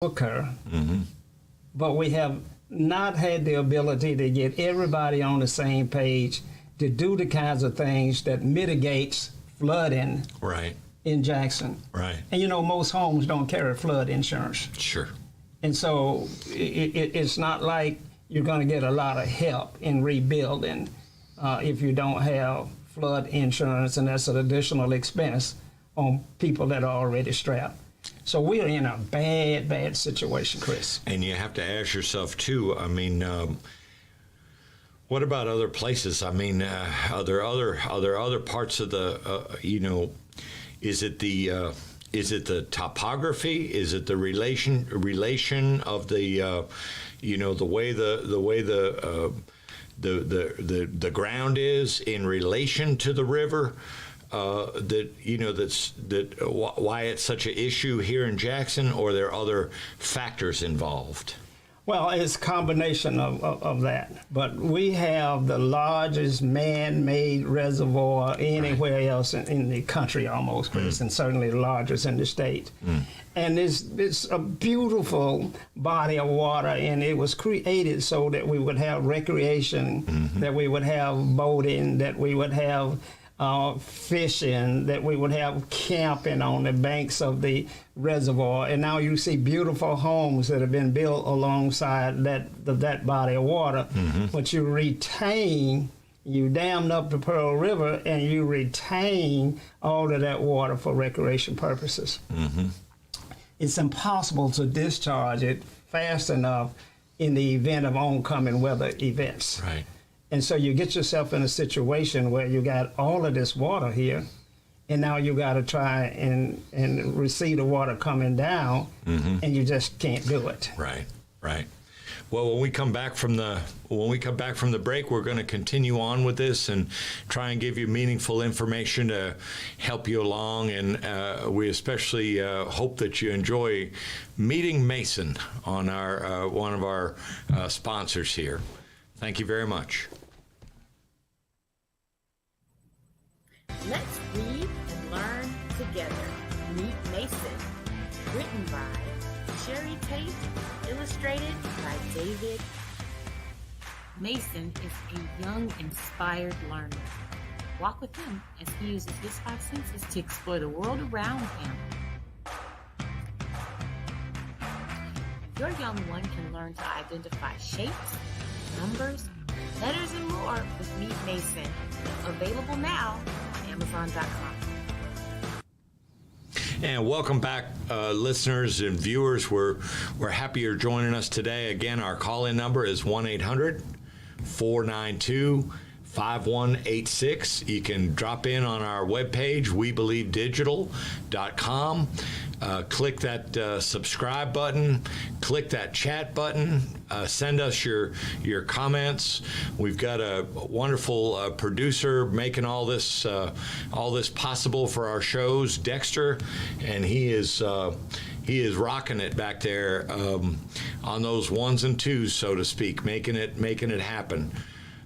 occur, but we have not had the ability to get everybody on the same page to do the kinds of things that mitigates flooding Right. in Jackson. Right. And most homes don't carry flood insurance. Sure. And so it's not like you're going to get a lot of help in rebuilding if you don't have flood insurance, and that's an additional expense on people that are already strapped. So we're in a bad, bad situation, Chris. And you have to ask yourself too. I mean, what about other places? I mean, are there other parts of the is it the topography? Is it the relation of the the ground is in relation to the river? Why it's such an issue here in Jackson, or are there other factors involved? Well, it's a combination of that. But we have the largest man-made reservoir anywhere else in the country almost, Chris, and certainly the largest in the state. And it's a beautiful body of water, and it was created so that we would have recreation, that we would have boating, that we would have fishing, that we would have camping on the banks of the reservoir. And now you see beautiful homes that have been built alongside that body of water. But you dammed up the Pearl River, and you retain all of that water for recreation purposes. It's impossible to discharge it fast enough in the event of oncoming weather events. Right. And so you get yourself in a situation where you got all of this water here, and now you got to try and receive the water coming down, and you just can't do it. Right, right. Well, when we come back from the break, we're going to continue on with this and try and give you meaningful information to help you along. And we especially hope that you enjoy meeting Mason on our one of our sponsors here. Thank you very much. Let's read and learn together. Meet Mason. Written by Sherry Tate. Illustrated by David. Mason is a young, inspired learner. Walk with him as he uses his 5 senses to explore the world around him. Your young one can learn to identify shapes, numbers, letters, and more with Meet Mason. Available now on Amazon.com. And welcome back, listeners and viewers. We're happy you're joining us today. Again, our call-in number is 1-800-492-5186. You can drop in on our webpage, WeBelieveDigital.com. Click that subscribe button, click that chat button, send us your comments. We've got a wonderful producer making all this possible for our shows, Dexter, and he is rocking it back there on those ones and twos, so to speak, making it happen.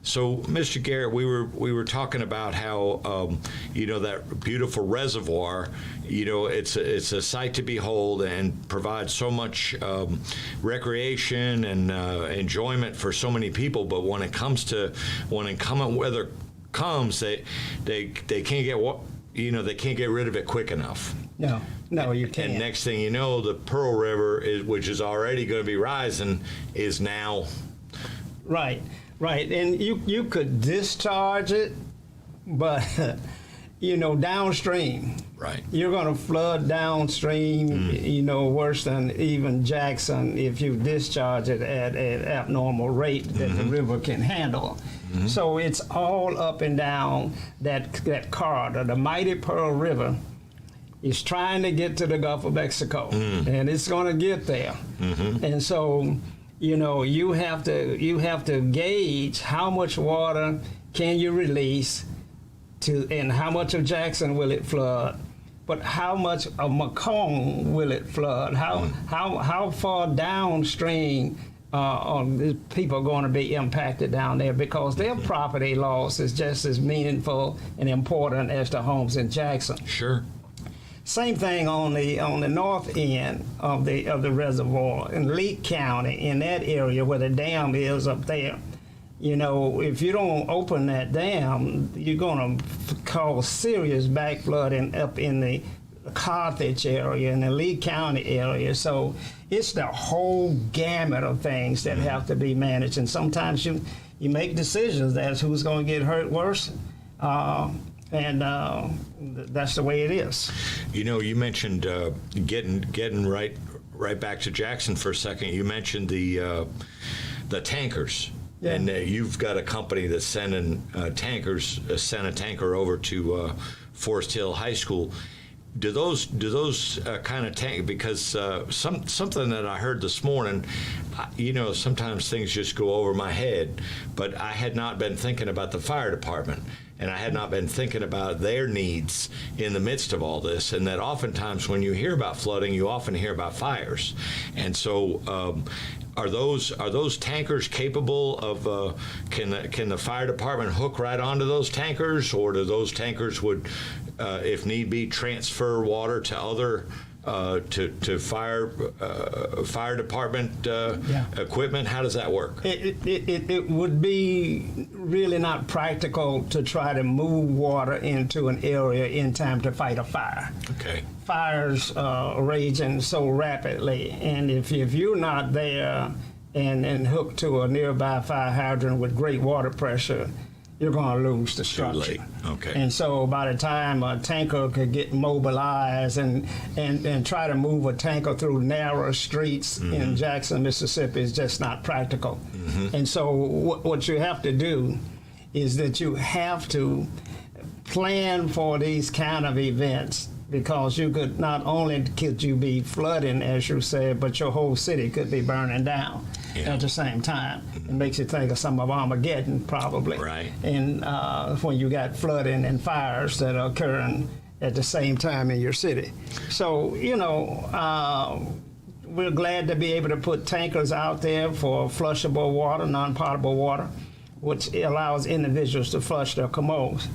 So, Mr. Garrett, we were talking about how that beautiful reservoir, it's a sight to behold and provides so much recreation and enjoyment for so many people. But when inclement weather comes, they can't get they can't get rid of it quick enough. No, you can't. And next thing you know, the Pearl River, which is already going to be rising, is now Right. And you could discharge it, but downstream. right. You're going to flood downstream, worse than even Jackson if you discharge it at an abnormal rate that the river can handle. So it's all up and down that corridor. The mighty Pearl River is trying to get to the Gulf of Mexico, and it's going to get there. And so you have to gauge how much water can you release and how much of Jackson will it flood, but how much of Macomb will it flood? How far downstream are people going to be impacted down there, because their property loss is just as meaningful and important as the homes in Jackson. Sure. Same thing on the north end of the reservoir in Lee County, in that area where the dam is up there. You know, if you don't open that dam, you're going to cause serious backflooding up in the Carthage area and the Lee County area. So it's the whole gamut of things that have to be managed. And sometimes you make decisions as who's going to get hurt worse. And that's the way it is. You know, you mentioned getting right back to Jackson for a second. You mentioned the tankers. Yeah. And you've got a company that's sending tankers, sent a tanker over to Forest Hill High School. Do those kind of tank? Because something that I heard this morning, you know, sometimes things just go over my head, but I had not been thinking about the fire department, and I had not been thinking about their needs in the midst of all this, and that oftentimes when you hear about flooding, you often hear about fires, and so. Are those tankers capable of? Can the fire department hook right onto those tankers, or do those tankers would, if need be, transfer water to other to fire department equipment? How does that work? It would be really not practical to try to move water into an area in time to fight a fire. Okay. Fires raging so rapidly, and if you're not there and hooked to a nearby fire hydrant with great water pressure, you're going to lose the structure. Too late. Okay. And so by the time a tanker could get mobilized and try to move a tanker through narrow streets in Jackson, Mississippi is just not practical. And so what you have to do is that you have to plan for these kind of events, because you could not only could you be flooding, as you said, but your whole city could be burning down at the same time. It makes you think of some of Armageddon, probably. Right. And when you got flooding and fires that are occurring at the same time in your city. So, you know, we're glad to be able to put tankers out there for flushable water, non-potable water, which allows individuals to flush their commodes.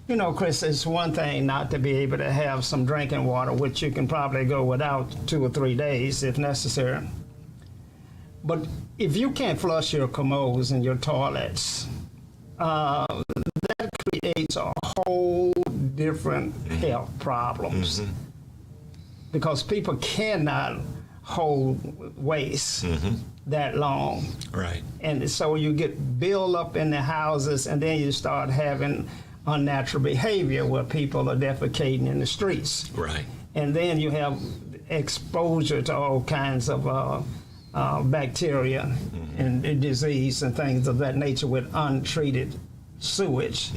You know, Chris, it's one thing not to be able to have some drinking water, which you can probably go without 2 or 3 days if necessary. But if you can't flush your commodes and your toilets, that creates a whole different health problems. Because people cannot hold waste that long. Right. And so you get built up in the houses, and then you start having unnatural behavior where people are defecating in the streets. Right. And then you have exposure to all kinds of bacteria and disease and things of that nature with untreated sewage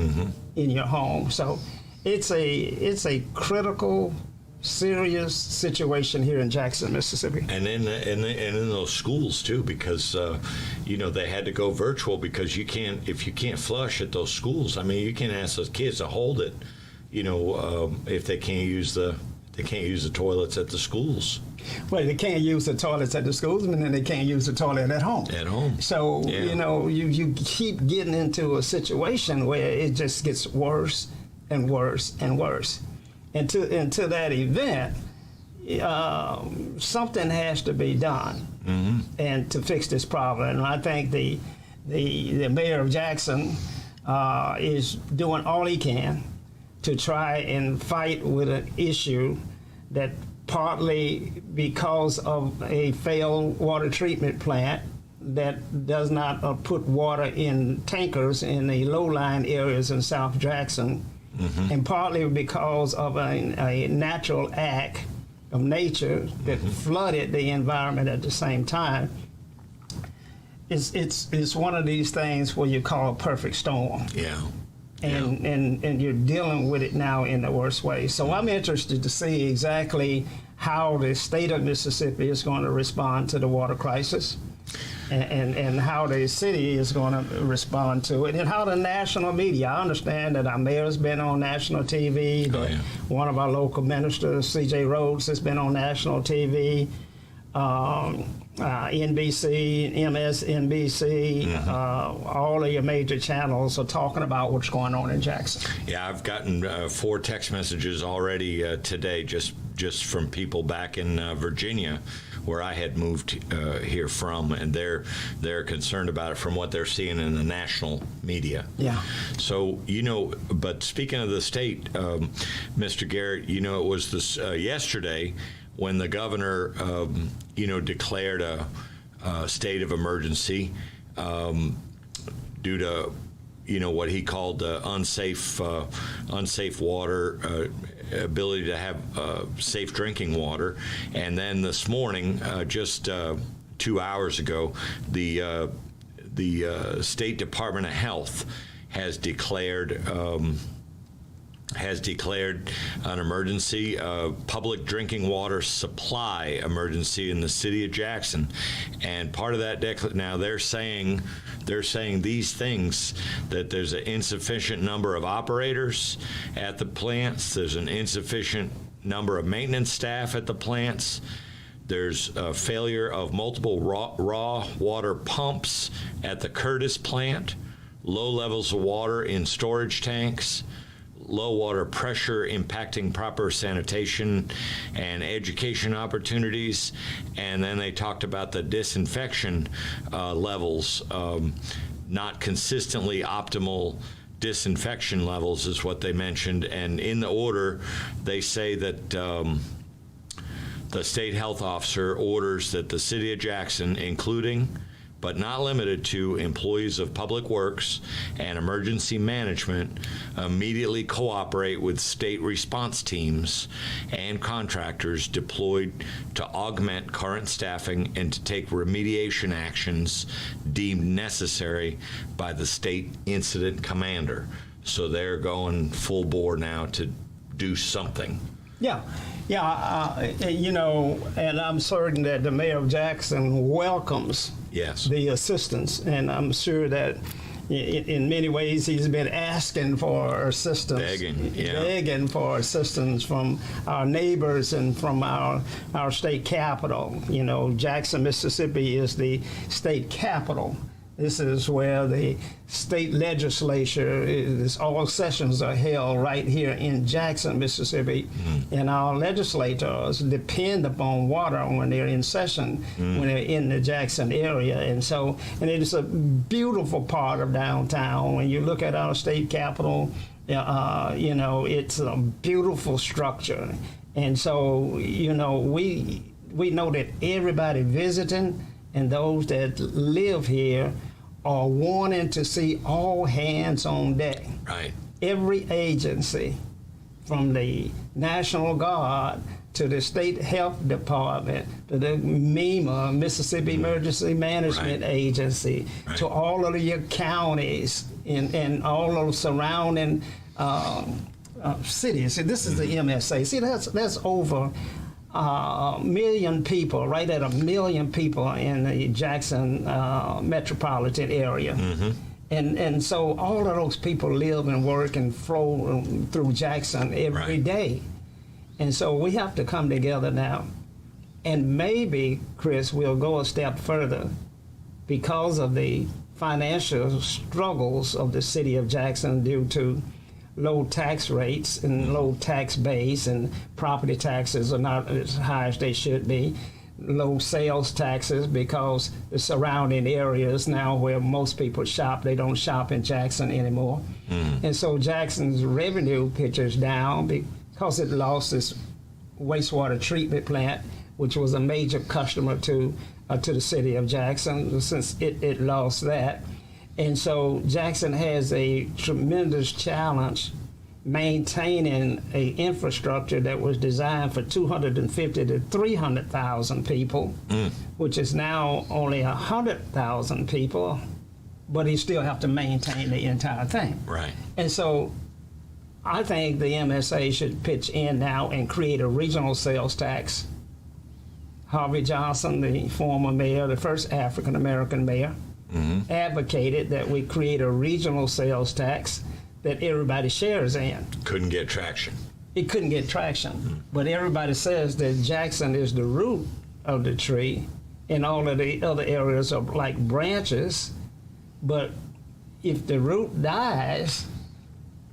in your home. So it's a critical, serious situation here in Jackson, Mississippi. And in those schools too, because you know, they had to go virtual because if you can't flush at those schools, I mean, you can't ask those kids to hold it, you know, if they can't use the toilets at the schools. Well, they can't use the toilets at the schools, and then they can't use the toilet at home. At home. So, you know, you keep getting into a situation where it just gets worse and worse and worse. And to that event, something has to be done and to fix this problem. And I think the mayor of Jackson is doing all he can to try and fight with an issue that partly because of a failed water treatment plant that does not put water in tankers in the low-lying areas in South Jackson, and partly because of a natural act of nature that flooded the environment at the same time. It's one of these things where you call a perfect storm. Yeah. And you're dealing with it now in the worst way. So I'm interested to see exactly how the state of Mississippi is going to respond to the water crisis, and how the city is going to respond to it, and how the national media. I understand that our mayor's been on national TV. One of our local ministers, C.J. Rhodes, has been on national TV. NBC, MSNBC, all of your major channels are talking about what's going on in Jackson. Yeah, I've gotten 4 text messages already today just from people back in Virginia, where I had moved here from, and they're concerned about it from what they're seeing in the national media. Yeah. So, but speaking of the state, Mr. Garrett, it was this yesterday when the governor, declared a state of emergency due to, what he called unsafe water, ability to have safe drinking water. And then this morning, just 2 hours ago, the State Department of Health has declared an emergency, public drinking water supply emergency in the city of Jackson. And part of that now they're saying these things, that there's an insufficient number of operators at the plants, there's an insufficient number of maintenance staff at the plants, there's a failure of multiple raw water pumps at the Curtis plant, low levels of water in storage tanks, low water pressure impacting proper sanitation and education opportunities. And then they talked about the disinfection levels, not consistently optimal disinfection levels is what they mentioned. And in the order, they say that the state health officer orders that the city of Jackson, including but not limited to employees of Public Works and Emergency Management, immediately cooperate with state response teams and contractors deployed to augment current staffing and to take remediation actions deemed necessary by the state incident commander. So they're going full bore now to do something. Yeah, and I'm certain that the mayor of Jackson welcomes the assistance, and I'm sure that in many ways he's been asking for assistance, begging for assistance from our neighbors and from our state capital. Jackson, Mississippi is the state capital. This is where the state legislature all sessions are held right here in Jackson, Mississippi. And our legislators depend upon water when they're in session, when they're in the Jackson area. And it is a beautiful part of downtown. When you look at our state capitol, it's a beautiful structure. And so, we know that everybody visiting and those that live here are wanting to see all hands on deck. Right. Every agency, from the National Guard to the State Health Department to the MEMA, Mississippi Emergency Management Agency, to all of your counties and all of the surrounding cities. See, this is the MSA. See, that's over a million people, right at 1 million people in the Jackson metropolitan area. And so all of those people live and work and flow through Jackson every day. And so we have to come together now. And maybe, Chris, we'll go a step further because of the financial struggles of the city of Jackson due to low tax rates and low tax base, and property taxes are not as high as they should be. Low sales taxes because the surrounding areas now where most people shop, they don't shop in Jackson anymore. And so Jackson's revenue picture is down because it lost its wastewater treatment plant, which was a major customer to the city of Jackson. Since it lost that. And so Jackson has a tremendous challenge maintaining an infrastructure that was designed for 250 to 300,000 people, which is now only 100,000 people, but he still have to maintain the entire thing. Right. And so I think the MSA should pitch in now and create a regional sales tax. Harvey Johnson, the former mayor, the first African-American mayor, advocated that we create a regional sales tax that everybody shares in. Couldn't get traction. It couldn't get traction. But everybody says that Jackson is the root of the tree, and all of the other areas are like branches. But if the root dies,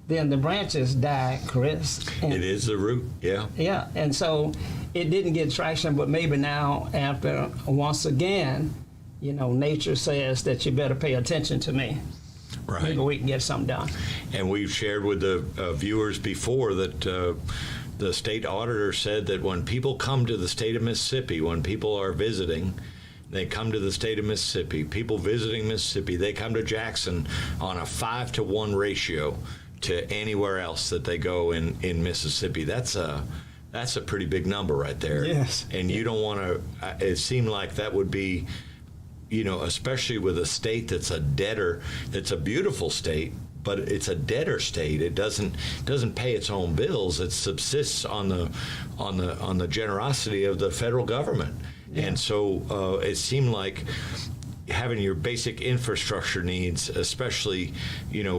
then the branches die, Chris. And It is the root, yeah. yeah, and so it didn't get traction, but maybe now, after once again, nature says that you better pay attention to me. Right. Maybe we can get something done. And we've shared with the viewers before that the state auditor said that when people come to the state of Mississippi, when people are visiting, they come to the state of Mississippi. People visiting Mississippi, they come to Jackson on a 5-to-1 ratio to anywhere else that they go in Mississippi. That's a pretty big number right there. Yes. And you don't want to. It seemed like that would be, especially with a state that's a debtor. It's a beautiful state, but it's a debtor state. It doesn't pay its own bills. It subsists on the generosity of the federal government. Yeah. And so it seemed like having your basic infrastructure needs, especially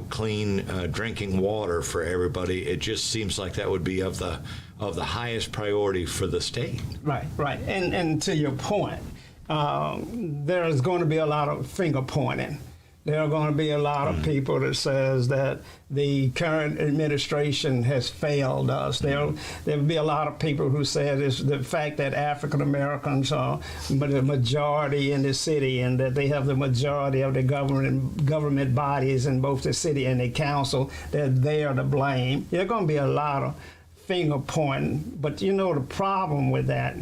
clean drinking water for everybody, it just seems like that would be of the highest priority for the state. Right. And to your point, there is going to be a lot of finger pointing. There are going to be a lot of people that says that the current administration has failed us. There'll be a lot of people who say it's the fact that African Americans are the majority in the city, and that they have the majority of the government bodies in both the city and the council, that they are to blame. There's going to be a lot of finger pointing, but the problem with that,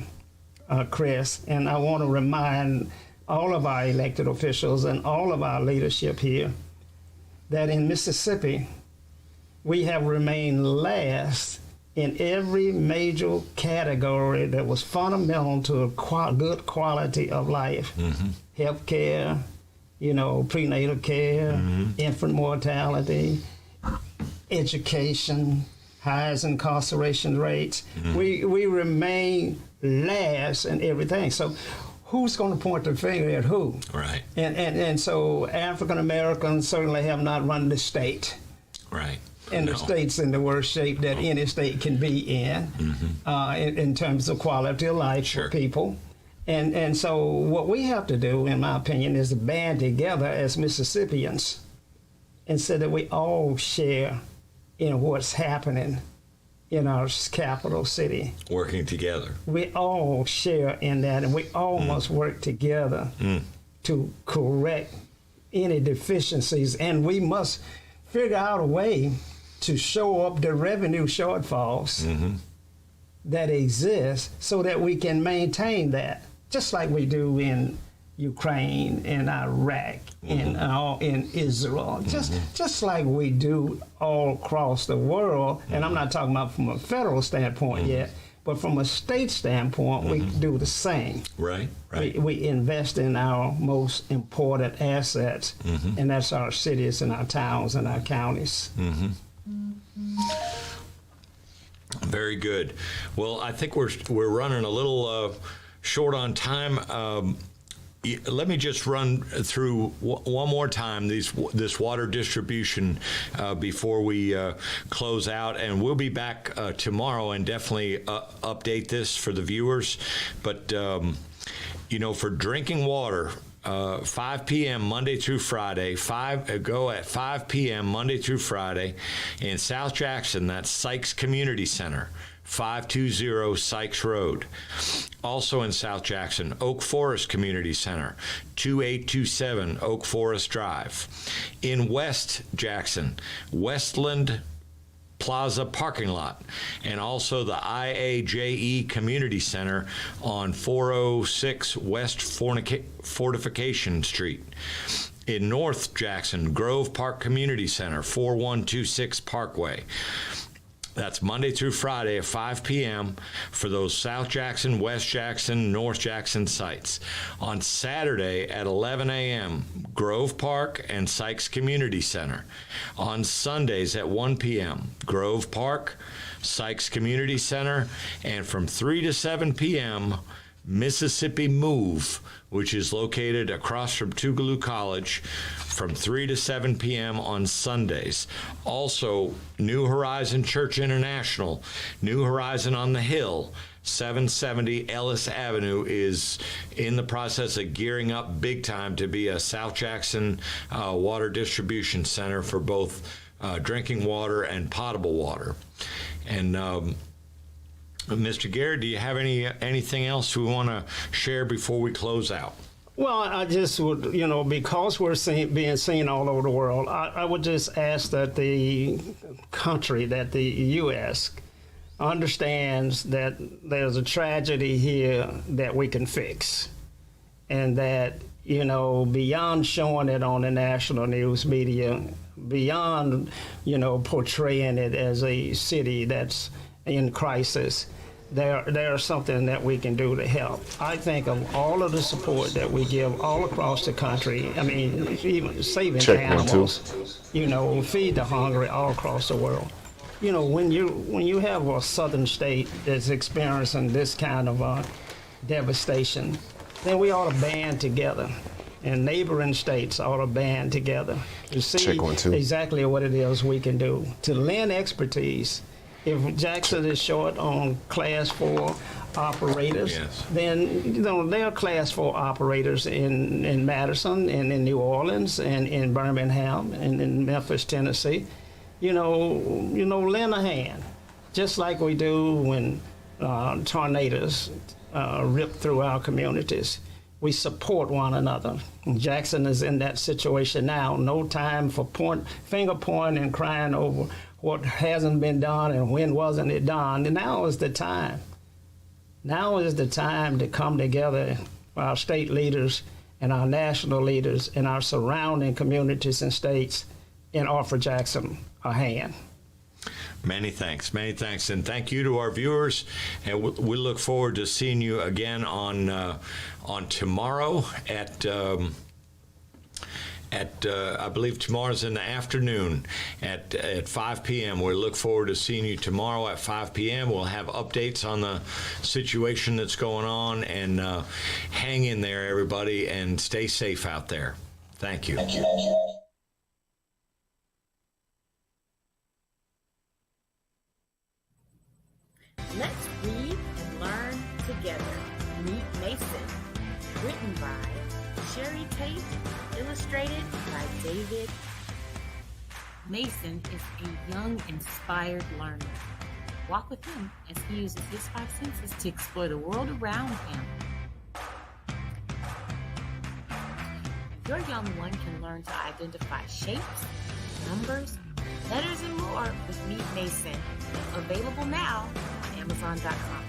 Chris, and I want to remind all of our elected officials and all of our leadership here that in Mississippi, we have remained last in every major category that was fundamental to a good quality of life. Mm-hmm. Health care, prenatal care, mm-hmm. infant mortality, education, highest incarceration rates. Mm-hmm. We remain last in everything. So who's going to point the finger at who? Right. And so African Americans certainly have not run the state. Right. And the state's in the worst shape that any state can be in, mm-hmm. In terms of quality of life for people. And so what we have to do, in my opinion, is band together as Mississippians and so that we all share in what's happening in our capital city. Working together. We all share in that, and we all must work together to correct any deficiencies, and we must figure out a way to show up the revenue shortfalls that exist so that we can maintain that, just like we do in Ukraine, in Iraq, in Israel, just like we do all across the world. And I'm not talking about from a federal standpoint yet, but from a state standpoint, we do the same. Right. We invest in our most important assets, and that's our cities and our towns and our counties. Very good. Well, I think we're running a little short on time. Let me just run through one more time this water distribution before we close out, and we'll be back tomorrow and definitely update this for the viewers. But for drinking water, 5 p.m. Monday through Friday. Go at 5 p.m. Monday through Friday in South Jackson. That's Sykes Community Center. 520 Sykes Road. Also in South Jackson, Oak Forest Community Center, 2827 Oak Forest Drive. In West Jackson, Westland Plaza parking lot, and also the IAJE Community Center on 406 West Fortification Street. In North Jackson, Grove Park Community Center, 4126 Parkway. That's Monday through Friday at 5 p.m. for those South Jackson, West Jackson, North Jackson sites. On Saturday at 11 a.m., Grove Park and Sykes Community Center. On Sundays at 1 p.m., Grove Park, Sykes Community Center, and from 3 to 7 p.m., Mississippi Move, which is located across from Tougaloo College, from 3 to 7 p.m. on Sundays. Also, New Horizon Church International, New Horizon on the Hill, 770 Ellis Avenue is in the process of gearing up big time to be a South Jackson water distribution center for both drinking water and potable water. And Mr. Garrett, do you have anything else we want to share before we close out? Well, I just would, because we're being seen all over the world, I would just ask that the country, that the U.S. understands that there's a tragedy here that we can fix. And that, beyond showing it on the national news media, beyond, portraying it as a city that's in crisis, there's something that we can do to help. I think of all of the support that we give all across the country. I mean, even saving animals, feed the hungry all across the world. When you have a southern state that's experiencing this kind of devastation, then we ought to band together. And neighboring states ought to band together to see exactly what it is we can do, to lend expertise. If Jackson is short on Class 4 operators, yes, then there are Class 4 operators in Madison and in New Orleans and in Birmingham and in Memphis, Tennessee. Lend a hand, just like we do when tornadoes rip through our communities. We support one another. Jackson is in that situation now. No time for finger pointing and crying over what hasn't been done and when wasn't it done. And now is the time. Now is the time to come together, our state leaders and our national leaders and our surrounding communities and states, and offer Jackson a hand. Many thanks, and thank you to our viewers. And we look forward to seeing you again on tomorrow at I believe tomorrow's in the afternoon at 5 p.m. We look forward to seeing you tomorrow at 5 p.m. We'll have updates on the situation that's going on, and hang in there, everybody, and stay safe out there. Thank you. Thank you. Let's read and learn together. Meet Mason. Written by Sherry Tate. Illustrated by David. Mason is a young, inspired learner. Walk with him as he uses his 5 senses to explore the world around him. Your young one can learn to identify shapes, numbers, letters, and more with Meet Mason. Available now on Amazon.com.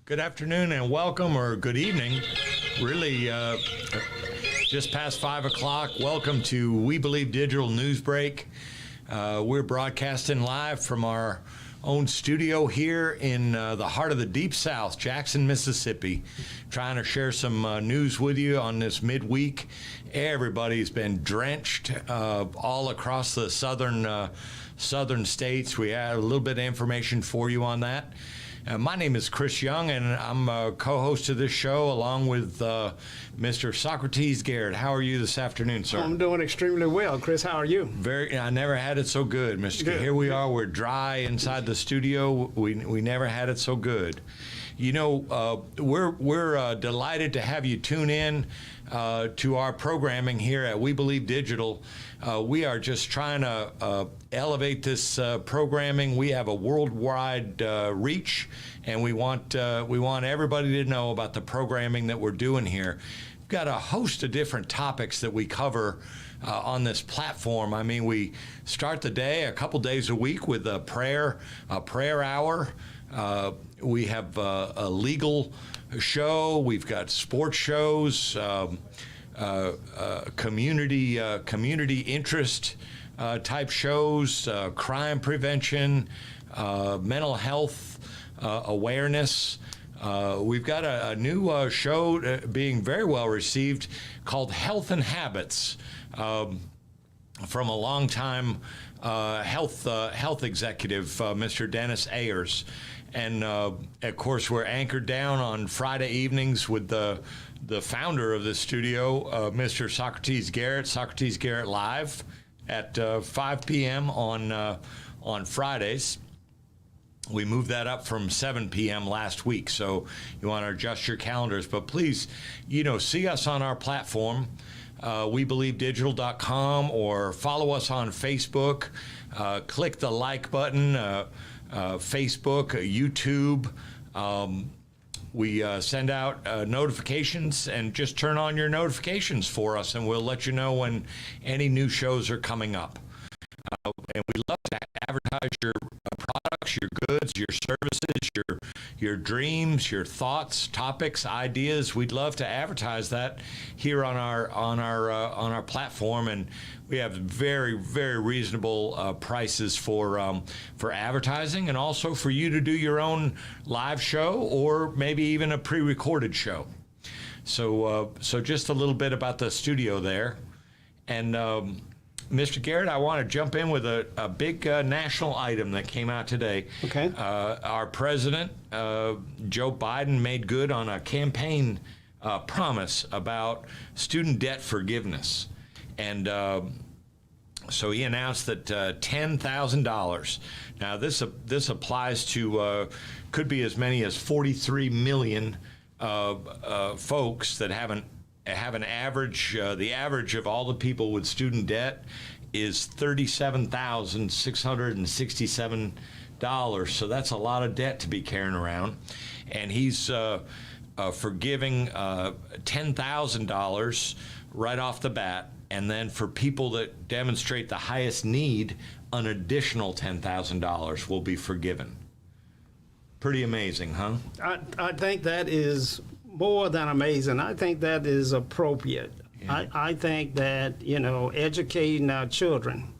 Good afternoon, and welcome, or good evening. Really, just past 5 o'clock. Welcome to We Believe Digital News Break. We're broadcasting live from our own studio here in the heart of the Deep South, Jackson, Mississippi, trying to share some news with you on this midweek. Everybody's been drenched all across the southern states. We have a little bit of information for you on that. My name is Chris Young, and I'm a co-host of this show along with Mr. Socrates Garrett. How are you this afternoon, sir? I'm doing extremely well. Chris, how are you? I never had it so good, Mr. Good. Here we are. We're dry inside the studio. We never had it so good. We're delighted to have you tune in to our programming here at We Believe Digital. We are just trying to elevate this programming. We have a worldwide reach, and we want everybody to know about the programming that we're doing here. We've got a host of different topics that we cover on this platform. I mean, we start the day a couple days a week with a prayer hour. We have a legal show. We've got sports shows, community interest type shows, crime prevention, mental health awareness. We've got a new show being very well received called Health and Habits, from a longtime health executive, Mr. Dennis Ayers. And of course, we're anchored down on Friday evenings with the founder of the studio, Mr. Socrates Garrett Live at 5 p.m. on Fridays. We moved that up from 7 p.m. last week, so you want to adjust your calendars. But please, see us on our platform, WeBelieveDigital.com, or follow us on Facebook. Click the like button, Facebook, YouTube. We send out notifications, and just turn on your notifications for us, and we'll let you know when any new shows are coming up. And we love to advertise your products, your goods, your services, your dreams, your thoughts, topics, ideas. We'd love to advertise that here on our platform, and we have very, very reasonable prices for advertising, and also for you to do your own live show or maybe even a pre-recorded show. So just a little bit about the studio there, and. Mr. Garrett, I want to jump in with a big national item that came out today. Okay. Our president, Joe Biden, made good on a campaign promise about student debt forgiveness. And so he announced that $10,000. Now, this applies to, could be as many as 43 million folks that have an average, the average of all the people with student debt is $37,667. So that's a lot of debt to be carrying around. And he's forgiving $10,000 right off the bat. And then for people that demonstrate the highest need, an additional $10,000 will be forgiven. Pretty amazing, huh? I think that is more than amazing. I think that is appropriate. Yeah. I think that, educating our children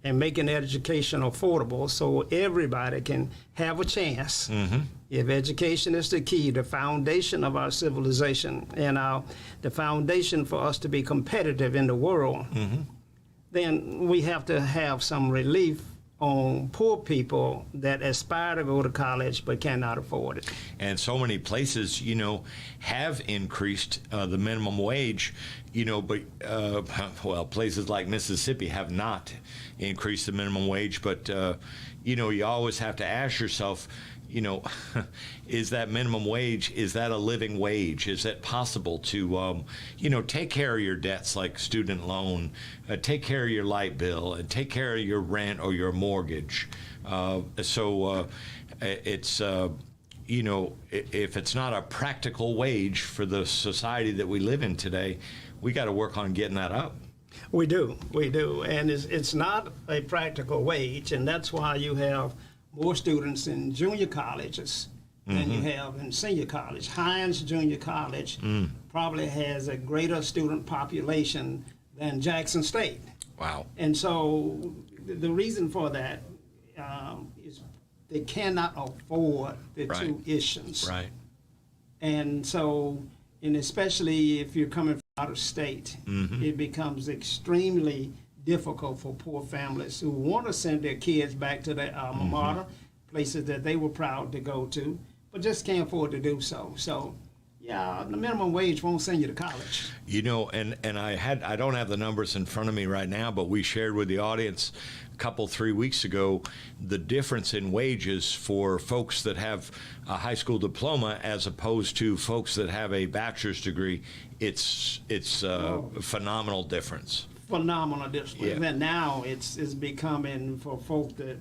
and making education affordable so everybody can have a chance. Mm-hmm. If education is the key, the foundation of our civilization and the foundation for us to be competitive in the world, mm-hmm. then we have to have some relief on poor people that aspire to go to college but cannot afford it. And so many places, have increased the minimum wage, but, places like Mississippi have not increased the minimum wage. But, you always have to ask yourself, is that minimum wage, is that a living wage? Is it possible to, take care of your debts like student loan, take care of your light bill, and take care of your rent or your mortgage? It's, if it's not a practical wage for the society that we live in today, we got to work on getting that up. We do. And it's not a practical wage, and that's why you have more students in junior colleges than mm-hmm. you have in senior college. Hines Junior College probably has a greater student population than Jackson State. Wow. And so the reason for that is they cannot afford the right. tuitions. Right. And so, and especially if you're coming from out of state, mm-hmm. it becomes extremely difficult for poor families who want to send their kids back to their alma mater, mm-hmm. places that they were proud to go to, but just can't afford to do so. So, yeah, the minimum wage won't send you to college. And I don't have the numbers in front of me right now, but we shared with the audience a 3 weeks ago the difference in wages for folks that have a high school diploma as opposed to folks that have a bachelor's degree. It's a phenomenal difference. Phenomenal difference. Yeah. And now it's becoming for folk that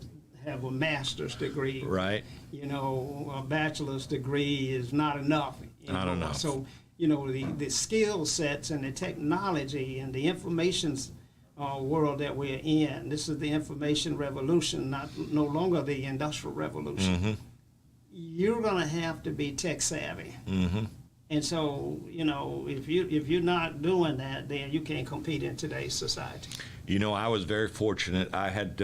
have a master's degree. Right. A bachelor's degree is not enough. Not enough. So, the skill sets and the technology and the information world that we're in. This is the information revolution, no longer the industrial revolution. Mm-hmm. You're going to have to be tech savvy. Mm-hmm. And so, if you're not doing that, then you can't compete in today's society. I was very fortunate. I had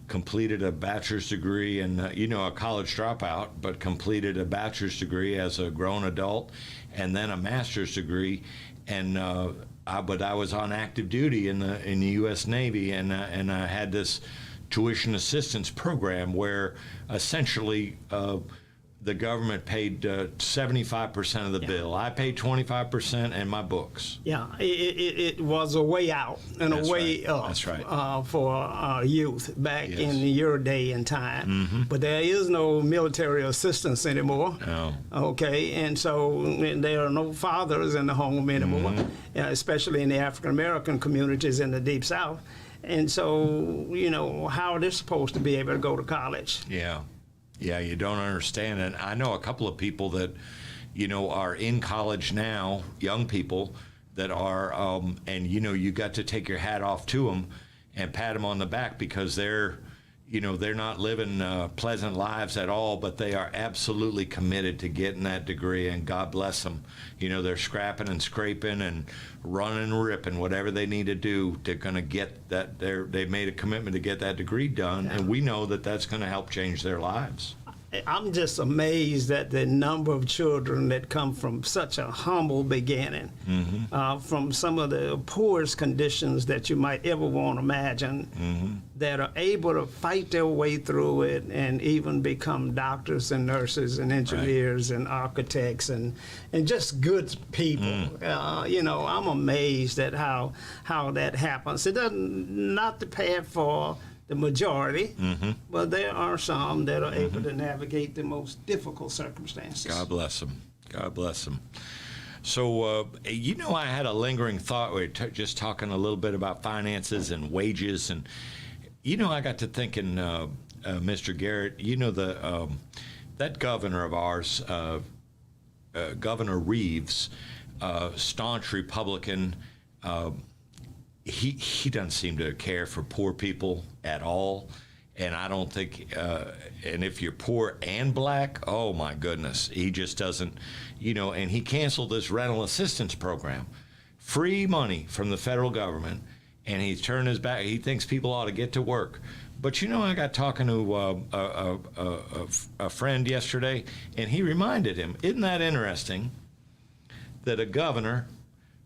completed a bachelor's degree and, a college dropout, but completed a bachelor's degree as a grown adult and then a master's degree. And but I was on active duty in the U.S. Navy, and I had this tuition assistance program where essentially the government paid 75% of the bill. I paid 25% and my books. Yeah, it was a way out and That's a way right. up. That's right. For youth back Yes. in your day and time. Mm-hmm. But there is no military assistance anymore. No. Okay, and so there are no fathers in the home anymore, especially in the African American communities in the Deep South. And so, how are they supposed to be able to go to college? Yeah. Yeah, you don't understand. And I know a couple of people that, are in college now, young people that are, and, you got to take your hat off to them and pat them on the back because they're not living pleasant lives at all, but they are absolutely committed to getting that degree, and God bless them. They're scrapping and scraping and running and ripping, whatever they need to do. They're going to get that. They've made a commitment to get that degree done, and we know that that's going to help change their lives. I'm just amazed at the number of children that come from such a humble beginning, from some of the poorest conditions that you might ever want to imagine, that are able to fight their way through it and even become doctors and nurses and engineers and architects and just good people. I'm amazed at how that happens. It doesn't, not the path for the majority, but there are some that are able to navigate the most difficult circumstances. God bless them. God bless them. So, I had a lingering thought. We were just talking a little bit about finances and wages, and I got to thinking, Mr. Garrett, that governor of ours, Governor Reeves, staunch Republican. He doesn't seem to care for poor people at all, and I don't think. And if you're poor and black, oh my goodness, he just doesn't. And he canceled this rental assistance program, free money from the federal government, and he's turned his back. He thinks people ought to get to work. But I got talking to a friend yesterday, and he reminded him, isn't that interesting, that a governor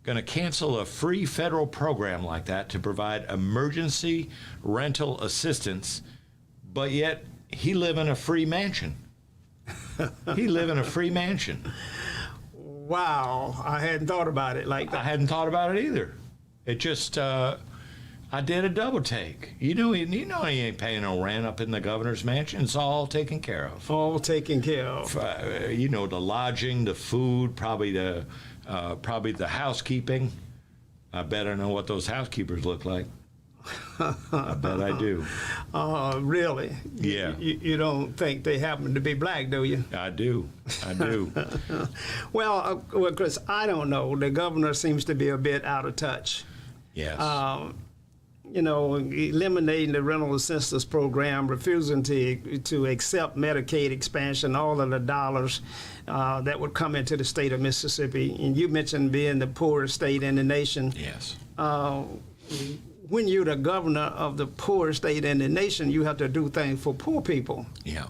going to cancel a free federal program like that to provide emergency rental assistance, but yet he live in a free mansion. He live in a free mansion. Wow, I hadn't thought about it like that. I hadn't thought about it either. It just, I did a double take. He ain't paying no rent up in the governor's mansion. It's all taken care of. All taken care of. The lodging, the food, probably the housekeeping. I bet I know what those housekeepers look like. I bet I do. Really? Yeah. You don't think they happen to be black, do you? I do. Well, Chris, I don't know. The governor seems to be a bit out of touch. Yes. Eliminating the rental assistance program, refusing to accept Medicaid expansion, all of the dollars that would come into the state of Mississippi. And you mentioned being the poorest state in the nation. Yes. When you're the governor of the poorest state in the nation, you have to do things for poor people. Yeah.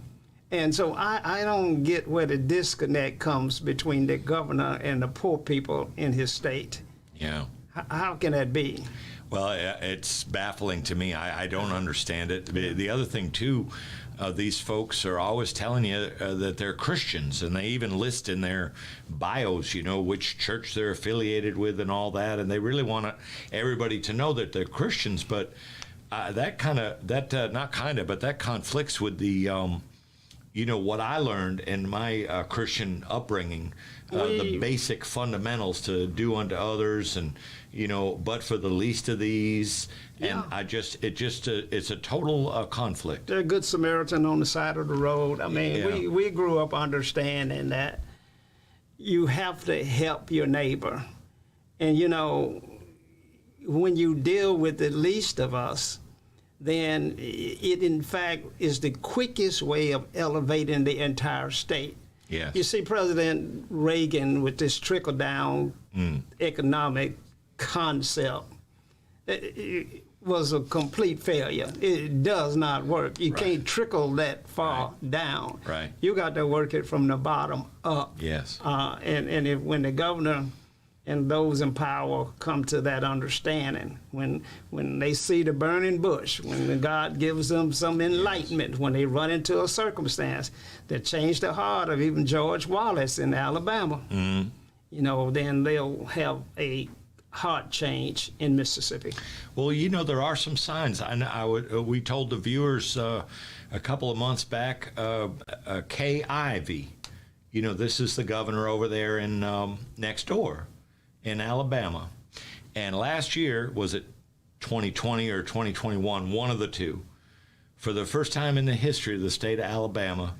And so I don't get where the disconnect comes between the governor and the poor people in his state. Yeah. How can that be? Well, it's baffling to me. I don't understand it. The other thing, too, these folks are always telling you that they're Christians, and they even list in their bios, which church they're affiliated with and all that, and they really want everybody to know that they're Christians. But that conflicts with the, what I learned in my Christian upbringing, the basic fundamentals to do unto others, and but for the least of these, and it's a total conflict. They're a good Samaritan on the side of the road. I mean, we grew up understanding that you have to help your neighbor, and when you deal with the least of us, then it in fact is the quickest way of elevating the entire state. Yes. You see, President Reagan with this trickle-down economic concept, it was a complete failure. It does not work. You can't trickle that far down. Right. You got to work it from the bottom up. Yes. And when the governor and those in power come to that understanding, when they see the burning bush, when God gives them some enlightenment, when they run into a circumstance that changed the heart of even George Wallace in Alabama, you know, then they'll have a heart change in Mississippi. Well, you know, there are some signs. We told the viewers a couple of months back, Kay Ivey, you know, this is the governor over there in next door in Alabama. And last year, was it 2020 or 2021, one of the two, for the first time in the history of the state of Alabama,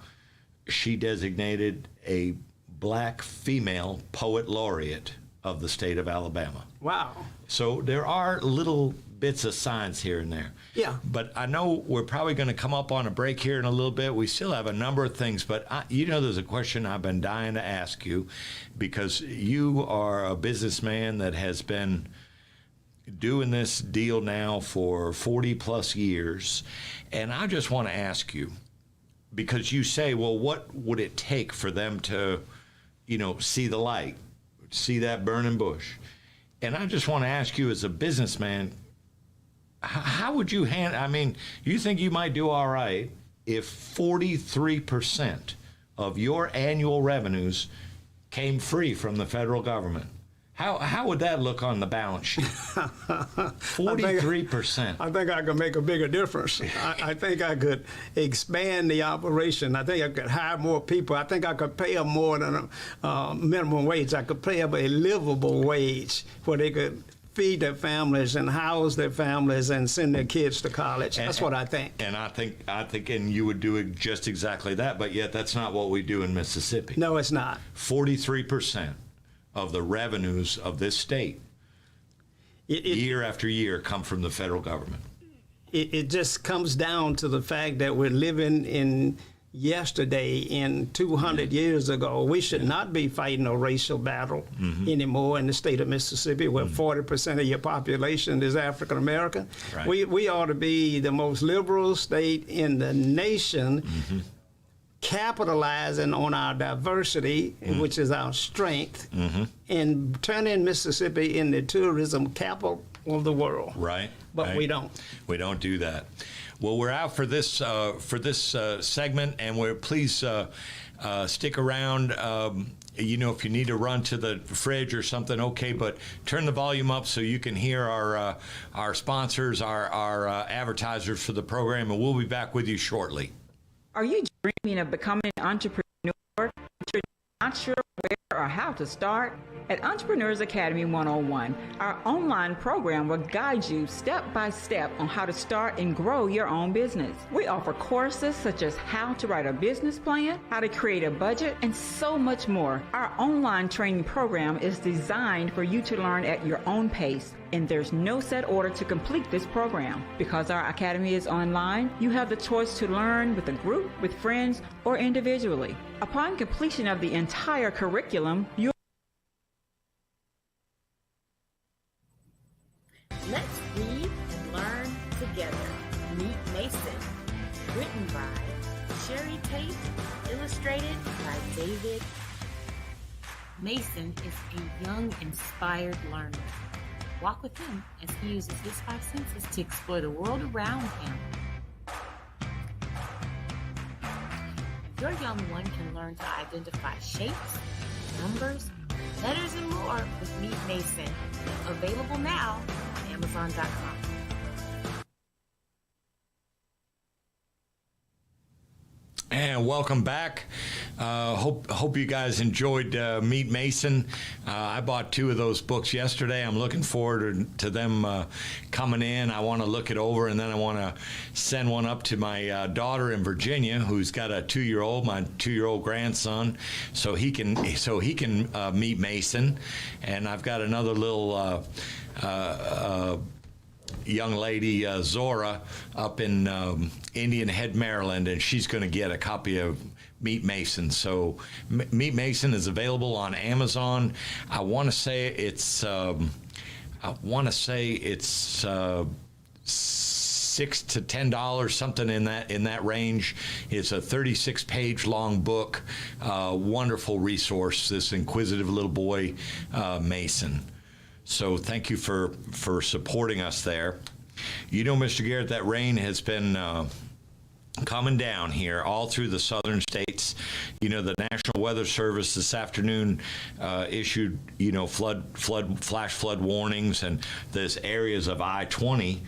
she designated a black female poet laureate of the state of Alabama. Wow. So there are little bits of signs here and there. Yeah. But I know we're probably going to come up on a break here in a little bit. We still have a number of things, but you know, there's a question I've been dying to ask you, because you are a businessman that has been doing this deal now for 40 plus years. And I just want to ask you, because you say, well, what would it take for them to, you know, see the light, see that burning bush? And I just want to ask you, as a businessman, how would you handle, I mean, you think you might do all right if 43% of your annual revenues came free from the federal government? How would that look on the balance sheet? 43%. I think I could make a bigger difference. I think I could expand the operation. I think I could hire more people. I think I could pay them more than a minimum wage. I could pay them a livable wage where they could feed their families and house their families and send their kids to college. That's what I think. And I think, and you would do just exactly that, but yet that's not what we do in Mississippi. No, it's not. 43% of the revenues of this state, year after year, come from the federal government. It just comes down to the fact that we're living in yesterday, in 200 years ago. We should not be fighting a racial battle anymore in the state of Mississippi, where 40% of your population is African American. Right. We ought to be the most liberal state in the nation, capitalizing on our diversity, which is our strength, and turning Mississippi into the tourism capital of the world. Right. But we don't. We don't do that. Well, we're out for this segment, and please stick around. You know, if you need to run to the fridge or something, okay, but turn the volume up so you can hear our sponsors, our advertisers for the program, and we'll be back with you shortly. Are you dreaming of becoming an entrepreneur, but you're not sure where or how to start? At Entrepreneurs Academy 101, our online program will guide you step by step on how to start and grow your own business. We offer courses such as how to write a business plan, how to create a budget, and so much more. Our online training program is designed for you to learn at your own pace, and there's no set order to complete this program. Because our academy is online, you have the choice to learn with a group, with friends, or individually. Upon completion of the entire curriculum, you'll Let's read and learn together. Meet Mason. Written by Sherry Tate. Illustrated by David. Mason is a young, inspired learner. Walk with him as he uses his 5 senses to explore the world around him. Your young one can learn to identify shapes, numbers, letters, and more with Meet Mason. Available now on Amazon.com. And welcome back. Hope you guys enjoyed Meet Mason. I bought 2 of those books yesterday. I'm looking forward to them coming in. I want to look it over, and then I want to send one up to my daughter in Virginia, who's got a 2-year-old, my 2-year-old grandson, so he can meet Mason. And I've got another little young lady, Zora, up in Indian Head, Maryland, and she's going to get a copy of Meet Mason. So Meet Mason is available on Amazon. I want to say it's $6 to $10, something in that range. It's a 36-page long book. Wonderful resource. This inquisitive little boy, Mason. So thank you for supporting us there. You know, Mr. Garrett, that rain has been coming down here all through the southern states. You know, the National Weather Service this afternoon issued, flash flood warnings, and there's areas of I-20,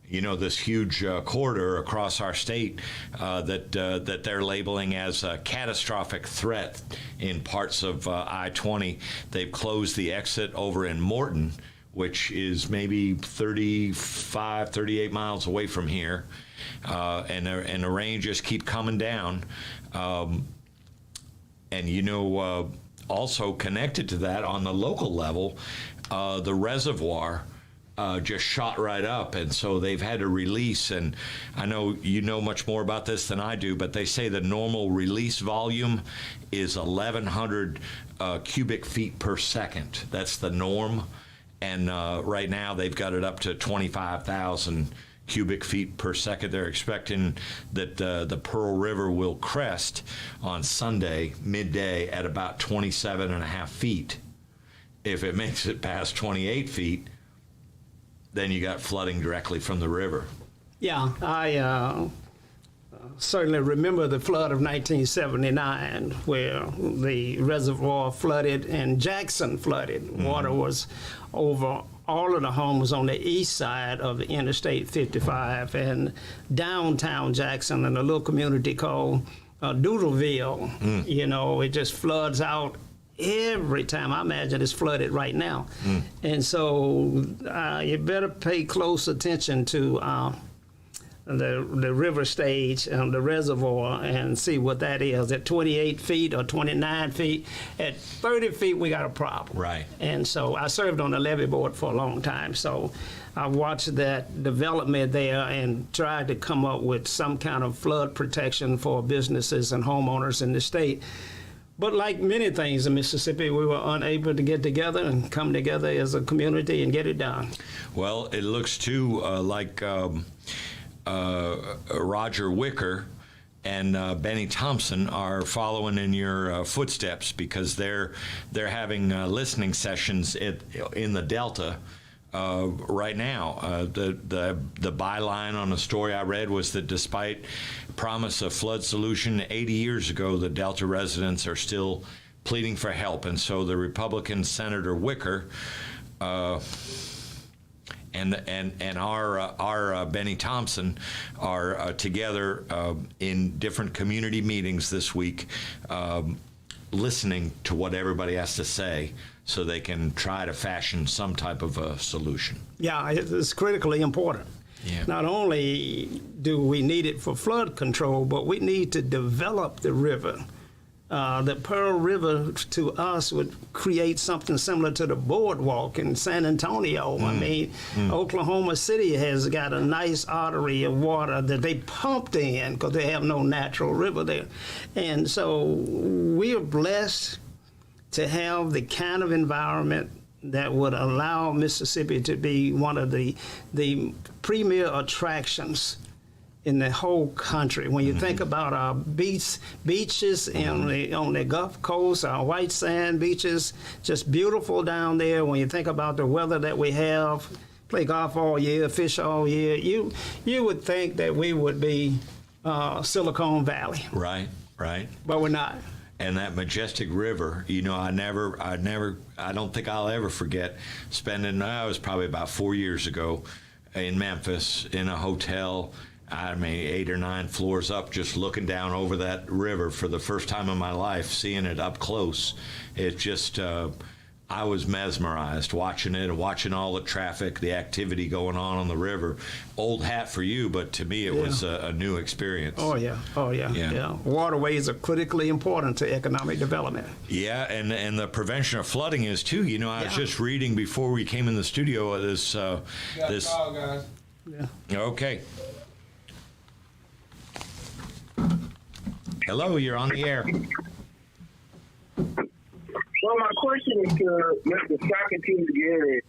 this huge corridor across our state that they're labeling as a catastrophic threat in parts of I-20. They've closed the exit over in Morton, which is maybe 35, 38 miles away from here, and the rain just keep coming down. Also connected to that on the local level, the reservoir just shot right up, and so they've had to release, and I know you know much more about this than I do, but they say the normal release volume is 1,100 cubic feet per second. That's the norm, and right now they've got it up to 25,000 cubic feet per second. They're expecting that the Pearl River will crest on Sunday midday at about 27.5 feet. If it makes it past 28 feet, then you got flooding directly from the river. Yeah, I certainly remember the flood of 1979, where the reservoir flooded and Jackson flooded. Mm-hmm. Water was over all of the homes on the east side of the Interstate 55 and downtown Jackson in a little community called Doodleville. It just floods out every time. I imagine it's flooded right now. And so you better pay close attention to the river stage, the reservoir, and see what that is. At 28 feet or 29 feet, at 30 feet, we got a problem. Right. And so I served on the levee board for a long time, so I watched that development there and tried to come up with some kind of flood protection for businesses and homeowners in the state. But like many things in Mississippi, we were unable to get together and come together as a community and get it done. Well, it looks too like Roger Wicker and Benny Thompson are following in your footsteps, because they're having listening sessions in the Delta right now. The byline on a story I read was that despite promise of flood solution 80 years ago, the Delta residents are still pleading for help. And so the Republican Senator Wicker and our Benny Thompson are together in different community meetings this week, listening to what everybody has to say, so they can try to fashion some type of a solution. Yeah, it's critically important. Yeah. Not only do we need it for flood control, but we need to develop the river. The Pearl River, to us, would create something similar to the boardwalk in San Antonio. Oklahoma City has got a nice artery of water that they pumped in because they have no natural river there. And so we are blessed to have the kind of environment that would allow Mississippi to be one of the premier attractions in the whole country. When you think about our beaches on the Gulf Coast, our white sand beaches, just beautiful down there. When you think about the weather that we have, play golf all year, fish all year, you would think that we would be Silicon Valley. Right. But we're not. And that majestic river, I don't think I'll ever forget spending, it was probably about 4 years ago in Memphis in a hotel, I mean, 8 or 9 floors up, just looking down over that river for the first time in my life, seeing it up close. It just, I was mesmerized watching it and watching all the traffic, the activity going on the river. Old hat for you, but to me it was a new experience. Oh yeah. Waterways are critically important to economic development. Yeah, and the prevention of flooding is too. You know, I was just reading before we came in the studio this this. Call, guys. Yeah. Okay. Hello, you're on the air. Well, my question is to Mr. Socrates Garrett.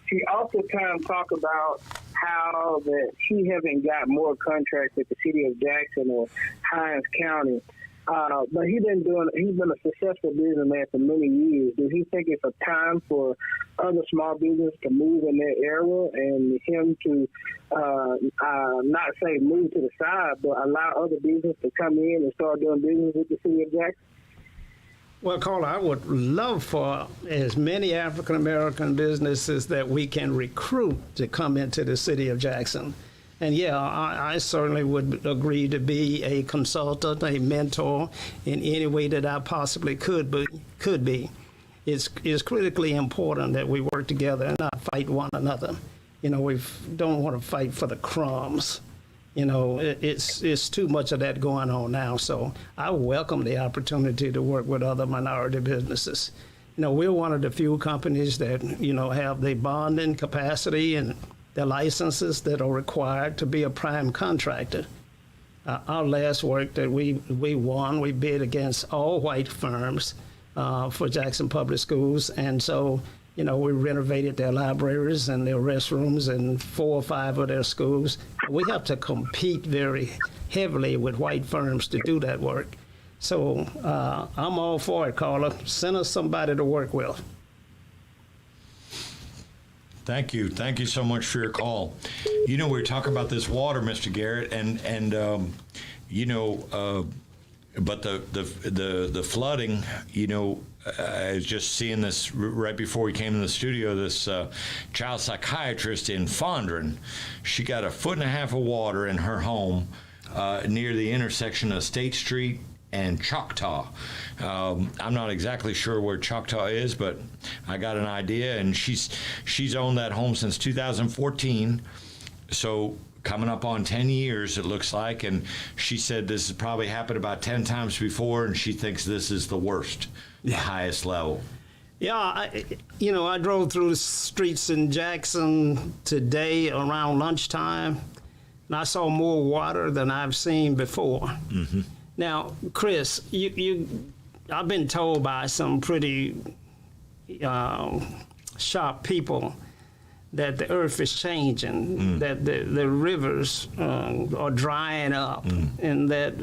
He oftentimes talk about how that he haven't got more contracts with the city of Jackson or Hinds County. But he's been a successful businessman for many years. Do he think it's a time for other small business to move in that area and him to not say move to the side, but allow other business to come in and start doing business with the city of Jackson? Well, Carla, I would love for as many African American businesses that we can recruit to come into the city of Jackson. And yeah, I certainly would agree to be a consultant, a mentor in any way that I possibly could be. It's critically important that we work together and not fight one another. You know, we don't want to fight for the crumbs. You know, it's too much of that going on now. So I welcome the opportunity to work with other minority businesses. You know, we're one of the few companies that, you know, have the bonding capacity and the licenses that are required to be a prime contractor. Our last work that we won, we bid against all white firms for Jackson Public Schools. And so, you know, we renovated their libraries and their restrooms in 4 or 5 of their schools. We have to compete very heavily with white firms to do that work. So I'm all for it, Carla. Send us somebody to work with. Thank you. Thank you so much for your call. You know, we were talking about this water, Mr. Garrett, and you know, but the flooding, you know, I was just seeing this right before we came in the studio, this child psychiatrist in Fondren, she got 1.5 foot of water in her home near the intersection of State Street and Choctaw. I'm not exactly sure where Choctaw is, but I got an idea, and she's owned that home since 2014, so coming up on 10 years, it looks like, and she said this has probably happened about 10 times before, and she thinks this is the worst, the highest level. Yeah, I drove through the streets in Jackson today around lunchtime, and I saw more water than I've seen before. Mm-hmm. Now, Chris, I've been told by some pretty sharp people that the earth is changing, that the rivers are drying up, and that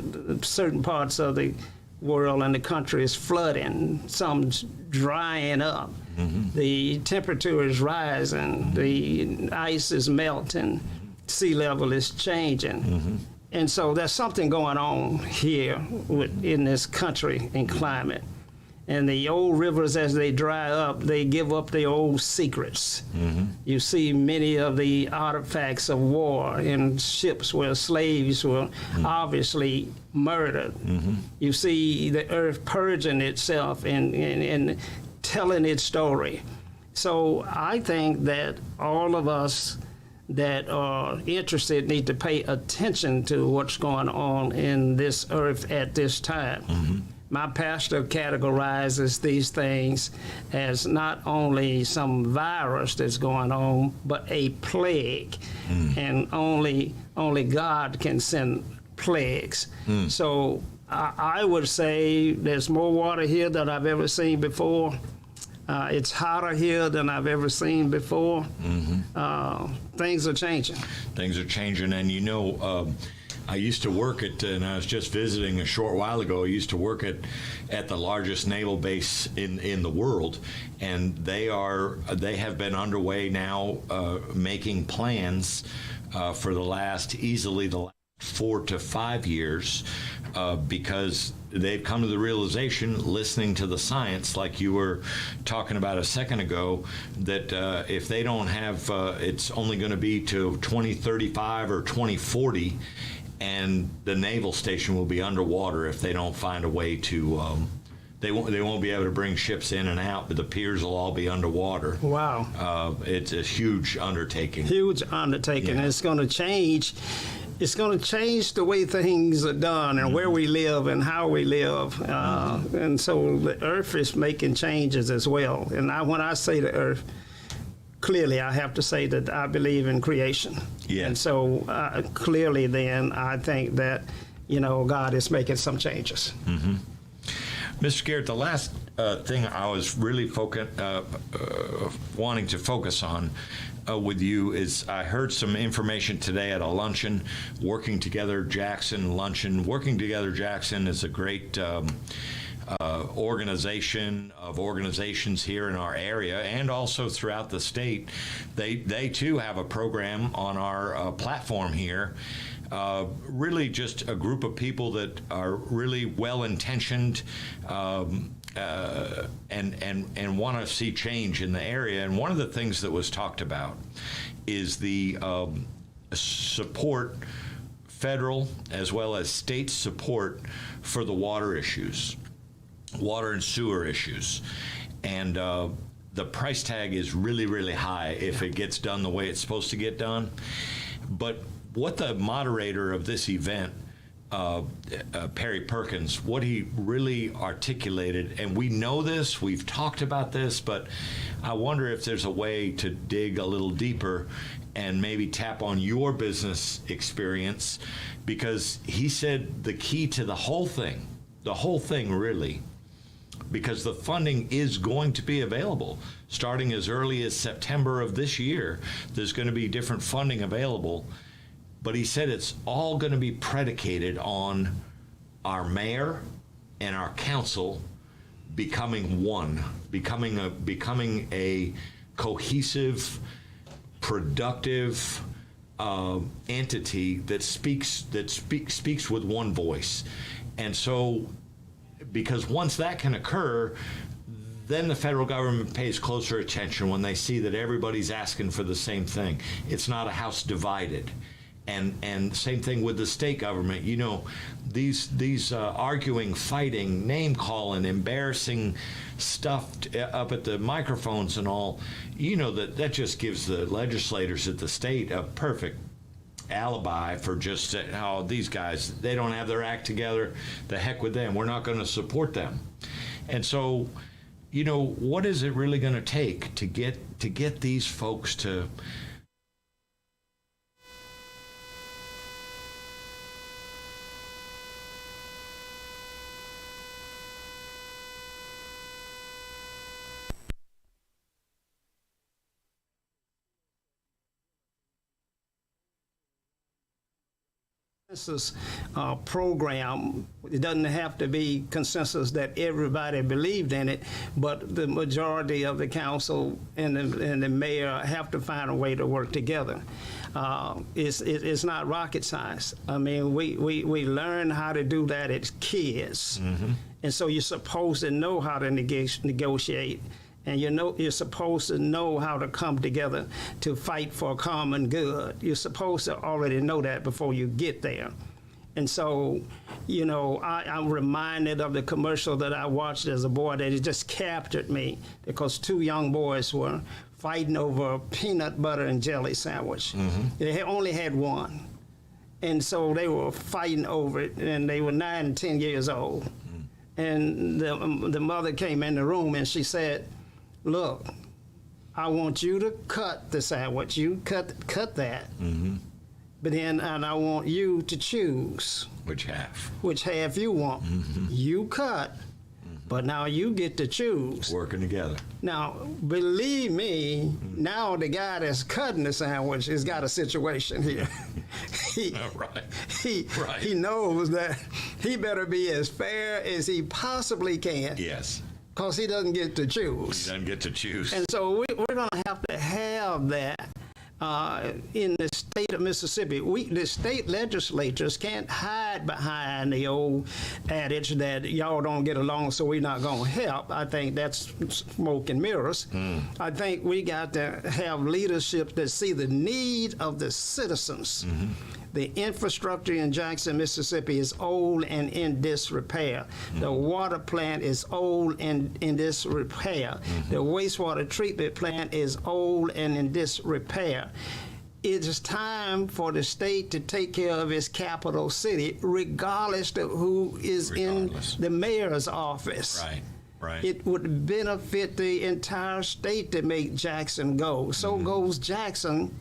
certain parts of the world and the country is flooding, some's drying up. Mm-hmm. The temperature is rising, the ice is melting, sea level is changing. Mm-hmm. And so there's something going on here in this country and climate. And the old rivers, as they dry up, they give up their old secrets. Mm-hmm. You see many of the artifacts of war in ships where slaves were obviously murdered. Mm-hmm. You see the earth purging itself and telling its story. So I think that all of us that are interested need to pay attention to what's going on in this earth at this time. Mm-hmm. My pastor categorizes these things as not only some virus that's going on, but a plague. And only God can send plagues. So I would say there's more water here than I've ever seen before. It's hotter here than I've ever seen before. Mm-hmm. Things are changing. Things are changing, and you know, I used to work at, and I was just visiting a short while ago, I used to work at the largest naval base in the world, and they have been underway now making plans for easily the last 4 to 5 years because they've come to the realization, listening to the science, like you were talking about a second ago, that if they don't have, it's only going to be to 2035 or 2040, and the naval station will be underwater if they don't find a way to. They won't be able to bring ships in and out, but the piers will all be underwater. Wow. It's a huge undertaking. Huge undertaking. Yeah. It's going to change. It's going to change the way things are done and where we live and how we live. And so the earth is making changes as well. And when I say the earth, clearly I have to say that I believe in creation. Yeah. And so clearly then I think that, God is making some changes. Mm-hmm. Mr. Garrett, the last thing I was really wanting to focus on with you is I heard some information today at a luncheon, Working Together Jackson luncheon. Working Together Jackson is a great organization of organizations here in our area and also throughout the state. They too have a program on our platform here. Really just a group of people that are really well-intentioned and want to see change in the area. And one of the things that was talked about is the support, federal as well as state support for the water issues, water and sewer issues. And the price tag is really, really high if it gets done the way it's supposed to get done. But what the moderator of this event, Perry Perkins, what he really articulated, and we know this, we've talked about this, but I wonder if there's a way to dig a little deeper and maybe tap on your business experience, because he said the key to the whole thing really, because the funding is going to be available starting as early as September of this year. There's going to be different funding available. But he said it's all going to be predicated on our mayor and our council becoming one, becoming a cohesive, productive entity that speaks with one voice. And so, because once that can occur, then the federal government pays closer attention when they see that everybody's asking for the same thing. It's not a house divided. And same thing with the state government. These arguing, fighting, name calling, embarrassing stuff up at the microphones and all, that just gives the legislators at the state a perfect alibi for just how these guys, they don't have their act together. The heck with them. We're not going to support them. And so, what is it really going to take to get these folks to consensus program? It doesn't have to be consensus that everybody believed in it, but the majority of the council and the mayor have to find a way to work together. It's not rocket science. I mean, we learn how to do that as kids, and so you're supposed to know how to negotiate. And you're supposed to know how to come together to fight for a common good. You're supposed to already know that before you get there. And so, I'm reminded of the commercial that I watched as a boy that it just captured me, because two young boys were fighting over a peanut butter and jelly sandwich. They only had one. And so they were fighting over it, and they were 9 and 10 years old. And the mother came in the room and she said, "Look, I want you to cut the sandwich. You cut that. But then, and I want you to choose which half you want. You cut, but now you get to choose." Working together. Now, believe me, now the guy that's cutting the sandwich has got a situation here. He knows that he better be as fair as he possibly can. Yes. Because he doesn't get to choose. He doesn't get to choose. And so we're going to have that in the state of Mississippi. The state legislatures can't hide behind the old adage that y'all don't get along, so we're not going to help. I think that's smoke and mirrors. I think we got to have leadership that see the need of the citizens. The infrastructure in Jackson, Mississippi is old and in disrepair. The water plant is old and in disrepair. The wastewater treatment plant is old and in disrepair. It is time for the state to take care of its capital city, regardless of who is in the mayor's office. Right. It would benefit the entire state to make Jackson go. So goes Jackson.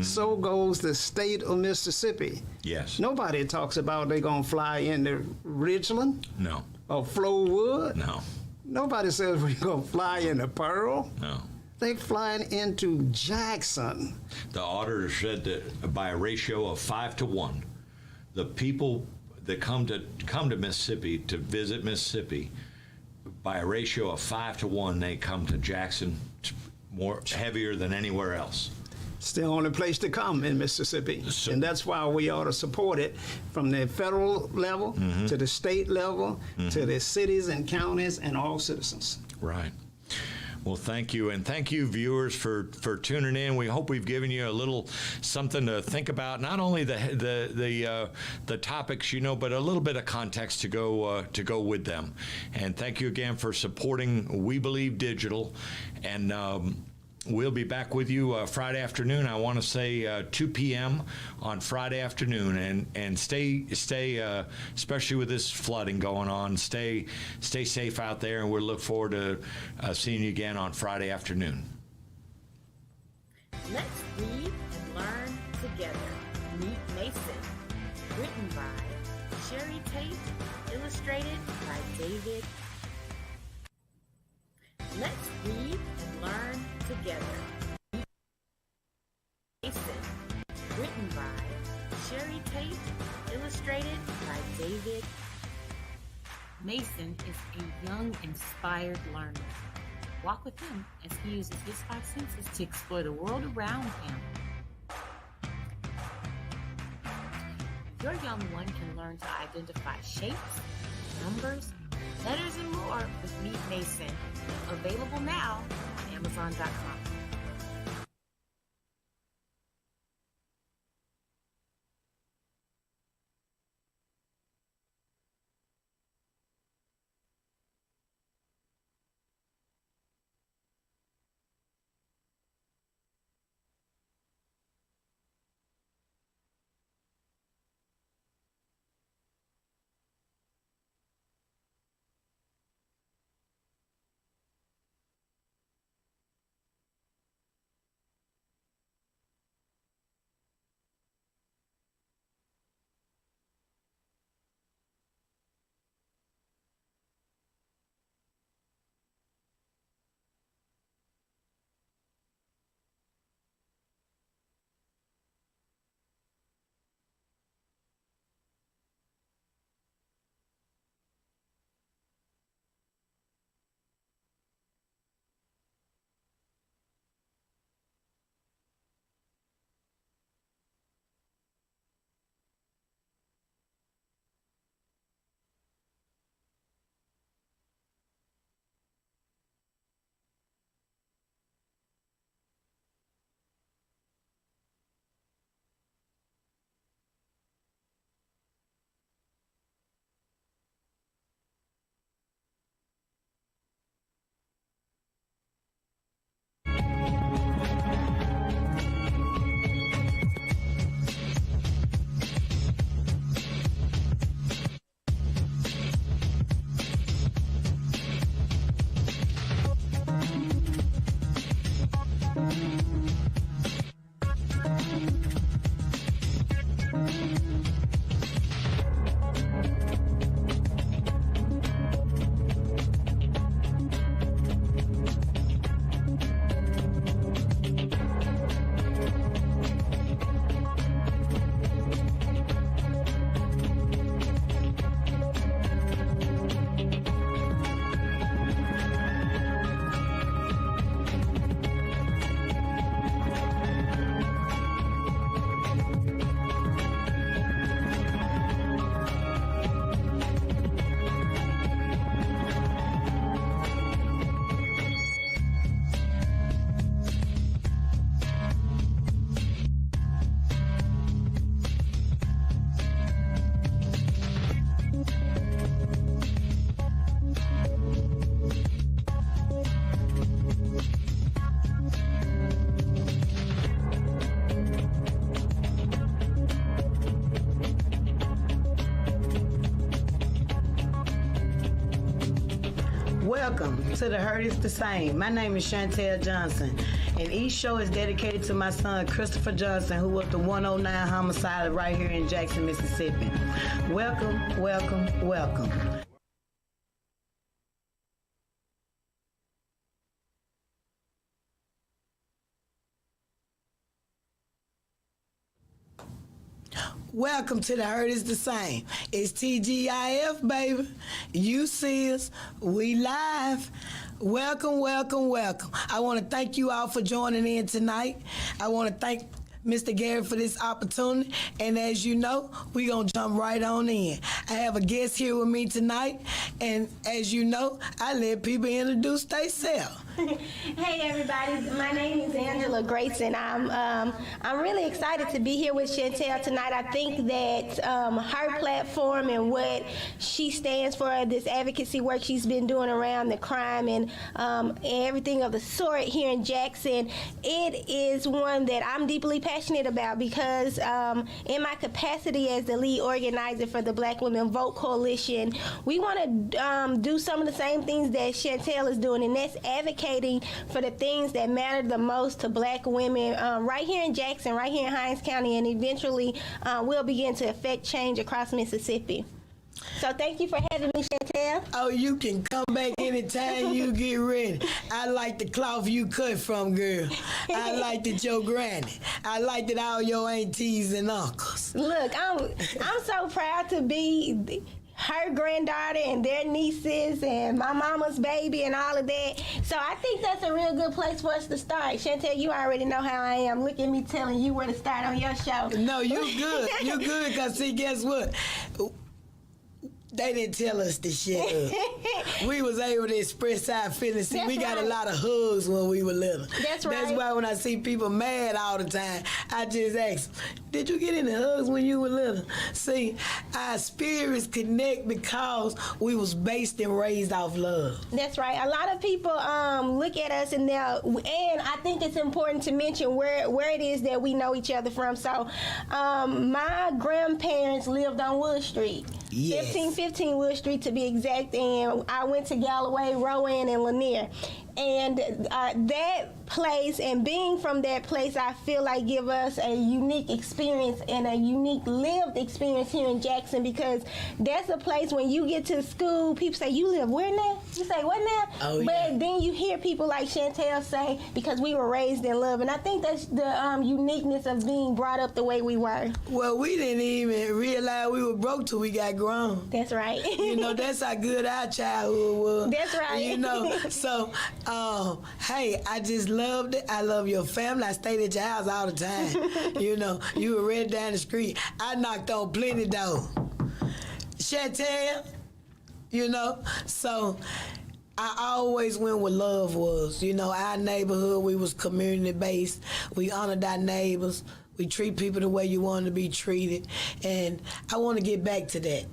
So goes the state of Mississippi. Yes. Nobody talks about they're going to fly into Ridgeland. No. Or Flowood. No. Nobody says we're going to fly into Pearl. No. They're flying into Jackson. The auditor said that by a ratio of 5 to 1, the people that come to Mississippi to visit Mississippi, by a ratio of 5 to 1, they come to Jackson more heavier than anywhere else. It's the only place to come in Mississippi. And that's why we ought to support it from the federal level to the state level to the cities and counties and all citizens. Right. Well, thank you, and thank you, viewers, for tuning in. We hope we've given you a little something to think about. Not only the topics, but a little bit of context to go with them. And thank you again for supporting We Believe Digital. And we'll be back with you Friday afternoon. I want to say 2 p.m. on Friday afternoon, and stay, especially with this flooding going on. Stay safe out there, and we'll look forward to seeing you again on Friday afternoon. Let's read and learn together. Meet Mason. Written by Sherry Tate. Illustrated by David. Let's read and learn together. Mason. Written by Sherry Tate. Illustrated by David. Mason is a young, inspired learner. Walk with him as he uses his 5 senses to explore the world around him. Your young one can learn to identify shapes, numbers, letters, and more with Meet Mason. Available now on Amazon.com. to The Hurt Is the Same. My name is Chantel Johnson, and each show is dedicated to my son, Christopher Johnson, who was the 109 homicide right here in Jackson, Mississippi. Welcome, welcome, welcome. Welcome to The Hurt Is the Same. It's TGIF, baby. You see us. We live. Welcome, welcome, welcome. I want to thank you all for joining in tonight. I want to thank Mr. Gary for this opportunity. And as you know, we're going to jump right on in. I have a guest here with me tonight. And as you know, I let people introduce themselves. Hey everybody, my name is Angela Grayson. I'm really excited to be here with Chantel tonight. I think that her platform and what she stands for, this advocacy work she's been doing around the crime and everything of the sort here in Jackson, it is one that I'm deeply passionate about because in my capacity as the lead organizer for the Black Women Vote Coalition, we want to do some of the same things that Chantel is doing, and that's advocating for the things that matter the most to Black women right here in Jackson, right here in Hinds County, and eventually we'll begin to affect change across Mississippi. So thank you for having me, Chantel. Oh, you can come back anytime you get ready. I like the cloth you cut from, girl. I liked it your granny. I liked it all your aunties and uncles. Look, I'm so proud to be her granddaughter and their nieces and my mama's baby and all of that. So I think that's a real good place for us to start. Chantel, you already know how I am. Look at me telling you where to start on your show. No, you good. You good, because see, guess what? They didn't tell us to shut up. We was able to express our feelings. See, we got a lot of hugs when we were little. That's right. That's why when I see people mad all the time, I just ask, did you get any hugs when you were little? See, our spirits connect because we was based and raised off love. That's right. A lot of people look at us and I think it's important to mention where it is that we know each other from. So my grandparents lived on Wood Street. Yes. 1515 Wood Street to be exact, and I went to Galloway, Rowan, and Lanier. And that place and being from that place, I feel like give us a unique experience and a unique lived experience here in Jackson, because that's a place when you get to school, people say, you live where now? You say, what now? Oh, but yeah. Then you hear people like Chantel say, because we were raised in love. And I think that's the uniqueness of being brought up the way we were. Well, we didn't even realize we were broke till we got grown. That's right. You know, that's how good our childhood was. That's right. You know, so, hey, I just loved it. I love your family. I stayed at your house all the time. You know, you were right down the street. I knocked on plenty doors. Chantel, you know, so I always went where love was. You know, our neighborhood, we was community-based. We honored our neighbors. We treat people the way you want to be treated. And I want to get back to that.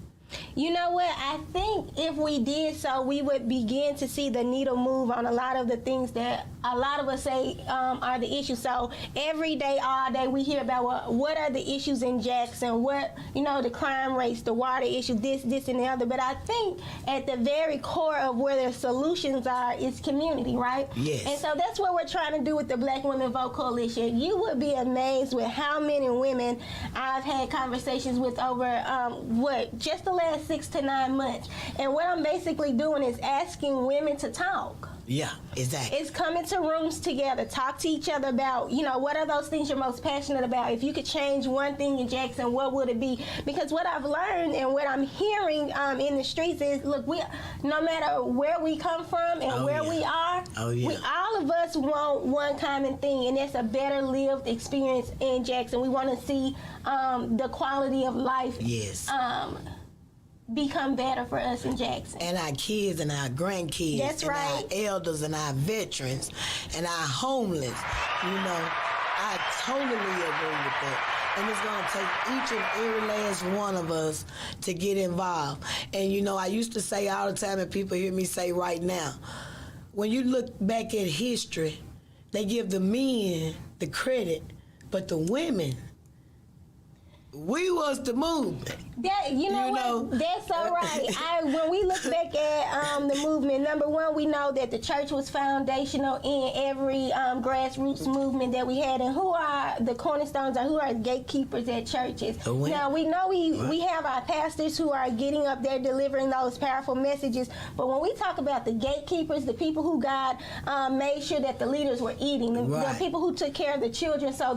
You know what? I think if we did so, we would begin to see the needle move on a lot of the things that a lot of us say are the issues. So every day, all day, we hear about what are the issues in Jackson, what, you know, the crime rates, the water issue, this, and the other. But I think at the very core of where the solutions are is community, right? Yes. And so that's what we're trying to do with the Black Women Vote Coalition. You would be amazed with how many women I've had conversations with over, just the last 6 to 9 months. And what I'm basically doing is asking women to talk. Yeah, exactly. It's coming to rooms together, talk to each other about, you know, what are those things you're most passionate about? If you could change one thing in Jackson, what would it be? Because what I've learned and what I'm hearing in the streets is, look, we, no matter where we come from and we are, we, all of us want one common thing, and that's a better lived experience in Jackson. We want to see the quality of life become better for us in Jackson. And our kids and our grandkids. That's and right. our elders and our veterans and our homeless. You know, I totally agree with that. And it's going to take each and every last one of us to get involved. And, you know, I used to say all the time, and people hear me say right now, when you look back at history, they give the men the credit, but the women We was the movement. That you know what? That's so right. When we look back at the movement, number one, we know that the church was foundational in every grassroots movement that we had. And who are the cornerstones, or who are gatekeepers at churches? Now we know we have our pastors who are getting up there delivering those powerful messages. But when we talk about the gatekeepers, the people who God made sure that the leaders were eating, the people who took care of the children, so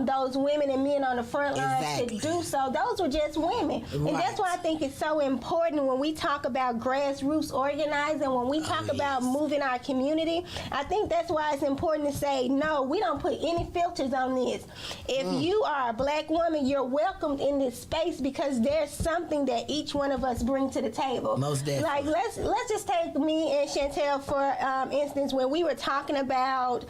those women and men on the front lines could do so. Those were just women. And that's why I think it's so important when we talk about grassroots organizing, when we talk about moving our community. I think that's why it's important to say, no, we don't put any filters on this. If you are a black woman, you're welcomed in this space because there's something that each one of us bring to the table. Most definitely. Like, let's just take me and Chantel for instance. When we were talking about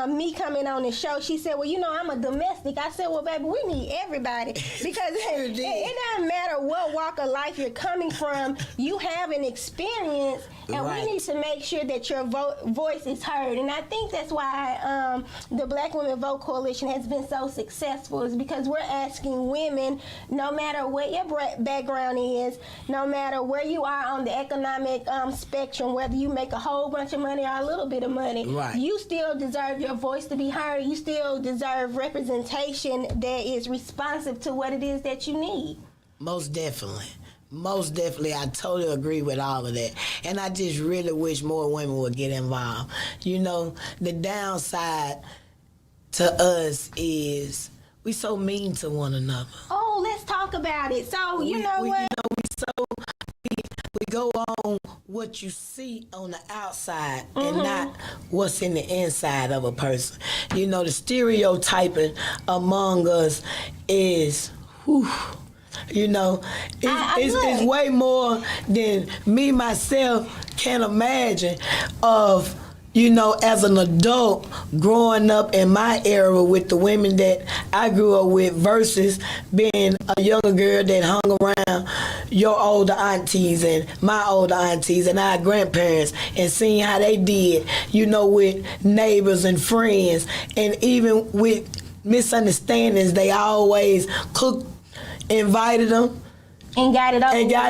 me coming on the show, she said, well, you know, I'm a domestic. I said, well, baby, we need everybody because it doesn't matter what walk of life you're coming from. You have an experience, and we need to make sure that your voice is heard. And I think that's why the Black Women Vote Coalition has been so successful, is because we're asking women, no matter what your background is, no matter where you are on the economic spectrum, whether you make a whole bunch of money or a little bit of money, you still deserve your voice to be heard. You still deserve representation that is responsive to what it is that you need. Most definitely. Most definitely, I totally agree with all of that. And I just really wish more women would get involved. You know, the downside to us is we so mean to one another. Oh, let's talk about it. So, you know what? We go on what you see on the outside and not what's in the inside of a person. You know, the stereotyping among us is, you know, it's way more than me, myself, can imagine of, you know, as an adult growing up in my era with the women that I grew up with versus being a younger girl that hung around your older aunties and my older aunties and our grandparents and seeing how they did, you know, with neighbors and friends, and even with misunderstandings, they always cooked, invited them, and got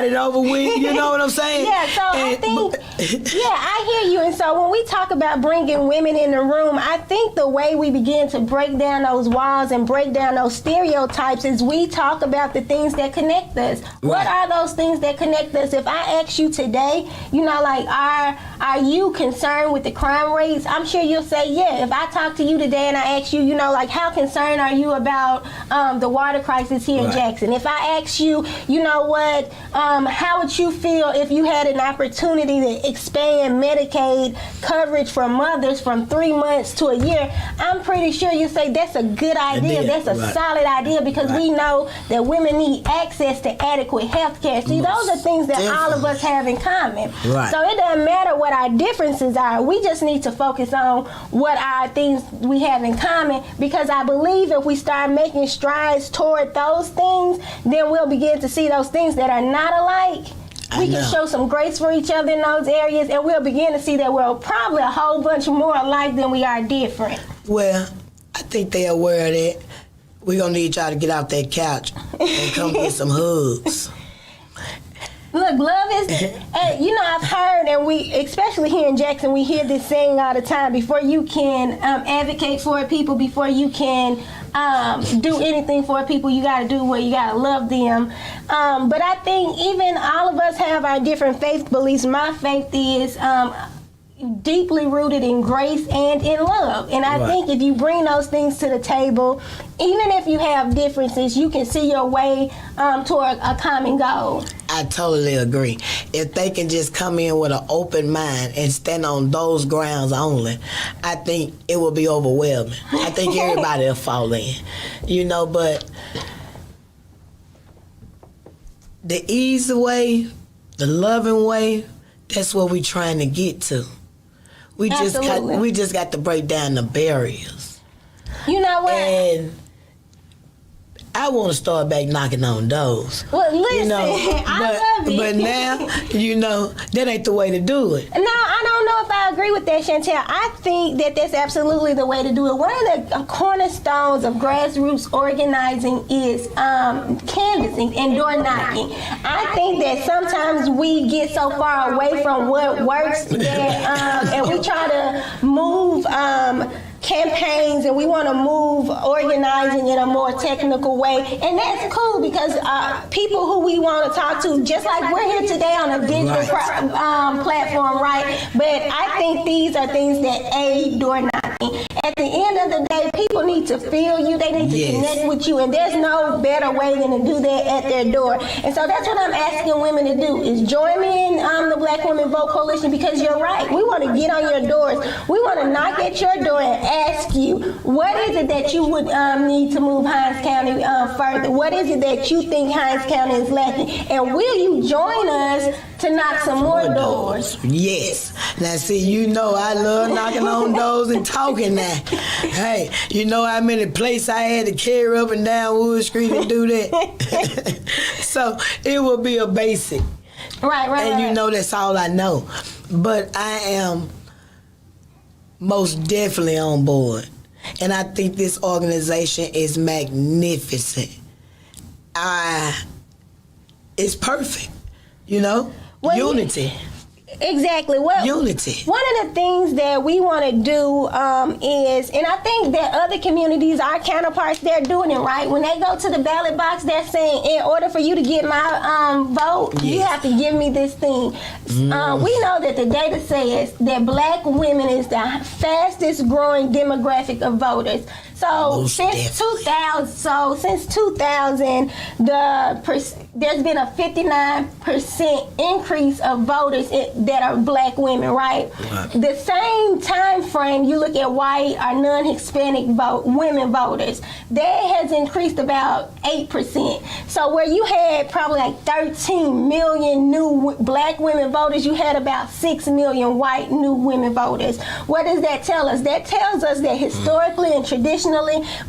it over with. You know what I'm saying? Yeah, so I think, I hear you. And so when we talk about bringing women in the room, I think the way we begin to break down those walls and break down those stereotypes is we talk about the things that connect us. What are those things that connect us? If I ask you today, you know, like, are you concerned with the crime rates? I'm sure you'll say, yeah. If I talk to you today and I ask you, you know, like, how concerned are you about the water crisis here in Jackson? If I ask you, you know what, how would you feel if you had an opportunity to expand Medicaid coverage for mothers from 3 months to a year? I'm pretty sure you say that's a good idea. That's a solid idea, because we know that women need access to adequate health care. See, those are things that all of us have in common. So it doesn't matter what our differences are. We just need to focus on what our things we have in common, because I believe if we start making strides toward those things, then we'll begin to see those things that are not alike. We can show some grace for each other in those areas, and we'll begin to see that we're probably a whole bunch more alike than we are different. Well, I think they're aware of that. We're going to need y'all to get off that couch and come get some hugs. Look, love is, you know, I've heard, and we, especially here in Jackson, we hear this saying all the time: before you can advocate for people, before you can do anything for people, you got to do what you got to love them. But I think even all of us have our different faith beliefs. My faith is deeply rooted in grace and in love. And I think if you bring those things to the table, even if you have differences, you can see your way toward a common goal. I totally agree. If they can just come in with an open mind and stand on those grounds only, I think it will be overwhelming. I think everybody will fall in, you know, but the easy way, the loving way, that's what we're trying to get to. We just got to break down the barriers. You know what? And I want to start back knocking on doors. Well, listen, you know, I love it. But now, you know, that ain't the way to do it. No, I don't know if I agree with that, Chantel. I think that that's absolutely the way to do it. One of the cornerstones of grassroots organizing is canvassing and door knocking. I think that sometimes we get so far away from what works that, and we try to move campaigns and we want to move organizing in a more technical way, and that's cool because people who we want to talk to, just like we're here today on a digital platform, right? But I think these are things that aid door knocking. At the end of the day, people need to feel you, they need to connect with you, and there's no better way than to do that at their door. And so that's what I'm asking women to do, is join me in the Black Women Vote Coalition, because you're right. We want to get on your doors. We want to knock at your door and ask you, what is it that you would need to move Hinds County further? What is it that you think Hinds County is lacking? And will you join us to knock some more doors? Yes. Now, see, you know I love knocking on doors and talking now. Hey, you know how many places I had to carry up and down Wood Street and do that? So it will be a basic. Right. And you know that's all I know. But I am most definitely on board. And I think this organization is magnificent. It's perfect, you know? Well, unity. Exactly. Well, unity. One of the things that we want to do is, and I think that other communities, our counterparts, they're doing it right. When they go to the ballot box, they're saying, in order for you to get my vote, you have to give me this thing. We know that the data says that Black women is the fastest growing demographic of voters. So since 2000, there's been a 59% increase of voters that are Black women, right? The same time frame, you look at white or non-Hispanic women voters, that has increased about 8%. So where you had probably like 13 million new Black women voters, you had about 6 million white new women voters. What does that tell us? That tells us that historically and traditionally,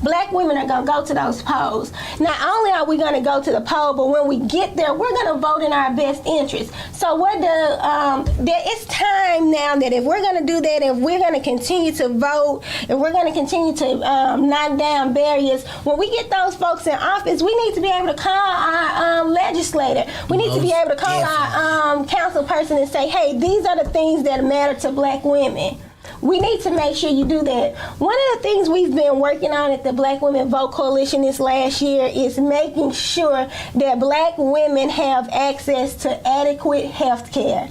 Black women are going to go to those polls. Not only are we going to go to the poll, but when we get there, we're going to vote in our best interest. So it's time now that if we're going to do that, if we're going to continue to vote, if we're going to continue to knock down barriers, when we get those folks in office, we need to be able to call our legislator. We need to be able to call our council person and say, hey, these are the things that matter to Black women. We need to make sure you do that. One of the things we've been working on at the Black Women Vote Coalition this last year is making sure that Black women have access to adequate health care.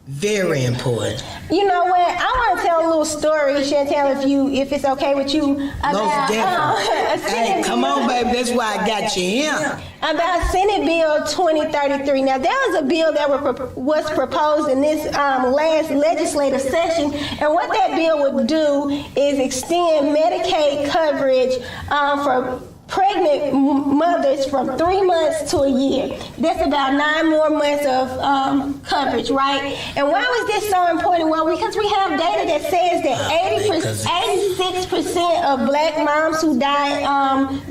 Very important. You know what? I want to tell a little story, Chantel, if it's okay with you. About, hey, come on, baby. That's why I got you here. About Senate Bill 2033. Now, there was a bill that was proposed in this last legislative session, and what that bill would do is extend Medicaid coverage for pregnant mothers from 3 months to a year. That's about 9 more months of coverage, right? And why was this so important? Well, because we have data that says that 86% of Black moms who die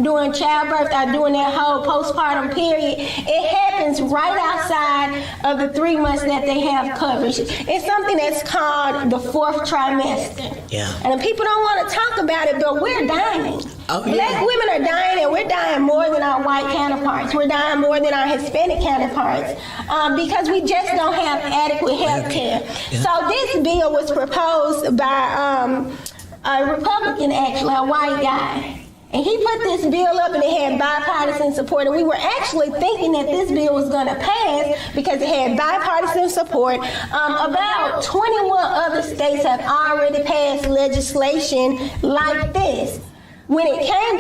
during childbirth or during that whole postpartum period, it happens right outside of the 3 months that they have coverage. It's something that's called the 4th trimester. Yeah. And people don't want to talk about it, but we're dying. Black women are dying, and we're dying more than our white counterparts. We're dying more than our Hispanic counterparts because we just don't have adequate health care. So this bill was proposed by a Republican, actually, a white guy. And he put this bill up and it had bipartisan support. And we were actually thinking that this bill was going to pass because it had bipartisan support. About 21 other states have already passed legislation like this. When it came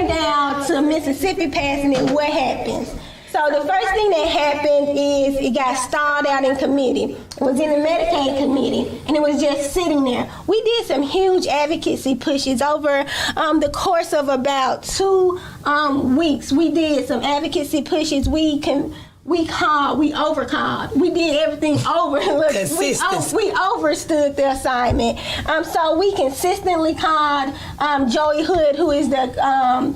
down to Mississippi passing it, what happens? So the first thing that happened is it got stalled out in committee. It was in the Medicaid committee, and it was just sitting there. We did some huge advocacy pushes over the course of about 2 weeks. We did some advocacy pushes. We overcalled. We did everything over. Look, we overstood the assignment. So we consistently called Joey Hood, who is the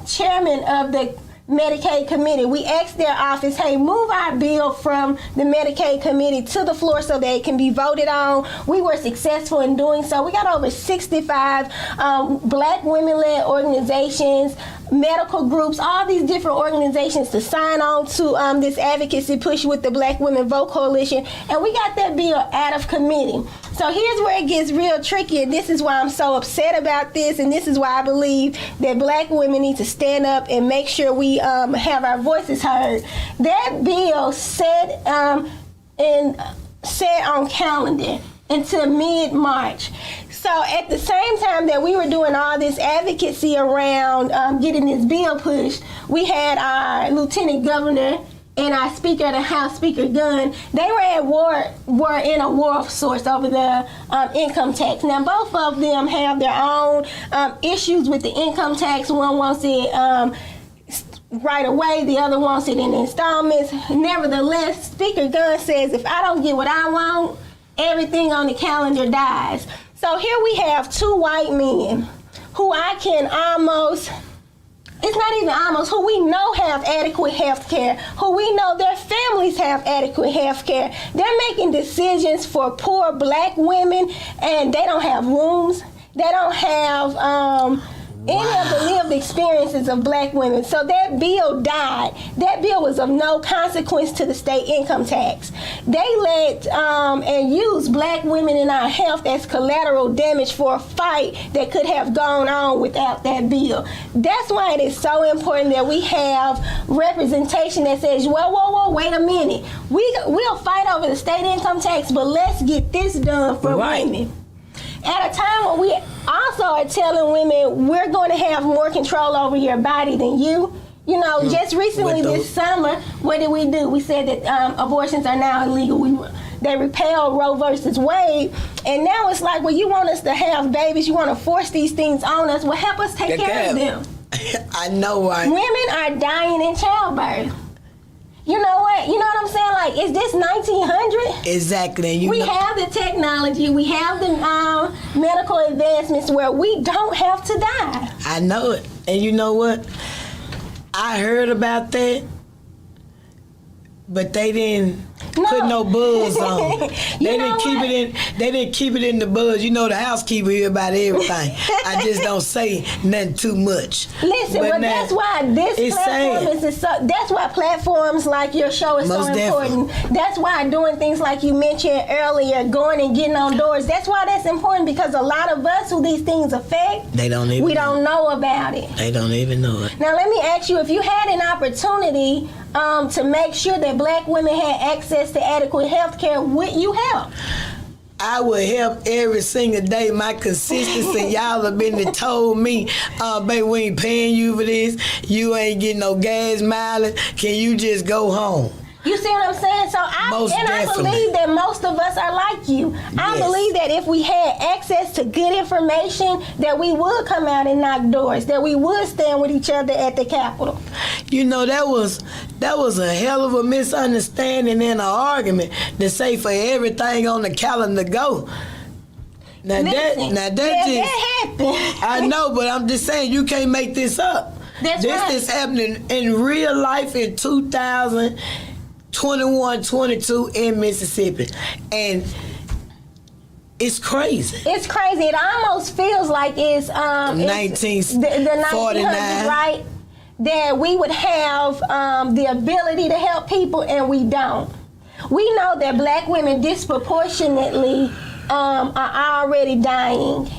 chairman of the Medicaid committee. We asked their office, hey, move our bill from the Medicaid committee to the floor so that it can be voted on. We were successful in doing so. We got over 65 black women-led organizations, medical groups, all these different organizations to sign on to this advocacy push with the Black Women Vote Coalition, and we got that bill out of committee. So here's where it gets real tricky, and this is why I'm so upset about this, and this is why I believe that black women need to stand up and make sure we have our voices heard. That bill set on calendar until mid-March. So at the same time that we were doing all this advocacy around getting this bill pushed, we had our lieutenant governor and our Speaker of the House, Speaker Gunn. They were in a war of sorts over the income tax. Now, both of them have their own issues with the income tax. One wants it right away, the other wants it in installments. Nevertheless, Speaker Gunn says, if I don't get what I want, everything on the calendar dies. So here we have two white men who I can almost, it's not even almost, who we know have adequate health care, who we know their families have adequate health care. They're making decisions for poor black women, and they don't have rooms. They don't have any of the lived experiences of black women. So that bill died. That bill was of no consequence to the state income tax. They let and used black women in our health as collateral damage for a fight that could have gone on without that bill. That's why it is so important that we have representation that says, whoa, wait a minute. We'll fight over the state income tax, but let's get this done for women. At a time when we also are telling women we're going to have more control over your body than you. You know, just recently this summer, what did we do? We said that abortions are now illegal. They repealed Roe versus Wade, and now it's like, well, you want us to have babies, you want to force these things on us, well, help us take care of them. I know, right? Women are dying in childbirth. You know what? You know what I'm saying? Like, is this 1900? Exactly. We have the technology. We have the medical advancements where we don't have to die. I know it. And you know what? I heard about that, but they didn't put no buzz on it. They didn't keep it in the buzz. You know, the housekeeper hear about everything. I just don't say nothing too much. Listen, but that's why this platform is so. That's why platforms like your show is so important. That's why doing things like you mentioned earlier, going and getting on doors. That's why that's important, because a lot of us who these things affect, we don't know about it. They don't even know it. Now let me ask you, if you had an opportunity to make sure that black women had access to adequate health care, would you help? I would help every single day. My consistency, y'all have been told me, baby, we ain't paying you for this. You ain't getting no gas mileage. Can you just go home? You see what I'm saying? So I believe that most of us are like you. I believe that if we had access to good information, that we would come out and knock doors, that we would stand with each other at the Capitol. You know, that was a hell of a misunderstanding and an argument to say for everything on the calendar go. Now that happened. I know, but I'm just saying you can't make this up. This is happening in real life in 2021, 22 in Mississippi, and it's crazy. It's crazy. It almost feels like it's the 1949, right? That we would have the ability to help people, and we don't. We know that black women disproportionately are already dying.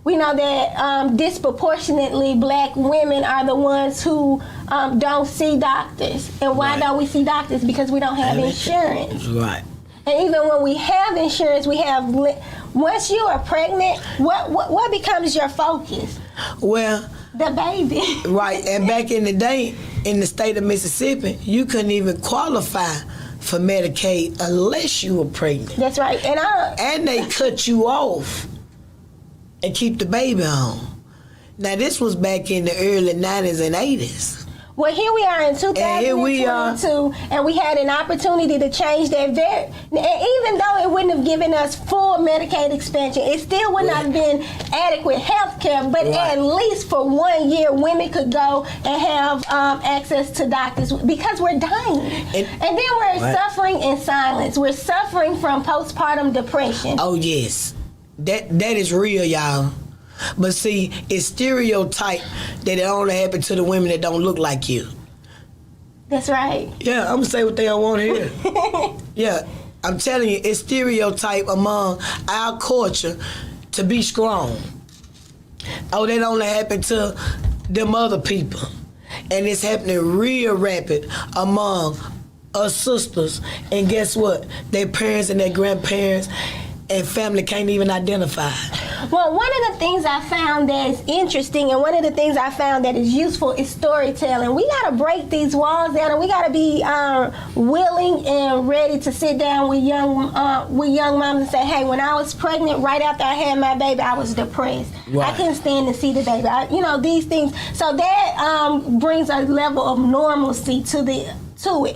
We know that disproportionately black women are the ones who don't see doctors. And why don't we see doctors? Because we don't have insurance. Right. And even when we have insurance, we have, once you are pregnant, what becomes your focus? Well, the baby. Right. And back in the day, in the state of Mississippi, you couldn't even qualify for Medicaid unless you were pregnant. That's right. And they cut you off and keep the baby home. Now, this was back in the early 90s and 80s. Well, here we are in 2022, and we had an opportunity to change that. And even though it wouldn't have given us full Medicaid expansion, it still would not have been adequate health care. But at least for 1 year, women could go and have access to doctors because we're dying. And then we're suffering in silence. We're suffering from postpartum depression. Oh, yes. That is real, y'all. But see, it's stereotype that it only happens to the women that don't look like you. That's right. Yeah, I'm gonna say what they don't want to hear. Yeah, I'm telling you, it's stereotype among our culture to be strong. Oh, that only happened to them other people. And it's happening real rapid among us sisters. And guess what? Their parents and their grandparents and family can't even identify. Well, one of the things I found that is interesting and one of the things I found that is useful is storytelling. We got to break these walls down, and we got to be willing and ready to sit down with young moms and say, hey, when I was pregnant, right after I had my baby, I was depressed. Right. I couldn't stand to see the baby. These things. So that brings a level of normalcy to it. So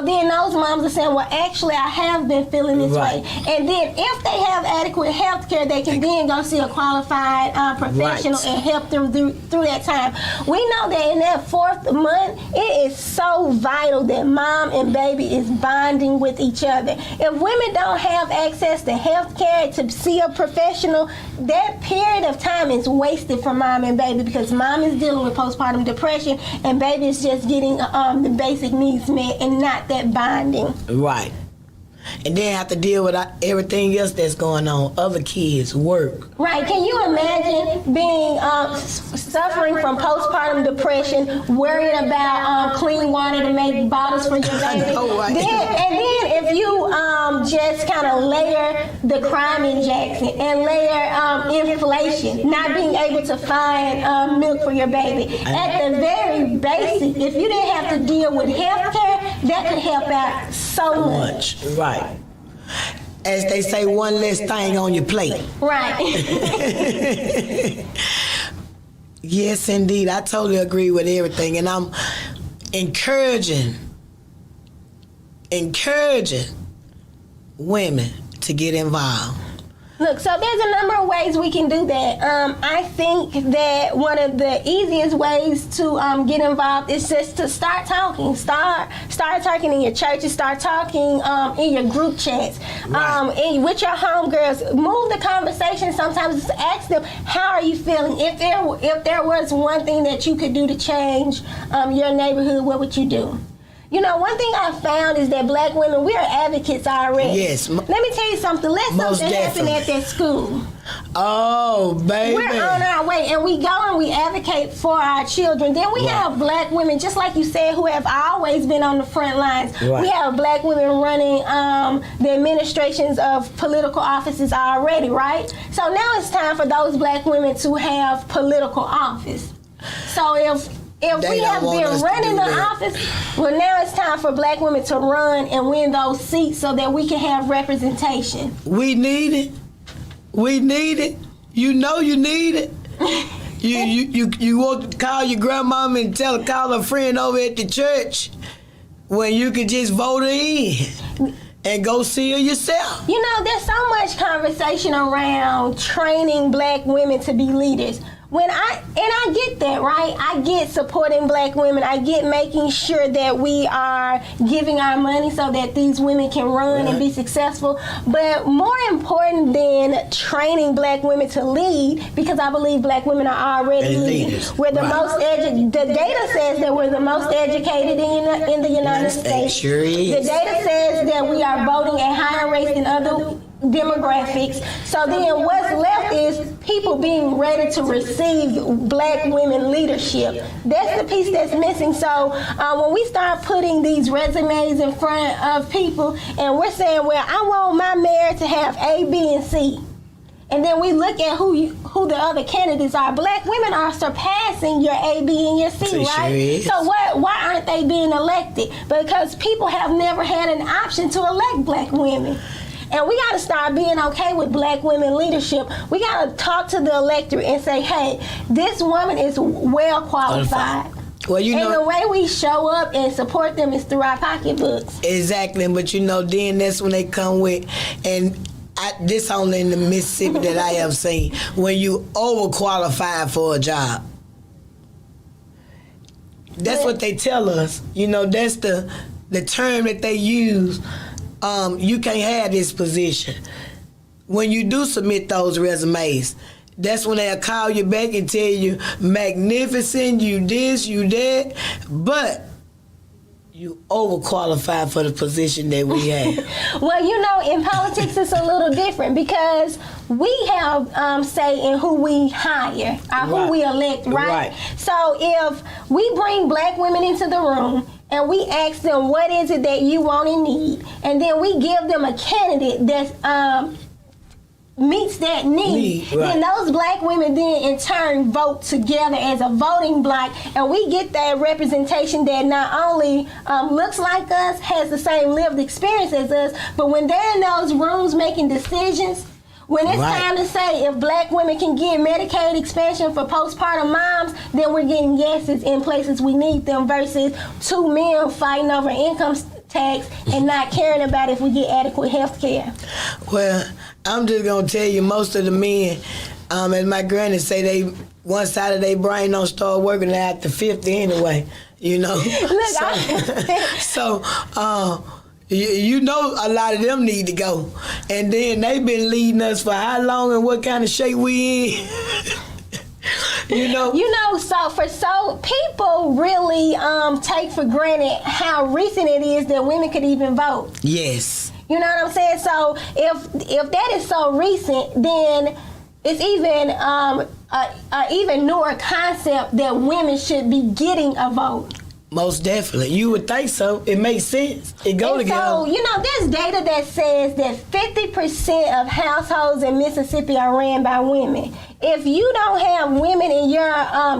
then those moms are saying, well, actually, I have been feeling this way. And then if they have adequate health care, they can then go see a qualified professional and help them through that time. We know that in that 4th month, it is so vital that mom and baby is bonding with each other. If women don't have access to health care, to see a professional, that period of time is wasted for mom and baby because mom is dealing with postpartum depression and baby is just getting the basic needs met and not that bonding. Right. And then have to deal with everything else that's going on, other kids, work. Right. Can you imagine being suffering from postpartum depression, worried about clean water to make bottles for your baby? Know, right? And then if you just kind of layer the crime in Jackson and layer inflation, not being able to find milk for your baby. At the very basic, if you didn't have to deal with health care, that could help out so much. Right. As they say, one less thing on your plate. Right. Yes, indeed. I totally agree with everything. And I'm encouraging women to get involved. Look, so there's a number of ways we can do that. I think that one of the easiest ways to get involved is just to start talking. Start talking in your churches. Start talking in your group chats. Right. With your homegirls. Move the conversation. Sometimes just ask them, how are you feeling? If there was one thing that you could do to change your neighborhood, what would you do? You know, one thing I found is that black women, we are advocates already. Yes. Let me tell you something. Let something happen at that school. Oh, baby. We're on our way, and we go and we advocate for our children. Then we have black women, just like you said, who have always been on the front lines. Right. We have black women running the administrations of political offices already, right? So now it's time for those black women to have political office. So if we have been running the office, well, now it's time for black women to run and win those seats so that we can have representation. We need it. We need it. You know you need it. You want to call your grandmama and call her friend over at the church when you could just vote her in and go see her yourself. You know, there's so much conversation around training black women to be leaders. I get that, right? I get supporting black women. I get making sure that we are giving our money so that these women can run and be successful. But more important than training black women to lead, because I believe black women are already leaders. We're the most educated. The data says that we're the most educated in the United States. Sure is. The data says that we are voting at higher rates than other demographics. So then what's left is people being ready to receive black women leadership. That's the piece that's missing. So when we start putting these resumes in front of people and we're saying, well, I want my mayor to have A, B, and C. And then we look at who the other candidates are. Black women are surpassing your A, B, and your C, right? Sure. So why aren't they being elected? Because people have never had an option to elect black women. And we got to start being okay with black women leadership. We got to talk to the electorate and say, hey, this woman is well qualified. Well, you And know, the way we show up and support them is through our pocketbooks. exactly, but then that's when they come with, and this only in the Mississippi that I have seen, when you overqualified for a job. That's what they tell us. That's the term that they use. You can't have this position. When you do submit those resumes, that's when they'll call you back and tell you, magnificent, you this, you that, but you overqualified for the position that we have. Well, in politics it's a little different because we have say in who we hire or who we elect, right? So if we bring black women into the room and we ask them what is it that you want and need, and then we give them a candidate that's meets that need, then those black women then in turn vote together as a voting block, and we get that representation that not only looks like us, has the same lived experience as us, but when they're in those rooms making decisions, when it's time to say if black women can get Medicaid expansion for postpartum moms, then we're getting yeses in places we need them versus two men fighting over income tax and not caring about if we get adequate health care. Well, I'm just going to tell you, most of the men, as my granny say, one side of their brain don't start working after 50 anyway, Look, so a lot of them need to go. And then they've been leading us for how long and what kind of shape we in. So people really take for granted how recent it is that women could even vote. Yes. You know what I'm saying? So if that is so recent, then it's even newer concept that women should be getting a vote. Most definitely. You would think so. It makes sense. It go together. So, there's data that says that 50% of households in Mississippi are ran by women. If you don't have women in your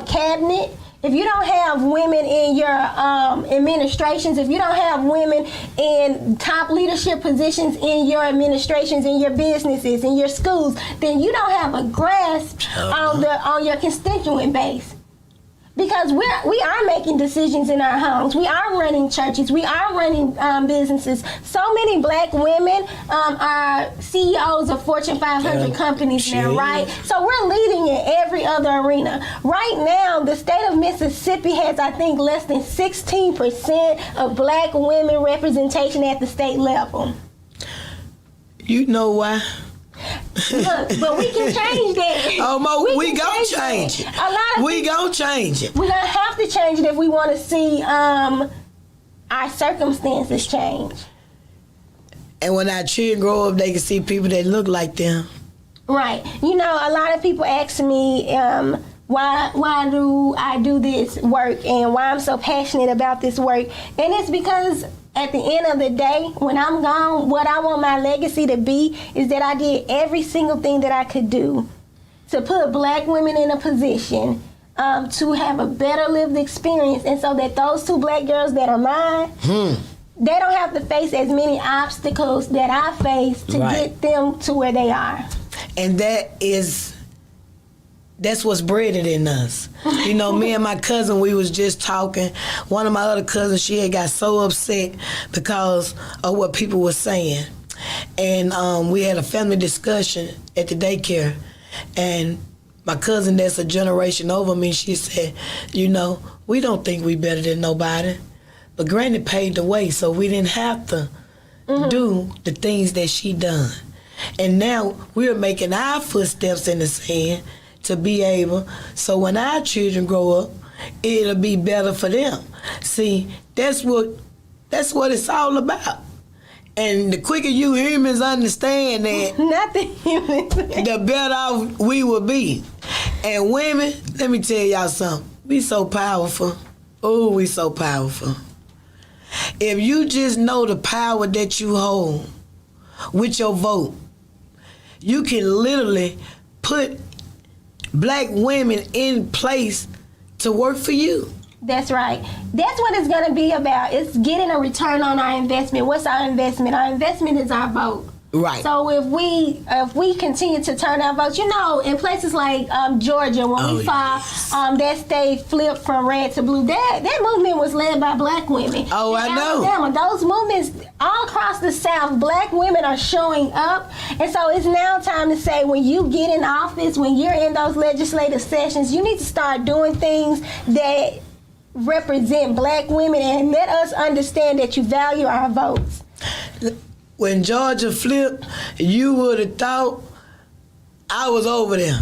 cabinet, if you don't have women in your administrations, if you don't have women in top leadership positions in your administrations, in your businesses, in your schools, then you don't have a grasp on your constituent base. Because we are making decisions in our homes. We are running churches. We are running businesses. So many black women are CEOs of Fortune 500 companies now, right? So we're leading in every other arena. Right now, the state of Mississippi has, I think, less than 16% of black women representation at the state level. You know why? But we can change that. We gonna change it. We gonna change it. We're gonna have to change it if we want to see our circumstances change. And when our children grow up, they can see people that look like them. Right. A lot of people ask me why do I do this work and why I'm so passionate about this work, and it's because at the end of the day, when I'm gone, what I want my legacy to be is that I did every single thing that I could do to put black women in a position to have a better lived experience, and so that those two black girls that are mine, they don't have to face as many obstacles that I face to get them to where they are. And that's what's bred in us. Me and my cousin, we was just talking. One of my other cousins, she had got so upset because of what people were saying. And we had a family discussion at the daycare. And my cousin that's a generation over me, she said, we don't think we better than nobody. But Granny paved the way, so we didn't have to do the things that she done. And now we're making our footsteps in the sand to be able, so when our children grow up, it'll be better for them. See, that's what it's all about. And the quicker you humans understand that, the better off we will be. And women, let me tell y'all something. We so powerful. Oh, we so powerful. If you just know the power that you hold with your vote, you can literally put black women in place to work for you. That's right. That's what it's going to be about. It's getting a return on our investment. What's our investment? Our investment is our vote. Right. So if we continue to turn out votes, you know, in places like Georgia, when we saw that state flip from red to blue, that movement was led by black women. Oh, I know. Alabama, those movements all across the South, black women are showing up. And so it's now time to say, when you get in office, when you're in those legislative sessions, you need to start doing things that represent black women and let us understand that you value our votes. When Georgia flipped, you would have thought I was over there.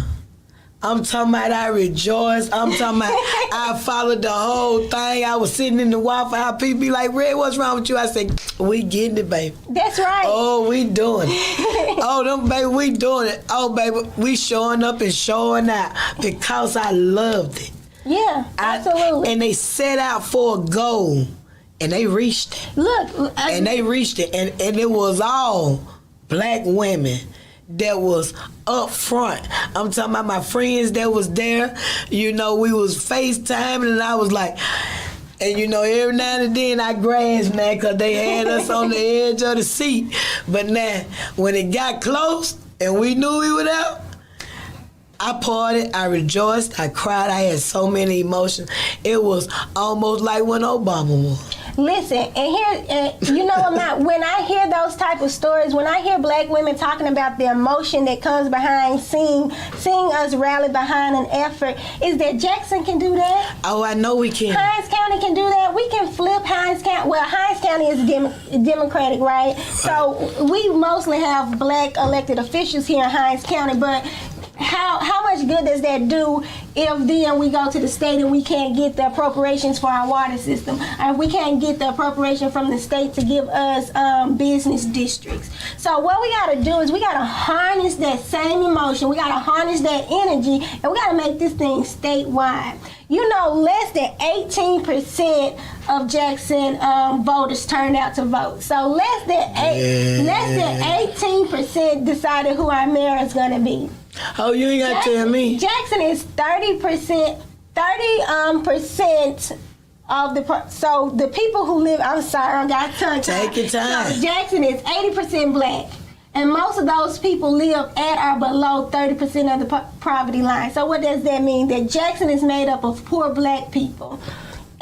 I'm talking about I rejoiced. I'm talking about I followed the whole thing. I was sitting in the Waffle House. People be like, Red, what's wrong with you? I said, we getting it, baby. That's right. Oh, we doing it. Oh, them baby, we doing it. Oh, baby, we showing up and showing out because I loved it. Yeah, absolutely. And they set out for a goal. And they reached it. Look. And they reached it. And it was all black women that was up front. I'm talking about my friends that was there. You know, we was FaceTiming and I was like, and you know, every now and then I grasped, man, because they had us on the edge of the seat. But now, when it got close and we knew we were out, I partied, I rejoiced, I cried, I had so many emotions. It was almost like when Obama won. Listen, and you know, when I hear those type of stories, when I hear black women talking about the emotion that comes behind seeing us rally behind an effort, is that Jackson can do that. Oh, I know we can. Hinds County can do that. We can flip Hinds County. Well, Hinds County is Democratic, right? So we mostly have black elected officials here in Hinds County, but how much good does that do if then we go to the state and we can't get the appropriations for our water system, or we can't get the appropriation from the state to give us business districts? So what we got to do is we got to harness that same emotion, we got to harness that energy, and we got to make this thing statewide. You know, less than 18% of Jackson voters turned out to vote. So less than 18% decided who our mayor is going to be. Oh, you ain't got to tell me. Jackson is 30% of the. So the people who live. I'm sorry, I got tongue-tied. Take your time. So Jackson is 80% black, and most of those people live at or below 30% of the poverty line. So what does that mean? That Jackson is made up of poor black people.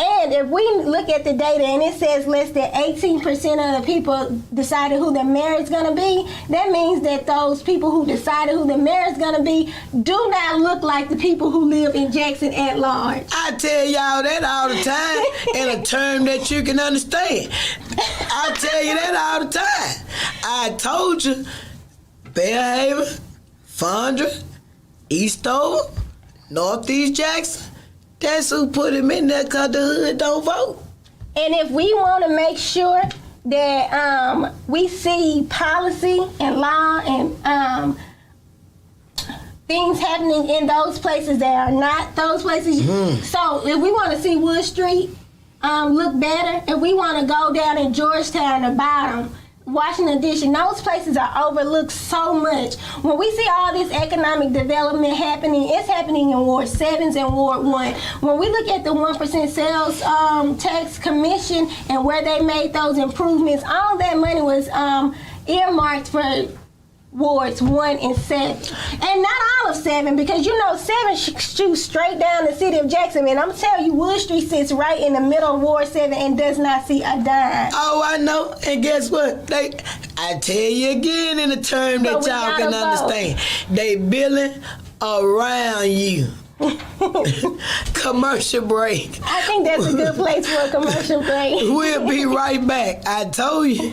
And if we look at the data and it says less than 18% of the people decided who the mayor is going to be, that means that those people who decided who the mayor is going to be do not look like the people who live in Jackson at large. I tell y'all that all the time in a term that you can understand. I tell you that all the time. I told you, Fairhaven, Fondren, Eastover, Northeast Jackson, that's who put him in there because the hood don't vote. And if we want to make sure that we see policy and law and things happening in those places that are not those places. So if we want to see Wood Street look better, if we want to go down in Georgetown or Bottom, Washington D.C., those places are overlooked so much. When we see all this economic development happening, it's happening in Ward 7s and Ward 1. When we look at the 1% sales tax commission and where they made those improvements, all that money was earmarked for Wards 1 and 7. And not all of 7, because you know 7 shoots straight down the city of Jackson. And I'm telling you, Wood Street sits right in the middle of Ward 7 and does not see a dime. Oh, I know. And guess what? I tell you again in a term that y'all can understand. They billing around you. Commercial break. I think that's a good place for a commercial break. We'll be right back. I told you.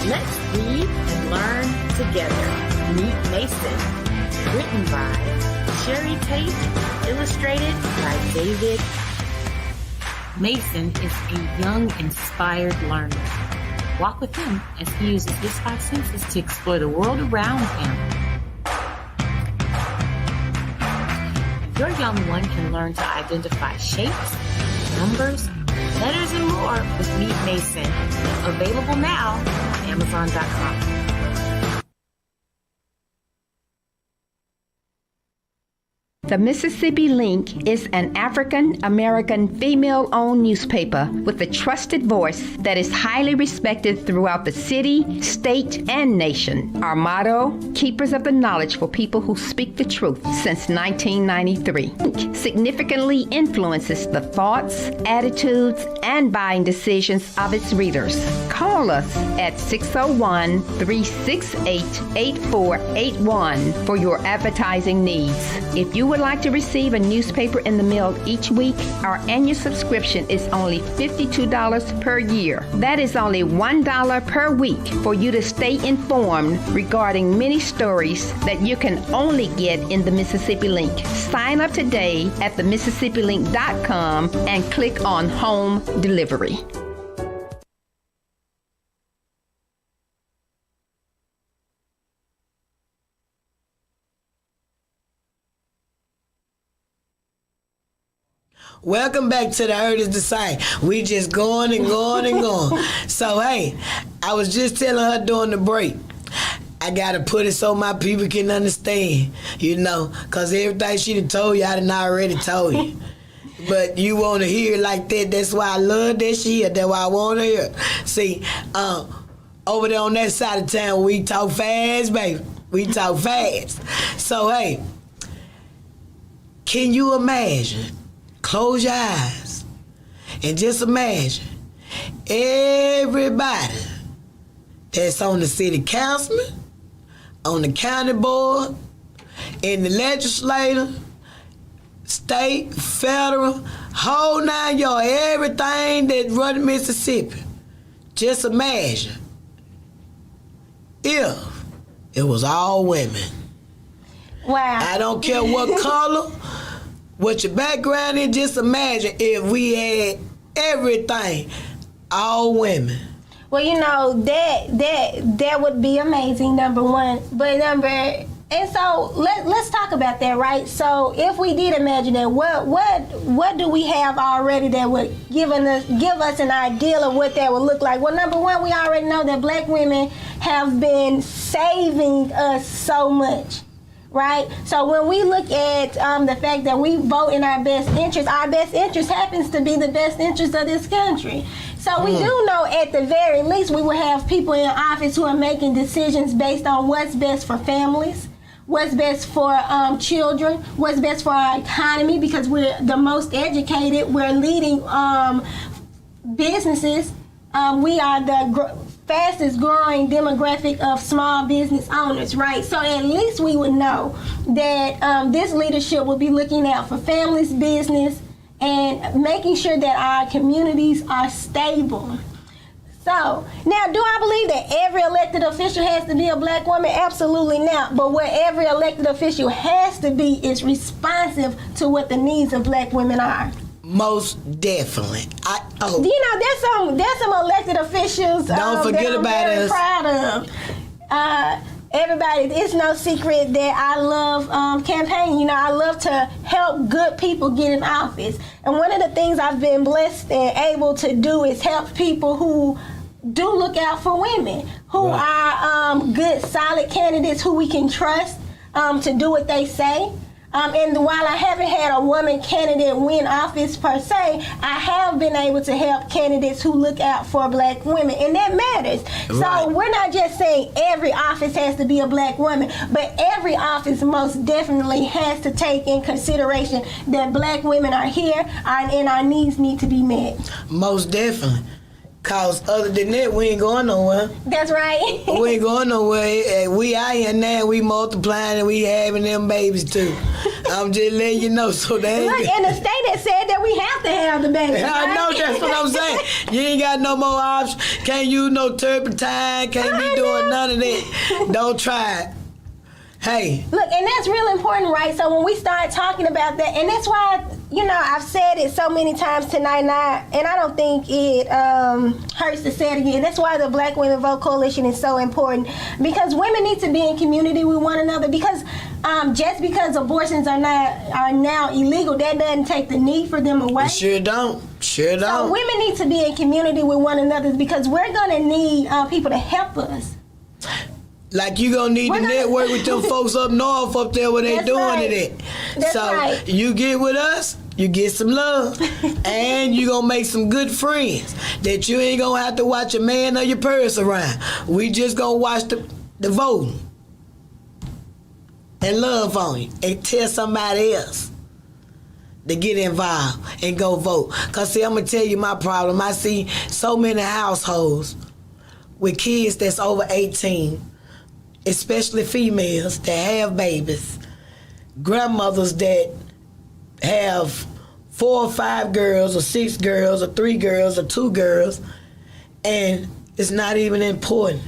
Let's read and learn together. Meet Mason. Written by Sherry Tate. Illustrated by David. Mason is a young, inspired learner. Walk with him as he uses his 5 senses to explore the world around him. Your young one can learn to identify shapes, numbers, letters, and more with Meet Mason. Available now on Amazon.com. The Mississippi Link is an African-American female-owned newspaper with a trusted voice that is highly respected throughout the city, state, and nation. Our motto, keepers of the knowledge for people who speak the truth, since 1993. Link significantly influences the thoughts, attitudes, and buying decisions of its readers. Call us at 601-368-8481 for your advertising needs. If you would like to receive a newspaper in the mail each week, our annual subscription is only $52 per year. That is only $1 per week for you to stay informed regarding many stories that you can only get in the Mississippi Link. Sign up today at themississippilink.com and click on Home Delivery. Welcome back to the Heard Is the Same. We just going and going and going. So, hey, I was just telling her during the break, I got to put it so my people can understand, because everything she done told you, I done already told you. But you want to hear it like that. That's why I love that she here. That's why I want to hear. See, over there on that side of town, we talk fast, baby. We talk fast. So, hey, can you imagine? Close your eyes and just imagine everybody that's on the city council, on the county board, in the legislature, state, federal, whole 9 yards, everything that run Mississippi. Just imagine if it was all women. Wow. I don't care what color, what your background is, just imagine if we had everything, all women. Well, that would be amazing, number one. But and so let's talk about that, right? So if we did imagine that, what do we have already that would give us an idea of what that would look like? Well, number one, we already know that black women have been saving us so much. Right? So when we look at the fact that we vote in our best interest happens to be the best interest of this country. So we do know at the very least we will have people in office who are making decisions based on what's best for families, what's best for children, what's best for our economy, because we're the most educated, we're leading businesses. We are the fastest growing demographic of small business owners, right? So at least we would know that this leadership will be looking out for families, business, and making sure that our communities are stable. So, now, do I believe that every elected official has to be a black woman? Absolutely not. But what every elected official has to be is responsive to what the needs of black women are. Most definitely. There's some elected officials don't forget that I'm about very us. proud of. Everybody, it's no secret that I love campaigning. I love to help good people get in office. And one of the things I've been blessed and able to do is help people who do look out for women, who are good, solid candidates who we can trust to do what they say. And while I haven't had a woman candidate win office per se, I have been able to help candidates who look out for black women, and that matters. Right. So we're not just saying every office has to be a black woman, but every office most definitely has to take in consideration that black women are here and our needs need to be met. Most definitely. Cause other than that, we ain't going nowhere. That's right. We ain't going nowhere. We out here now, we multiplying and we having them babies too. I'm just letting you know. So they look, and the state has said that we have to have the babies. I know, that's what I'm saying. You ain't got no more options. Can't use no turpentine. Can't be doing none of that. Don't try it. Hey. Look, and that's real important, right? So when we start talking about that, and that's why, I've said it so many times tonight, and I don't think it hurts to say it again. That's why the Black Women Vote Coalition is so important, because women need to be in community with one another, because just because abortions are now illegal, that doesn't take the need for them away. It sure don't. Sure don't. So women need to be in community with one another, because we're going to need people to help us. Like you gonna need to network with them folks up north up there where they That's doing right. it at. That's so right. you get with us, you get some love, and you gonna make some good friends that you ain't gonna have to watch your man or your purse around. We just gonna watch the voting and love on you and tell somebody else to get involved and go vote. Cause see, I'm gonna tell you my problem. I see so many households with kids that's over 18, especially females that have babies, grandmothers that have 4 or 5 girls or 6 girls or 3 girls or 2 girls, and it's not even important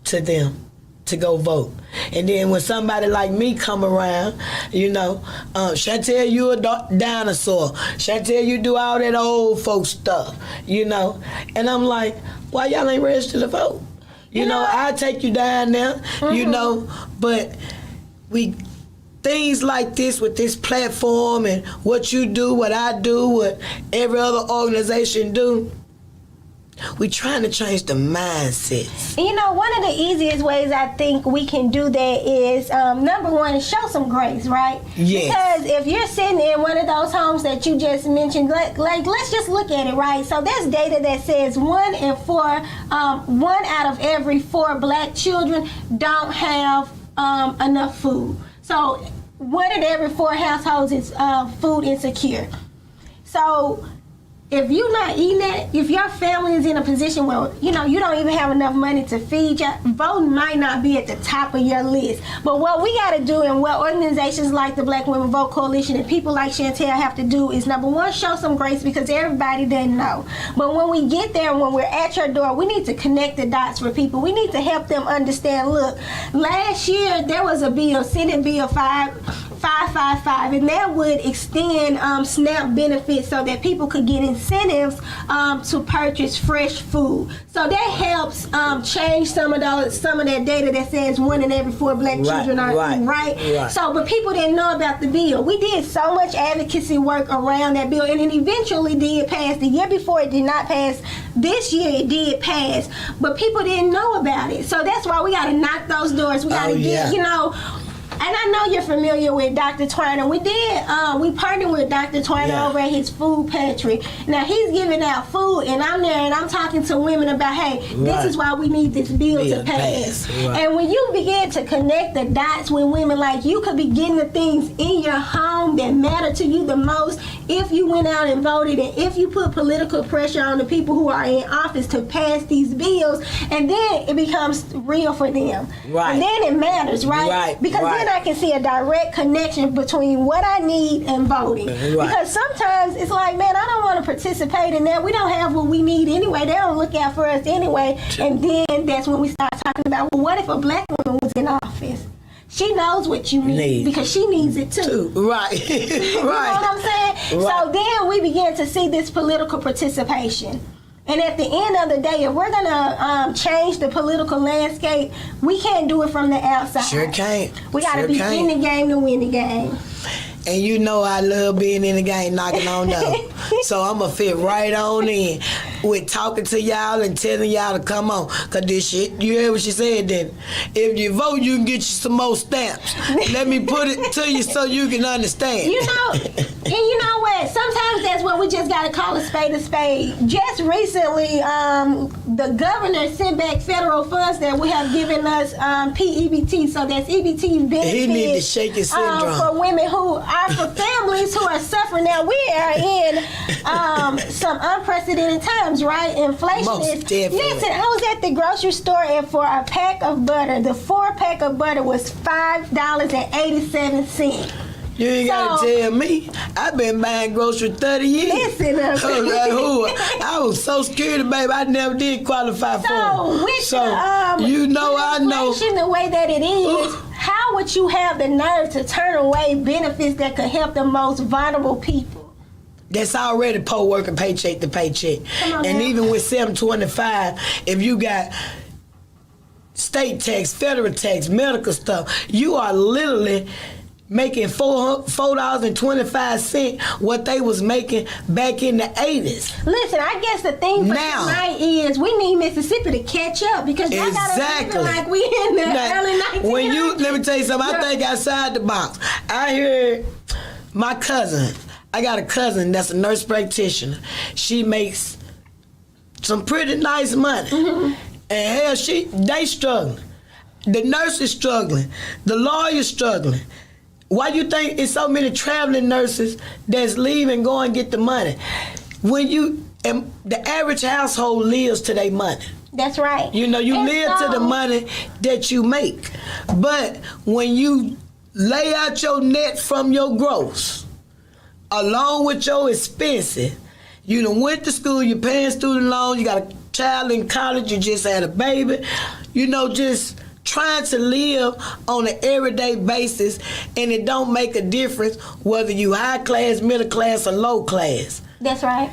to them to go vote. And then when somebody like me come around, you know, Chantel, you a dinosaur. Chantel, you do all that old folks stuff, you know. And I'm like, why y'all ain't registered to vote? You know, I'll take you down there, you know, but things like this with this platform and what you do, what I do, what every other organization do, we trying to change the mindsets. You know, one of the easiest ways I think we can do that is, number one, show some grace, right? Yes. Because if you're sitting in one of those homes that you just mentioned, like let's just look at it, right? So there's data that says 1 out of every 4 black children don't have enough food. So 1 in every 4 households is food insecure. So if you're not eating that, if your family is in a position where, you know, you don't even have enough money to feed you, voting might not be at the top of your list. But what we got to do, and what organizations like the Black Women Vote Coalition and people like Chantel have to do, is number one, show some grace, because everybody doesn't know. But when we get there, when we're at your door, we need to connect the dots for people. We need to help them understand, look, last year there was a bill, Senate Bill 555, and that would extend SNAP benefits so that people could get incentives to purchase fresh food. So that helps change some of that data that says 1 in every 4 black children are eating, right? So, but people didn't know about the bill. We did so much advocacy work around that bill, and it eventually did pass. The year before it did not pass. This year it did pass, but people didn't know about it. So that's why we got to knock those doors. We got to get, you know. And I know you're familiar with Dr. Twiner. We partnered with Dr. Twiner over at his food pantry. Now he's giving out food, and I'm there and I'm talking to women about, hey, this is why we need this bill to pass. And when you begin to connect the dots with women, like, you could be getting the things in your home that matter to you the most if you went out and voted, and if you put political pressure on the people who are in office to pass these bills, and then it becomes real for them. And then it matters, right? Because then I can see a direct connection between what I need and voting. Because sometimes it's like, man, I don't want to participate in that. We don't have what we need anyway. They don't look out for us anyway. And then that's when we start talking about, well, what if a black woman was in office? She knows what you need because she needs it too. Right. You know what I'm saying? So then we begin to see this political participation. And at the end of the day, if we're gonna change the political landscape, we can't do it from the outside. Sure can't. We gotta be in the game to win the game. And you know I love being in the game, knocking on doors. So I'm going to fit right on in with talking to y'all and telling y'all to come on. Because this shit, you heard what she said then. If you vote, you can get you some more stamps. Let me put it to you so you can understand. You know, and you know what? Sometimes that's what we just got to call a spade a spade. Just recently, the governor sent back federal funds that we have given us PEBT. So that's EBT benefits. He need to shake his syndrome. For women who are, for families who are suffering. Now, we are in some unprecedented times, right? Inflation Most is. definitely. Listen, I was at the grocery store, and for a pack of butter, the 4-pack of butter was $5.87. You ain't gotta tell me. I've been buying groceries 30 years. Listen, I was so scared, baby. I never did qualify for it. So, you know, I know. The way that it is, how would you have the nerve to turn away benefits that could help the most vulnerable people? That's already poor working paycheck to paycheck. And even with 725, if you got state tax, federal tax, medical stuff, you are literally making $4.25 what they was making back in the 80s. Listen, I guess the thing for tonight is we need Mississippi to catch up because y'all gotta live like we in the early 1900s. When you, let me tell you something, I think outside the box. I heard my cousin, I got a cousin that's a nurse practitioner. She makes some pretty nice money. Mm-hmm. And hell, they struggling. The nurse is struggling. The lawyer's struggling. Why you think it's so many traveling nurses that's leaving, go and get the money? When the average household lives to their money. That's right. You know, you live to the money that you make. But when you lay out your net from your gross, along with your expenses, you done went to school, you're paying student loans, you got a child in college, you just had a baby, you know, just trying to live on an everyday basis, and it don't make a difference whether you high class, middle class, or low class. That's right.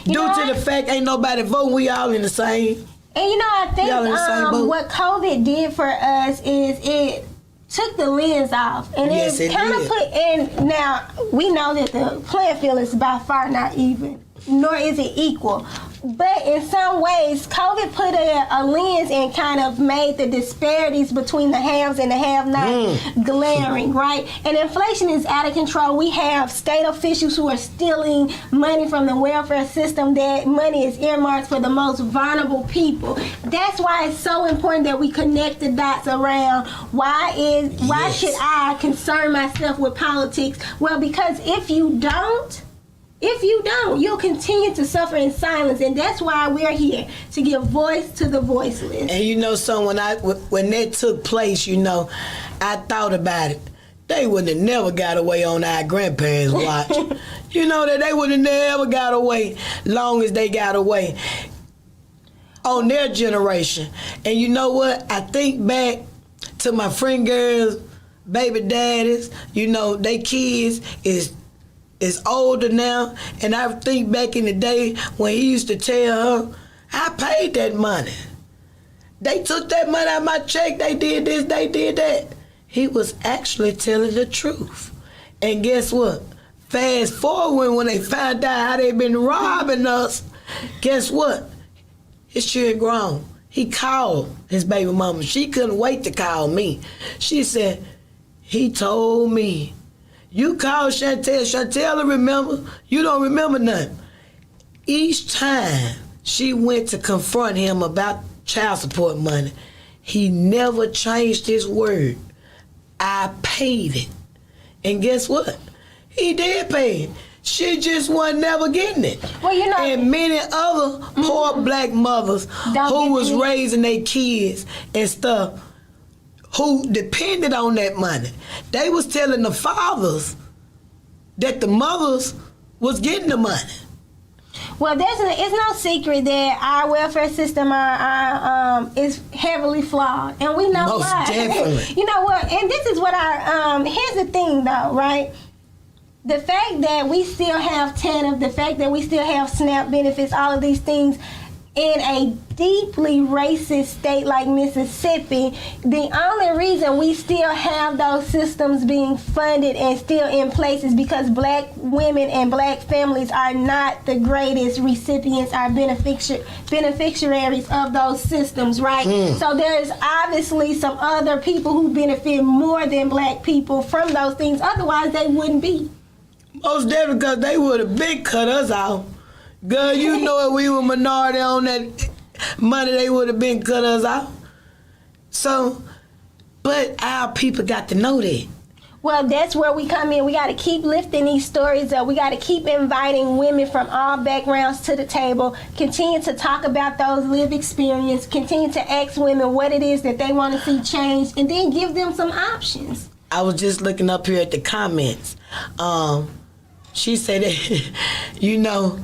Due to the fact ain't nobody voting, we all in the same. And you know, I think what COVID did for us is it took the lens off, and it kind of put in. Now we know that the playing field is by far not even, nor is it equal. But in some ways, COVID put a lens and kind of made the disparities between the haves and the have-nots glaring, right? And inflation is out of control. We have state officials who are stealing money from the welfare system. That money is earmarked for the most vulnerable people. That's why it's so important that we connect the dots around why should I concern myself with politics? Well, because if you don't, you'll continue to suffer in silence, and that's why we're here, to give voice to the voiceless. And you know, so when that took place, you know, I thought about it. They would have never got away on our grandparents' watch. You know, that they would have never got away long as they got away on their generation. And you know what? I think back to my friend girls, baby daddies, you know, they kids is older now, and I think back in the day when he used to tell her, I paid that money. They took that money out of my check, they did this, they did that. He was actually telling the truth. And guess what? Fast forward when they found out how they been robbing us, guess what? His children grown. He called his baby mama. She couldn't wait to call me. She said, he told me, you called Chantel. Chantel will remember. You don't remember nothing. Each time she went to confront him about child support money, he never changed his word. I paid it. And guess what? He did pay it. She just wasn't never getting it. Well, you know, and many other poor black mothers who was raising their kids and stuff, who depended on that money. They was telling the fathers that the mothers was getting the money. Well, it's no secret that our welfare system is heavily flawed, and we know why. Most definitely. You know what? And this is what here's the thing, though, right? The fact that we still have TANF, the fact that we still have SNAP benefits, all of these things, in a deeply racist state like Mississippi, the only reason we still have those systems being funded and still in place is because black women and black families are not the greatest recipients, are beneficiaries of those systems, right? So there's obviously some other people who benefit more than black people from those things. Otherwise, they wouldn't be. Most definitely, because they would have been cut us out. Girl, you know if we were minority on that money, they would have been cut us out. So, but our people got to know that. Well, that's where we come in. We got to keep lifting these stories up. We got to keep inviting women from all backgrounds to the table, continue to talk about those lived experiences, continue to ask women what it is that they want to see changed, and then give them some options. I was just looking up here at the comments. She said that, you know,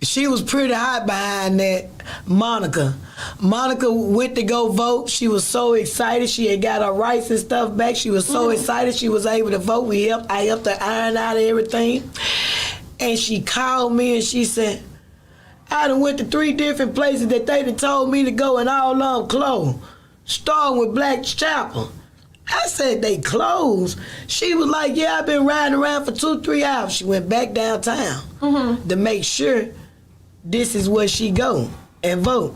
she was pretty hot behind that Monica. Monica went to go vote. She was so excited. She had got her rights and stuff back. She was so excited she was able to vote. I helped her iron out everything. And she called me and she said, I done went to 3 different places that they done told me to go and all of them closed, starting with Black Chapel. I said, they closed. She was like, yeah, I've been riding around for 2-3 hours. She went back downtown to make sure this is where she go and vote.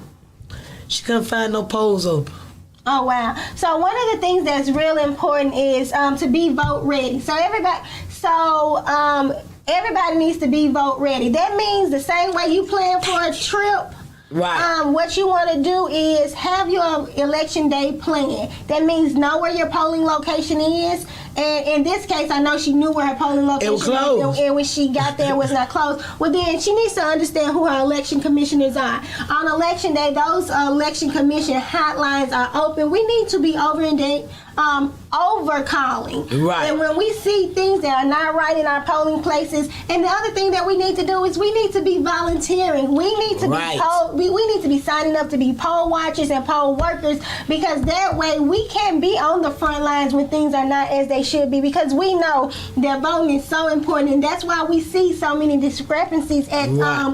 She couldn't find no polls open. Oh, wow. So one of the things that's real important is to be vote ready. So everybody needs to be vote ready. That means the same way you plan for a trip. Right. What you want to do is have your election day plan. That means know where your polling location is. And in this case, I know she knew where her polling location was closed. And when she got there, it was not closed. Well, then she needs to understand who her election commissioners are. On election day, those election commission hotlines are open. We need to be over calling. Right. And when we see things that are not right in our polling places, and the other thing that we need to do is we need to be volunteering. We need to Right. we need to be signing up to be poll watchers and poll workers, because that way we can be on the front lines when things are not as they should be, because we know that voting is so important, and that's why we see so many discrepancies at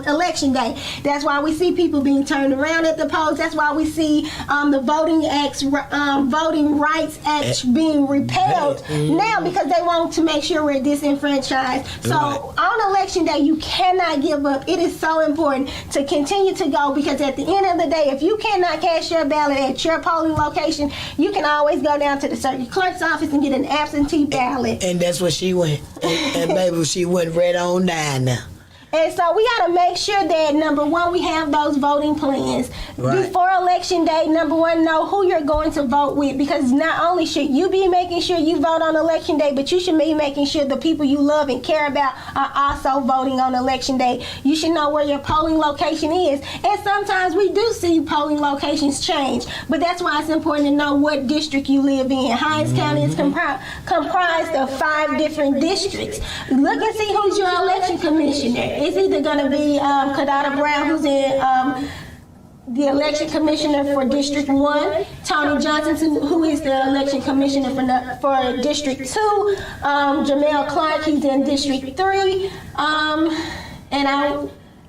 election day. That's why we see people being turned around at the polls. That's why we see the Voting Rights Act being repealed now, because they want to make sure we're disenfranchised. So on election day, you cannot give up. It is so important to continue to go, because at the end of the day, if you cannot cast your ballot at your polling location, you can always go down to the circuit clerk's office and get an absentee ballot. And that's where she went. And baby, she went right on down now. And so we got to make sure that, number one, we have those voting plans. Right. Before election day, number one, know who you're going to vote with, because not only should you be making sure you vote on election day, but you should be making sure the people you love and care about are also voting on election day. You should know where your polling location is. And sometimes we do see polling locations change, but that's why it's important to know what district you live in. Hinds County is comprised of 5 different districts. Look and see who's your election commissioner. It's either going to be Kadada Brown, who's in the election commissioner for District 1, Tony Johnson, who is the election commissioner for District 2, Jamel Clark, he's in District 3,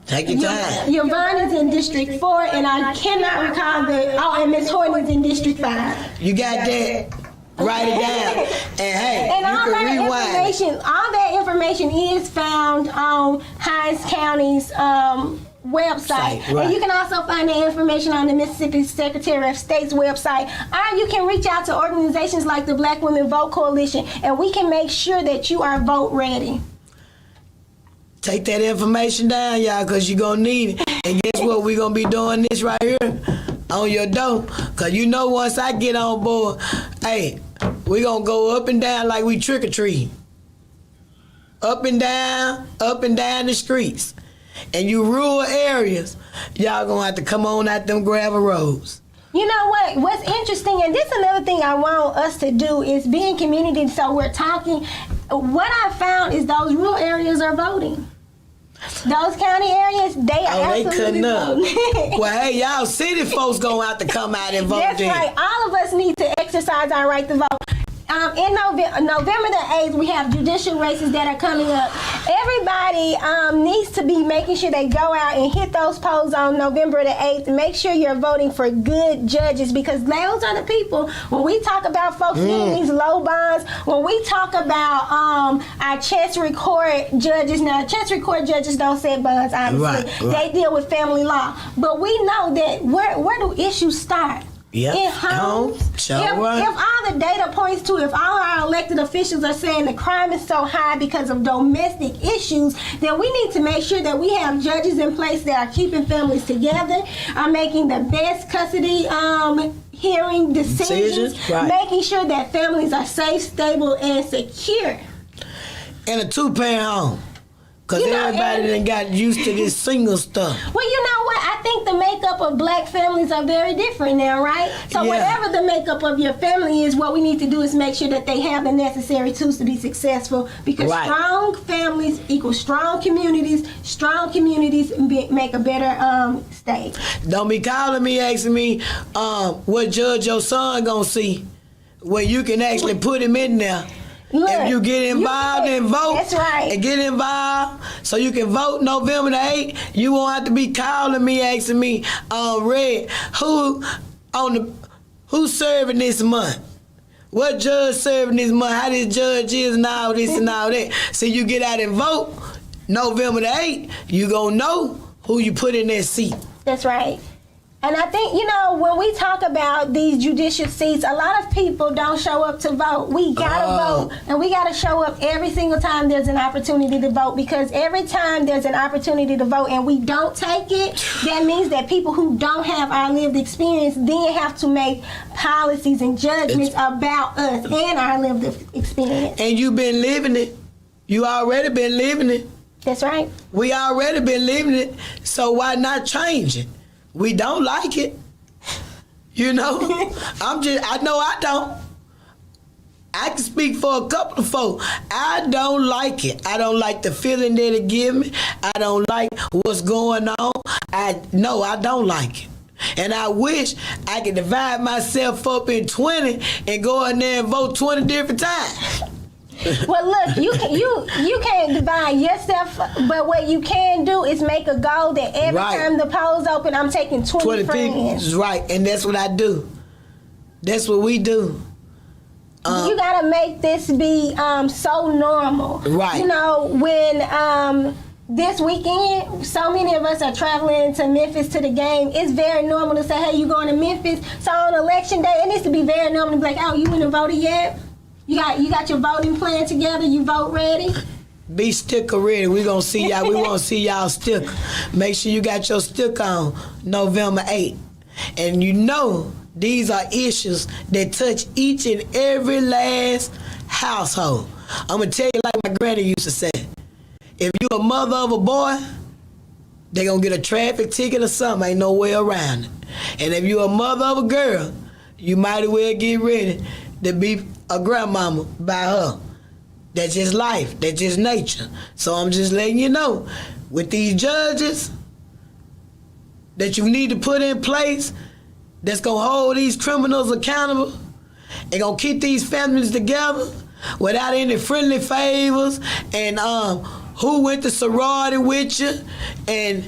Take your time. Yvonne is in District 4, and I cannot recall and Ms. Horton is in District 5. You got that? Write it down. And hey, And you all can rewind. all that information is found on Hinds County's website. Right. And you can also find that information on the Mississippi Secretary of State's website. Or you can reach out to organizations like the Black Women Vote Coalition, and we can make sure that you are vote ready. Take that information down, y'all, because you're going to need it. And guess what? We're going to be doing this right here on your door. Because you know once I get on board, hey, we're going to go up and down like we trick-or-treat. Up and down the streets. And you rural areas, y'all going to have to come on out them gravel roads. You know what? What's interesting, and this is another thing I want us to do, is be in community. So we're talking. What I found is those rural areas are voting. Those county areas, they are they absolutely cutting up. voting. Well, hey, y'all city folks going to have to come out and vote. That's then. right. All of us need to exercise our right to vote. In November the 8th, we have judicial races that are coming up. Everybody needs to be making sure they go out and hit those polls on November the 8th. Make sure you're voting for good judges, because those are the people, when we talk about folks getting these low bonds, when we talk about our Chancery Court judges, now Chancery Court judges don't set bonds, obviously. Right. They deal with family law. But we know that where do issues start? Yep. In homes. Sure If right. all the data points to, if all our elected officials are saying the crime is so high because of domestic issues, then we need to make sure that we have judges in place that are keeping families together, are making the best custody hearing decisions, Right. making sure that families are safe, stable, and secure. In a 2-parent home. Because everybody done got used to this single stuff. Well, you know what? I think the makeup of black families are very different now, right? So Yeah. whatever the makeup of your family is, what we need to do is make sure that they have the necessary tools to be successful, because Right. strong families equal strong communities make a better state. Don't be calling me asking me what judge your son gonna see, where you can actually put him in there. Look, If you get involved and vote, that's right. and get involved so you can vote November the 8th, you won't have to be calling me asking me, Red, who's serving this month? What judge serving this money? How this judge is and all this and all that. So you get out and vote November the 8th, you gonna know who you put in that seat. That's right. And I think, when we talk about these judicial seats, a lot of people don't show up to vote. We gotta vote, and we gotta show up every single time there's an opportunity to vote, because every time there's an opportunity to vote and we don't take it, that means that people who don't have our lived experience then have to make policies and judgments about us and our lived experience. And you've been living it. You already been living it. That's right. We already been living it, so why not change it? We don't like it. I know I don't. I can speak for a couple of folks. I don't like it. I don't like the feeling that it gives me. I don't like what's going on. I don't like it. And I wish I could divide myself up in 20 and go in there and vote 20 different times. Well, look, you can't divide yourself, but what you can do is make a goal that every time the polls open, I'm taking 20 friends. People, right, and that's what I do. That's what we do. You gotta make this be so normal. Right. When this weekend, so many of us are traveling to Memphis to the game. It's very normal to say, hey, you going to Memphis? So on election day, it needs to be very normal to be like, oh, you went and voted yet? You got your voting plan together? You vote ready? Be sticker ready. We gonna see y'all. We want to see y'all sticker. Make sure you got your sticker on November 8th. And these are issues that touch each and every last household. I'm gonna tell you like my granny used to say. If you're a mother of a boy, they gonna get a traffic ticket or something. Ain't no way around it. And if you're a mother of a girl, you might as well get ready to be a grandmama by her. That's just life. That's just nature. So I'm just letting you know, with these judges that you need to put in place that's going to hold these criminals accountable and going to keep these families together without any friendly favors and who went to sorority with you and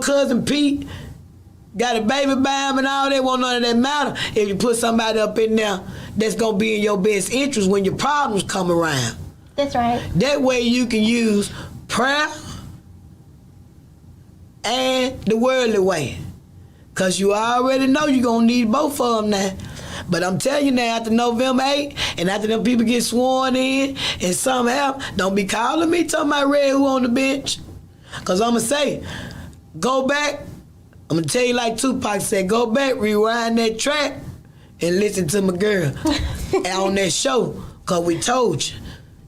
Cousin Pete got a baby by him and all that, won't none of that matter if you put somebody up in there that's going to be in your best interest when your problems come around. That's right. That way you can use prayer and the worldly way. Because you already know you're going to need both of them now. But I'm telling you now, after November 8th, and after them people get sworn in, and something happen, don't be calling me talking about Red who on the bench. Because I'm going to say, go back. I'm going to tell you like Tupac said, go back, rewind that track, and listen to my girl on that show, because we told you.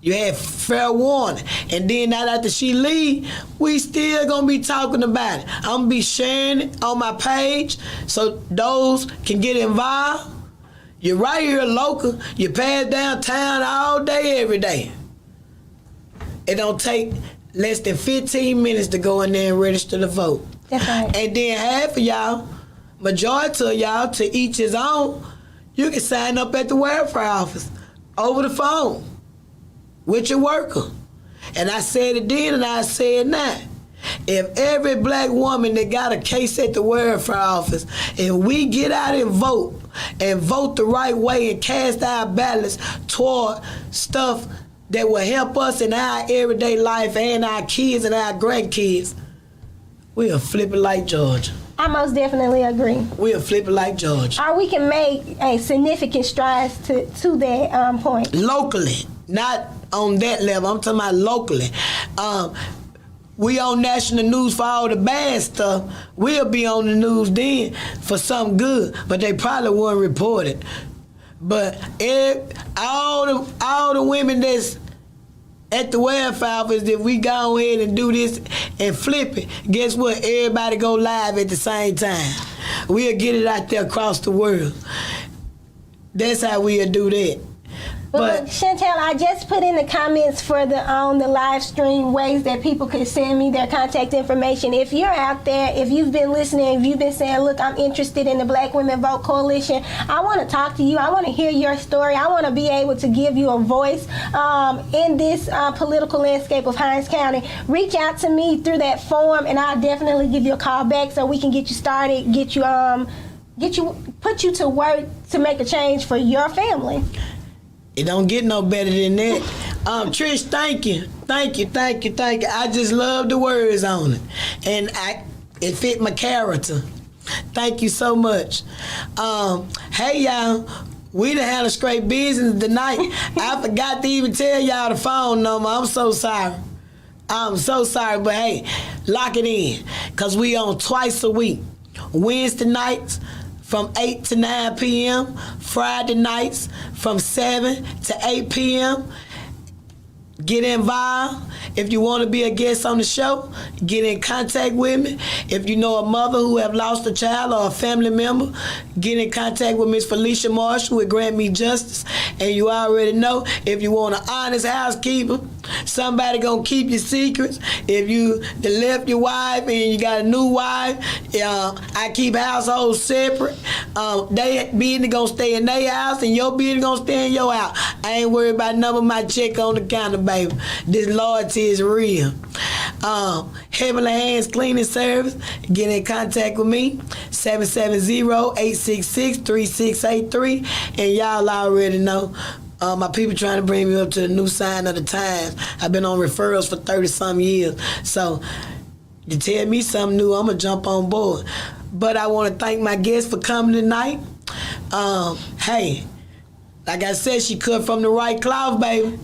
You had fair warning. And then now after she leave, we still going to be talking about it. I'm going to be sharing it on my page so those can get involved. You're right here local. You pass downtown all day, every day. It don't take less than 15 minutes to go in there and register to vote. That's right. And then half of y'all, majority of y'all, to each his own, you can sign up at the welfare office over the phone with your worker. And I said it then and I say it now. If every black woman that got a case at the welfare office, if we get out and vote the right way and cast our ballots toward stuff that will help us in our everyday life and our kids and our grandkids, we'll flip it like Georgia. I most definitely agree. We'll flip it like Georgia. Or we can make a significant strides to that point. Locally, not on that level. I'm talking about locally. We on national news for all the bad stuff. We'll be on the news then for something good, but they probably won't report it. But all the women that's at the welfare office, if we go ahead and do this and flip it, guess what? Everybody go live at the same time. We'll get it out there across the world. That's how we'll do that. But Chantel, I just put in the comments for the live stream ways that people could send me their contact information. If you're out there, if you've been listening, if you've been saying, look, I'm interested in the Black Women Vote Coalition, I want to talk to you. I want to hear your story. I want to be able to give you a voice in this political landscape of Hinds County. Reach out to me through that form, and I'll definitely give you a call back so we can get you started, get you put you to work to make a change for your family. It don't get no better than that. Trish, thank you. I just love the words on it. And it fit my character. Thank you so much. Hey, y'all. We done had a straight business tonight. I forgot to even tell y'all the phone number. I'm so sorry. But hey, lock it in. Because we on twice a week. Wednesday nights from 8 to 9 p.m. Friday nights from 7 to 8 p.m. Get involved. If you want to be a guest on the show, get in contact with me. If you know a mother who have lost a child or a family member, get in contact with Miss Felicia Marshall with Grant Me Justice. And you already know, if you want an honest housekeeper, somebody gonna keep your secrets. If you left your wife and you got a new wife, I keep households separate. They business gonna stay in their house and your business gonna stay in your house. I ain't worried about number my check on the counter, baby. This loyalty is real. Heavenly Hands Cleaning Service, get in contact with me, 770-866-3683. And y'all already know, my people trying to bring me up to the new sign of the times. I've been on referrals for 30-some years. So to tell me something new, I'm going to jump on board. But I want to thank my guests for coming tonight. Hey, like I said, she cut from the right cloth, baby.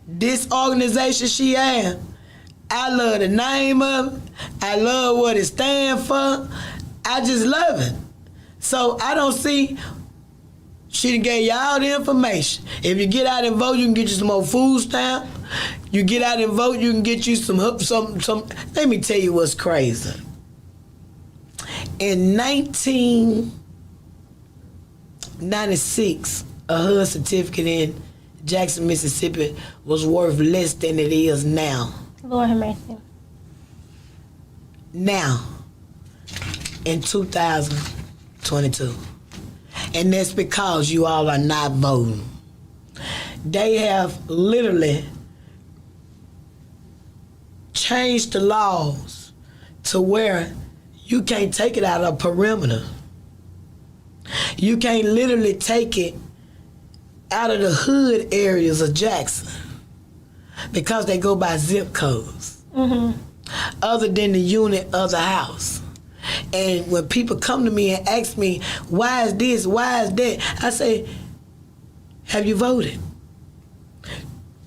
This organization she had, I love the name of it. I love what it stands for. I just love it. So I don't see, she done gave you all the information. If you get out and vote, you can get you some more food stamp. You get out and vote, you can get you some. Let me tell you what's crazy. In 1996, a HUD certificate in Jackson, Mississippi was worth less than it is now. Lord have mercy. Now, in 2022. And that's because you all are not voting. They have literally changed the laws to where you can't take it out of perimeter. You can't literally take it out of the hood areas of Jackson because they go by zip codes, other than the unit of the house. And when people come to me and ask me, why is this, why is that, I say, have you voted?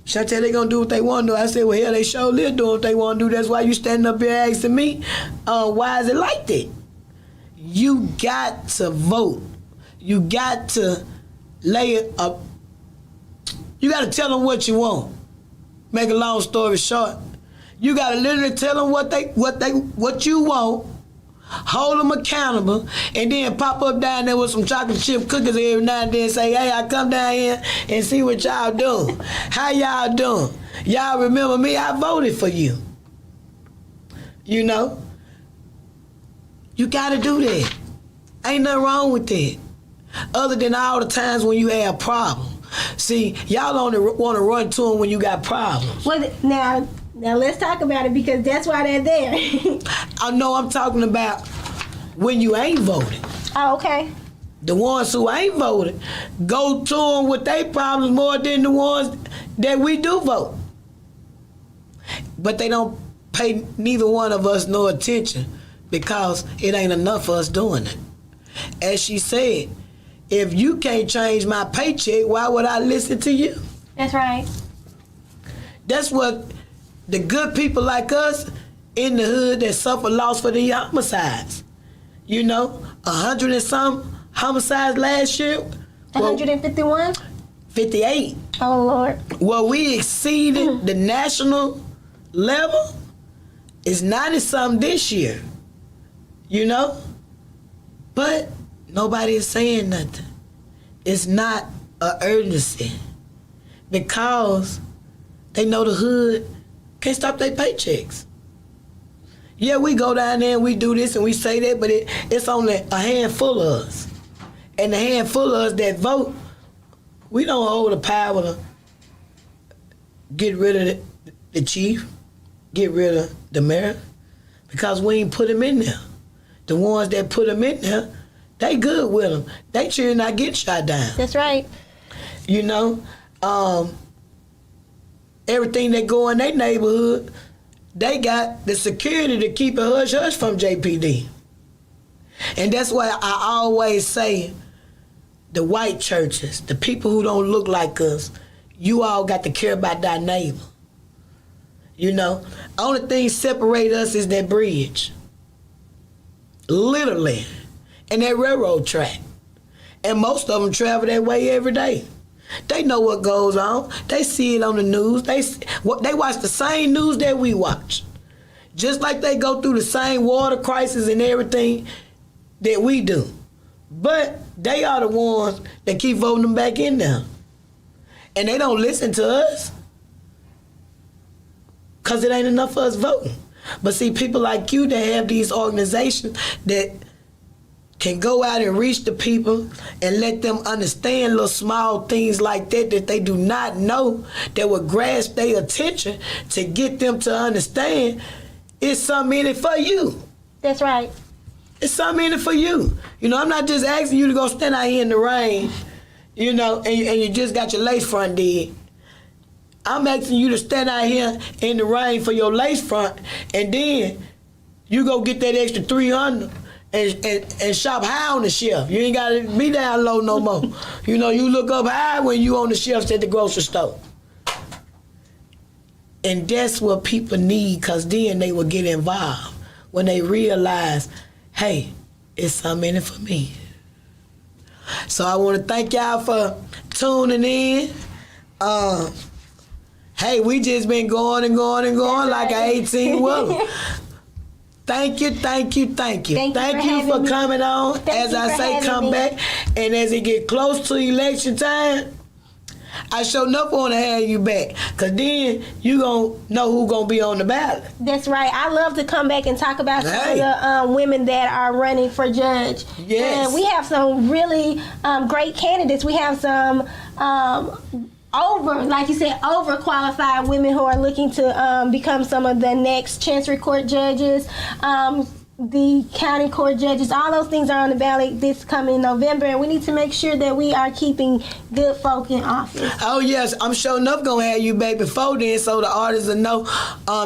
Chantel, they gonna do what they want to do. I say, well, hell, they sure live doing what they want to do. That's why you standing up here asking me, why is it like that? You got to vote. You got to lay it up. You got to tell them what you want. Make a long story short, you got to literally tell them what you want, hold them accountable, and then pop up down there with some chocolate chip cookies every now and then and say, hey, I come down here and see what y'all doing. How y'all doing? Y'all remember me? I voted for you. You know? You got to do that. Ain't nothing wrong with that. Other than all the times when you have problems. See, y'all only want to run to them when you got problems. Well, now let's talk about it because that's why they're there. I know I'm talking about when you ain't voted. Oh, okay. The ones who ain't voted go to them with their problems more than the ones that we do vote. But they don't pay neither one of us no attention because it ain't enough for us doing it. As she said, if you can't change my paycheck, why would I listen to you? That's right. That's what the good people like us in the hood that suffer loss for the homicides. You know, 100 and some homicides last year. 151? 58. Oh, Lord. Well, we exceeded the national level. It's 90-something this year. You know? But nobody is saying nothing. It's not an urgency because they know the hood can't stop their paychecks. Yeah, we go down there and we do this and we say that, but it's only a handful of us. And the handful of us that vote, we don't hold the power to get rid of the chief, get rid of the mayor, because we ain't put him in there. the ones that put them in there, they good with them. They should not get shot down. That's right. You know, everything that go in their neighborhood, they got the security to keep it hush-hush from JPD. And that's why I always say the white churches, the people who don't look like us, you all got to care about thy neighbor. You know, only thing separate us is that bridge. Literally. And that railroad track. And most of them travel that way every day. They know what goes on. They see it on the news. They watch the same news that we watch. Just like they go through the same water crisis and everything that we do. But they are the ones that keep voting them back in there. And they don't listen to us because it ain't enough for us voting. But see, people like you that have these organizations that can go out and reach the people and let them understand little small things like that they do not know, that would grasp their attention to get them to understand it's something in it for you. That's right. It's something in it for you. You know, I'm not just asking you to go stand out here in the rain, you know, and you just got your lace front did. I'm asking you to stand out here in the rain for your lace front, and then you go get that extra $300 and shop high on the shelf. You ain't got to be down low no more. You know, you look up high when you on the shelves at the grocery store. And that's what people need, because then they will get involved when they realize, hey, it's something in it for me. So I want to thank y'all for tuning in. Hey, we just been going and going and going like an 18-wheeler. Thank you. Thank you for coming on. As I say, come back. And as it get close to election time, I sure enough want to have you back, because then you going to know who's going to be on the ballot. That's right. I love to come back and talk about some of the women that are running for judge. Yes. And we have some really great candidates. We have some overqualified women who are looking to become some of the next Chancery Court judges, the county court judges. All those things are on the ballot this coming November, and we need to make sure that we are keeping good folk in office. Oh yes, I'm sure enough gonna have you back before then, so the artists will know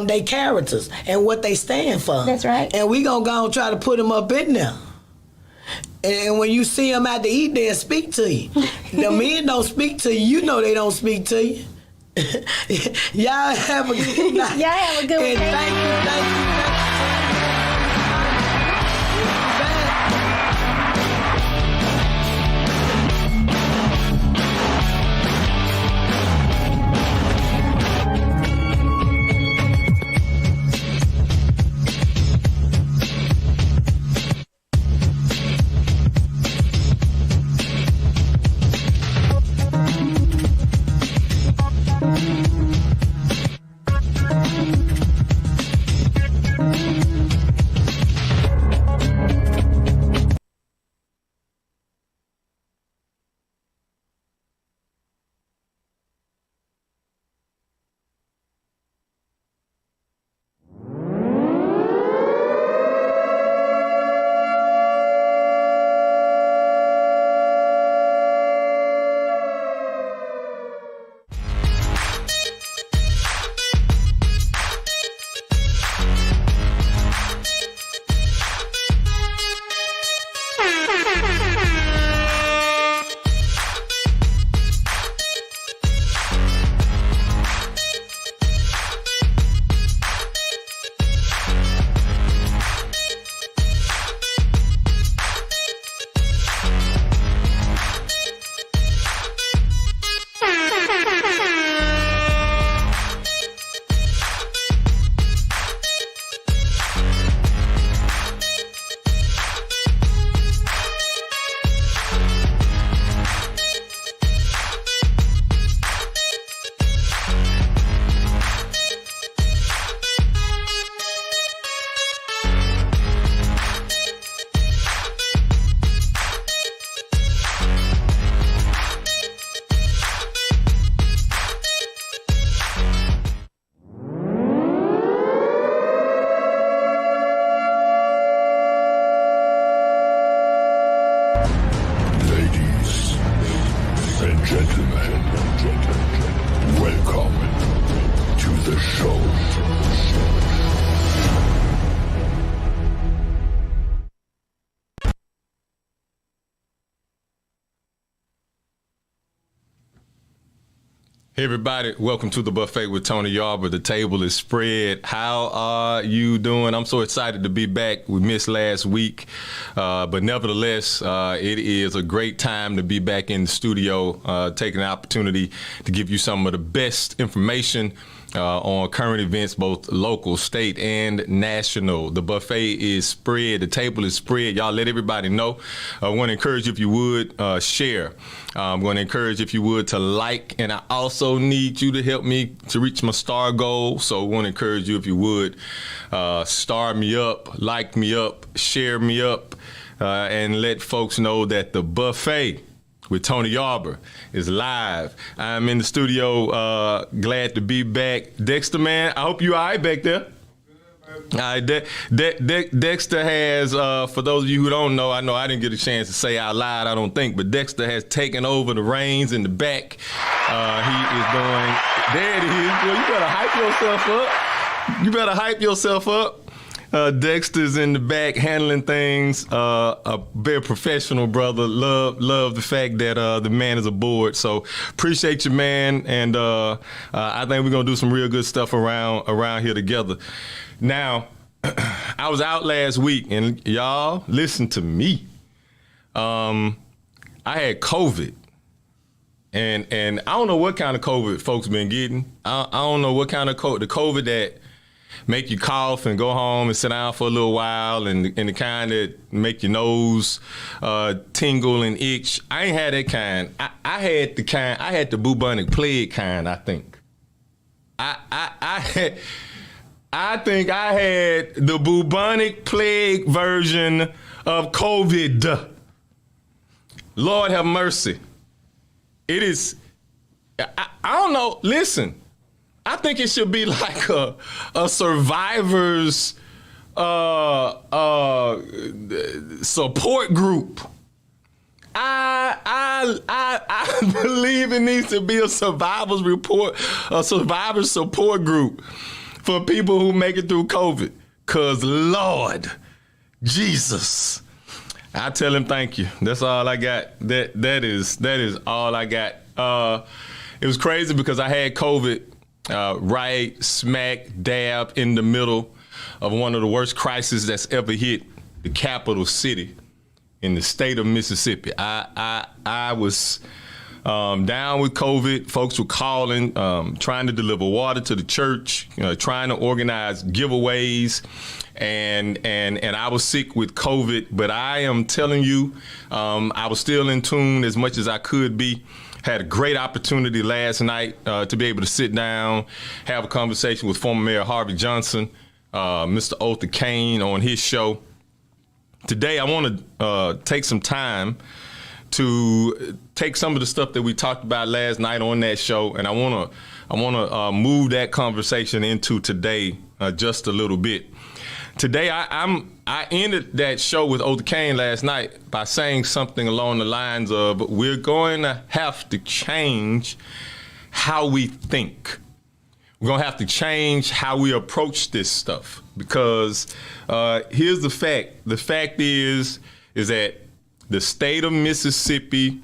their characters and what they stand for. That's right. And we gonna go and try to put them up in there. And when you see them out to eat, they'll speak to you. The men don't speak to you. You know they don't speak to you. Y'all have a good night. Y'all have a good one. And thank you. and gentlemen, welcome to the show. Hey everybody, welcome to the buffet with Tony Yarber. The table is spread. How are you doing? I'm so excited to be back. We missed last week, but nevertheless, it is a great time to be back in the studio, taking the opportunity to give you some of the best information on current events, both local, state, and national. The buffet is spread. The table is spread. Y'all let everybody know. I want to encourage you, if you would, share. I'm going to encourage, if you would, to like, and I also need you to help me to reach my star goal. So I want to encourage you, if you would, star me up, like me up, share me up, and let folks know that the buffet with Tony Yarber is live. I'm in the studio, glad to be back. Dexter, man, I hope you all right back there. All right, Dexter has, for those of you who don't know, I know I didn't get a chance to say out loud, I don't think, but Dexter has taken over the reins in the back. He is doing, there it is. Well, you better hype yourself up. Dexter's in the back handling things. A very professional brother. Love the fact that the man is aboard. So appreciate you, man. And I think we're gonna do some real good stuff around here together. Now, I was out last week, and y'all listen to me. I had COVID. And I don't know what kind of COVID folks been getting. I don't know what kind of COVID. The COVID that make you cough and go home and sit down for a little while, and the kind that make your nose tingle and itch. I ain't had that kind. I had the bubonic plague kind, I think. I think I had the bubonic plague version of COVID. Lord have mercy. It is, I don't know, listen. I think it should be like a survivors support group. I believe it needs to be a survivors support group for people who make it through COVID. 'Cause Lord Jesus, I tell him thank you. That's all I got. That is all I got. It was crazy because I had COVID right smack dab in the middle of one of the worst crises that's ever hit the capital city in the state of Mississippi. I was down with COVID. Folks were calling, trying to deliver water to the church, trying to organize giveaways, and I was sick with COVID. But I am telling you, I was still in tune as much as I could be. Had a great opportunity last night to be able to sit down, have a conversation with former Mayor Harvey Johnson, Mr. Otha Kane on his show. Today, I want to take some time to take some of the stuff that we talked about last night on that show, and I want to move that conversation into today just a little bit. Today, I ended that show with Otha Kane last night by saying something along the lines of, we're going to have to change how we think. We're going to have to change how we approach this stuff, because here's the fact. The fact is that the state of Mississippi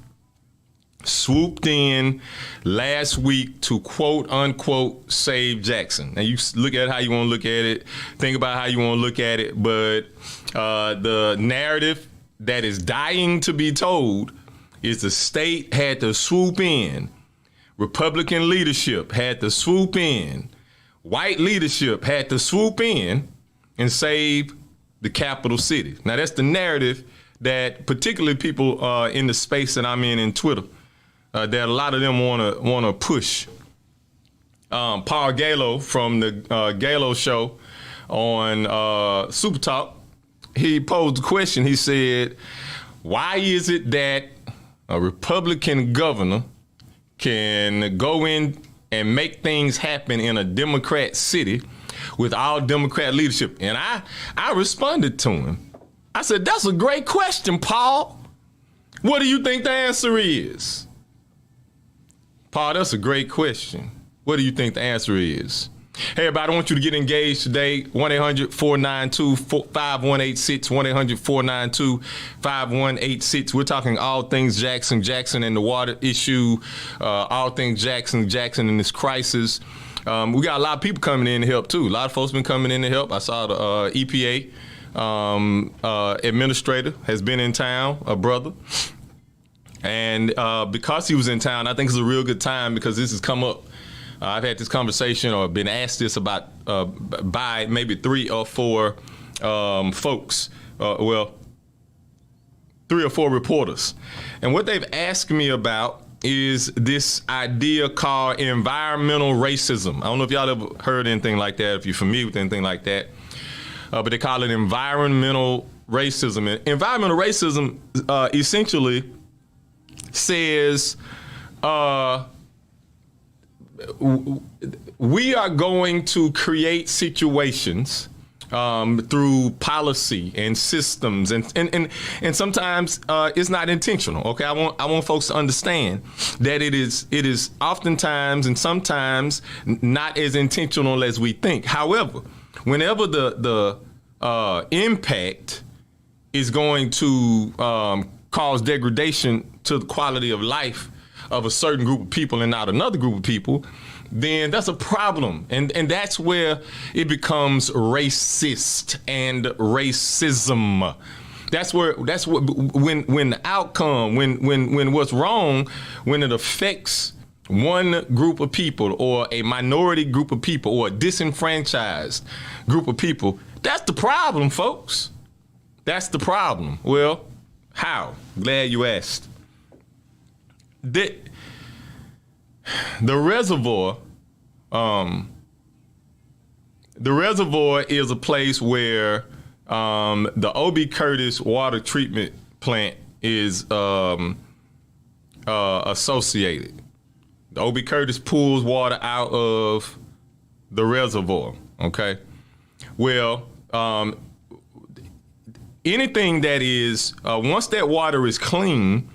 swooped in last week to quote unquote save Jackson. And you look at how you want to look at it, think about how you want to look at it, but the narrative that is dying to be told is the state had to swoop in. Republican leadership had to swoop in. White leadership had to swoop in and save the capital city. Now that's the narrative that particularly people in the space that I'm in Twitter, that a lot of them want to push. Paul Gallo from the Gallo show on Super Talk, he posed a question. He said, why is it that a Republican governor can go in and make things happen in a Democrat city with all Democrat leadership? And I responded to him. I said, that's a great question, Paul. What do you think the answer is? Paul, that's a great question. What do you think the answer is? Hey, everybody, I want you to get engaged today. 1-800-492-5186, 1-800-492-5186. We're talking all things Jackson and the water issue, all things Jackson and this crisis. We got a lot of people coming in to help, too. A lot of folks been coming in to help. I saw the EPA administrator has been in town, a brother. And because he was in town, I think it's a real good time because this has come up. I've had this conversation or been asked this about by maybe 3 or 4 folks, 3 or 4 reporters. And what they've asked me about is this idea called environmental racism. I don't know if y'all ever heard anything like that, if you're familiar with anything like that, but they call it environmental racism. And environmental racism essentially says we are going to create situations through policy and systems, and sometimes it's not intentional. Okay, I want folks to understand that it is oftentimes and sometimes not as intentional as we think. However, whenever the impact is going to cause degradation to the quality of life of a certain group of people and not another group of people, then that's a problem. And that's where it becomes racist and racism. That's what when the outcome, when what's wrong, when it affects one group of people or a minority group of people or a disenfranchised group of people, that's the problem, folks. That's the problem. Well, how? Glad you asked. The reservoir is a place where the O.B. Curtis water treatment plant is associated. The O.B. Curtis pulls water out of the reservoir, okay? Well, anything that is, once that water is clean,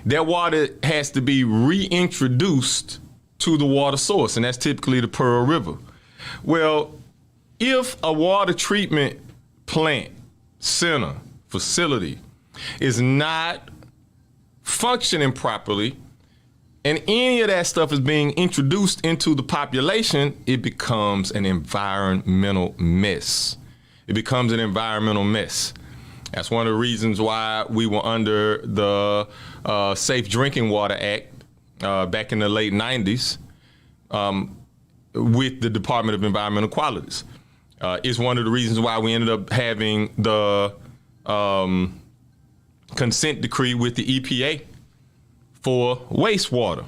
that water has to be reintroduced to the water source, and that's typically the Pearl River. Well, if a water treatment plant, center, facility is not functioning properly, and any of that stuff is being introduced into the population, it becomes an environmental mess. It becomes an environmental mess. That's one of the reasons why we were under the Safe Drinking Water Act back in the late 90s with the Department of Environmental Qualities. It's one of the reasons why we ended up having the consent decree with the EPA for wastewater.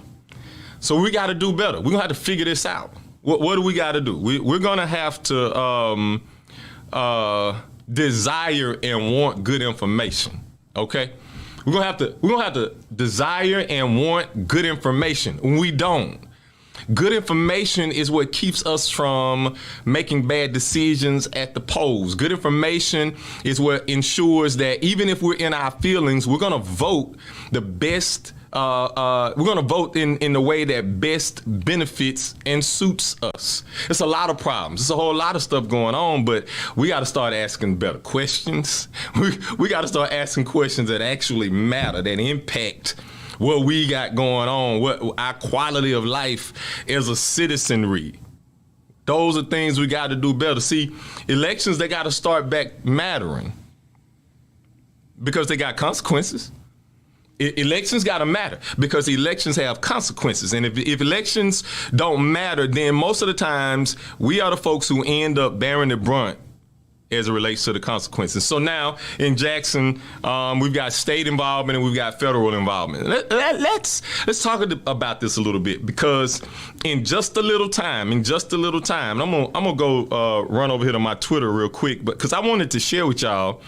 So we got to do better. We're going to have to figure this out. What do we got to do? We're going to have to desire and want good information. Okay, we're gonna have to desire and want good information. We don't. Good information is what keeps us from making bad decisions at the polls. Good information is what ensures that even if we're in our feelings, we're gonna vote the best. We're going to vote in the way that best benefits and suits us. It's a lot of problems. There's a whole lot of stuff going on, but we got to start asking better questions. We got to start asking questions that actually matter, that impact what we got going on, what our quality of life as a citizenry. Those are things we got to do better. See, elections, they got to start back mattering because they got consequences. Elections got to matter because elections have consequences. And if elections don't matter, then most of the times we are the folks who end up bearing the brunt as it relates to the consequences. So now in Jackson, we've got state involvement and we've got federal involvement. Let's talk about this a little bit because in just a little time, I'm gonna go run over here to my Twitter real quick, but because I wanted to share with y'all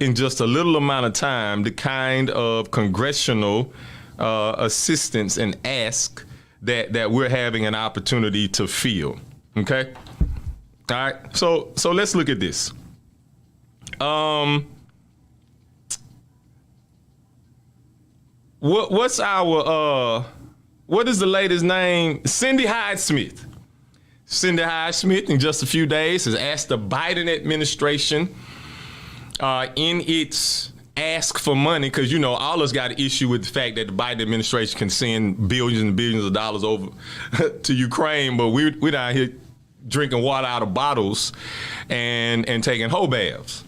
in just a little amount of time the kind of congressional assistance and ask that we're having an opportunity to fill. Okay. All right, so let's look at this. What's our what is the lady's name? Cindy Hyde-Smith. Cindy Hyde-Smith in just a few days has asked the Biden administration in its ask for money, because, you know, all of us got an issue with the fact that the Biden administration can send billions and billions of dollars over to Ukraine, but we're down here drinking water out of bottles and taking whole baths.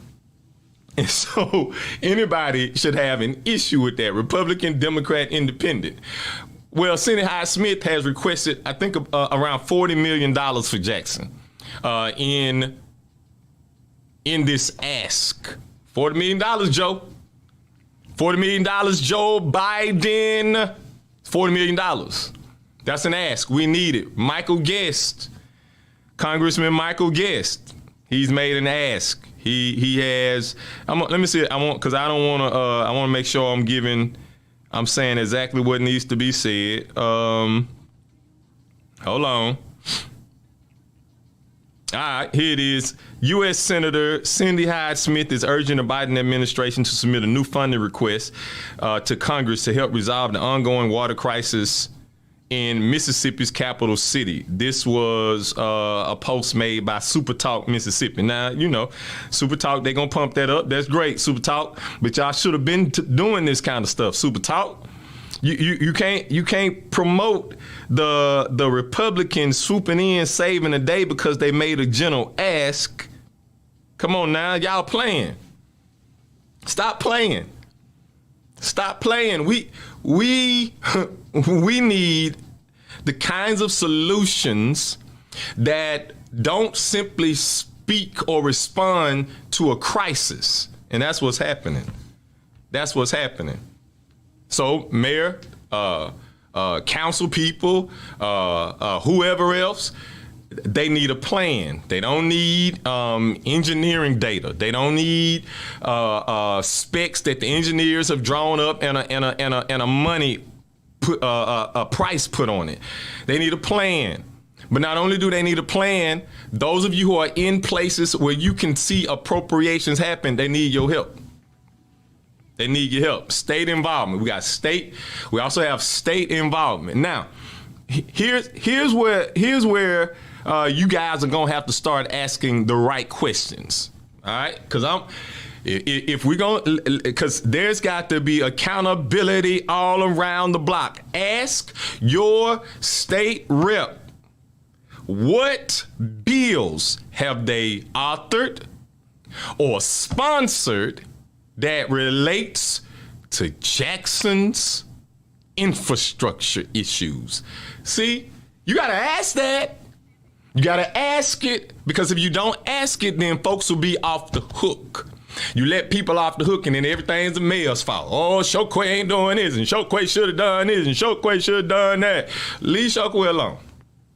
And so anybody should have an issue with that, Republican, Democrat, Independent. Well, Cindy Hyde-Smith has requested, I think, around $40 million for Jackson in this ask. $40 million, Joe. $40 million, Joe Biden. $40 million. That's an ask. We need it. Michael Guest, Congressman Michael Guest, he's made an ask. He has. Let me see. I want to make sure I'm saying exactly what needs to be said. Hold on. All right, here it is. U.S. Senator Cindy Hyde-Smith is urging the Biden administration to submit a new funding request to Congress to help resolve the ongoing water crisis in Mississippi's capital city. This was a post made by Super Talk Mississippi. Now, you know, Super Talk, they're going to pump that up. That's great, Super Talk. But y'all should have been doing this kind of stuff, Super Talk. You can't promote the Republicans swooping in, saving the day because they made a general ask. Come on now, y'all playing. Stop playing. Stop playing. We need the kinds of solutions that don't simply speak or respond to a crisis. And that's what's happening. That's what's happening. So, mayor, council people, whoever else, they need a plan. They don't need engineering data. They don't need specs that the engineers have drawn up and a money a price put on it. They need a plan. But not only do they need a plan, those of you who are in places where you can see appropriations happen, they need your help. They need your help. State involvement. We got state. We also have state involvement. Now, here's where you guys are gonna have to start asking the right questions. All right, because there's got to be accountability all around the block. Ask your state rep, what bills have they authored or sponsored that relates to Jackson's infrastructure issues? See, you got to ask that. You got to ask it, because if you don't ask it, then folks will be off the hook. You let people off the hook and then everything's the mayor's fault. Oh, Chokwe ain't doing this, and Chokwe should have done this, and Chokwe should have done that. Leave Chokwe alone.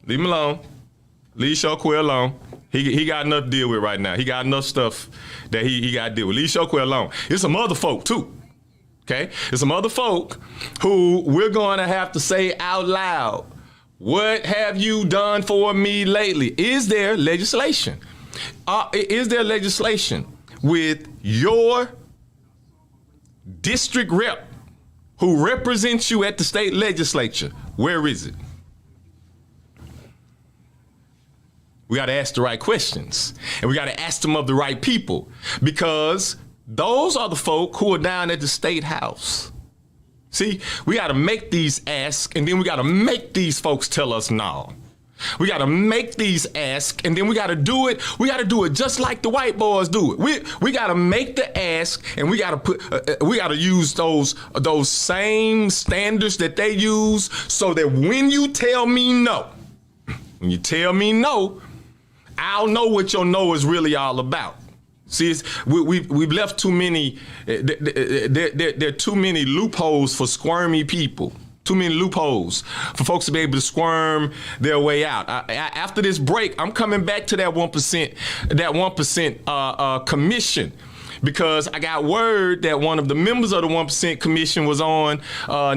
Leave him alone. Leave Chokwe alone. He got enough to deal with right now. He got enough stuff that he got to deal with. Leave Chokwe alone. There's some other folk too. Okay? There's some other folk who we're going to have to say out loud, what have you done for me lately? Is there legislation? Is there legislation with your district rep who represents you at the state legislature? Where is it? We got to ask the right questions, and we got to ask them of the right people, because those are the folk who are down at the state house. See, we got to make these asks, and then we got to make these folks tell us no. We got to make these asks, and then we got to do it. We got to do it just like the white boys do it. We got to make the ask, and we got to use those same standards that they use, so that when you tell me no, I'll know what your no is really all about. See, we've left too many. There are too many loopholes for squirmy people. Too many loopholes for folks to be able to squirm their way out. After this break, I'm coming back to that 1% commission, because I got word that one of the members of the 1% commission was on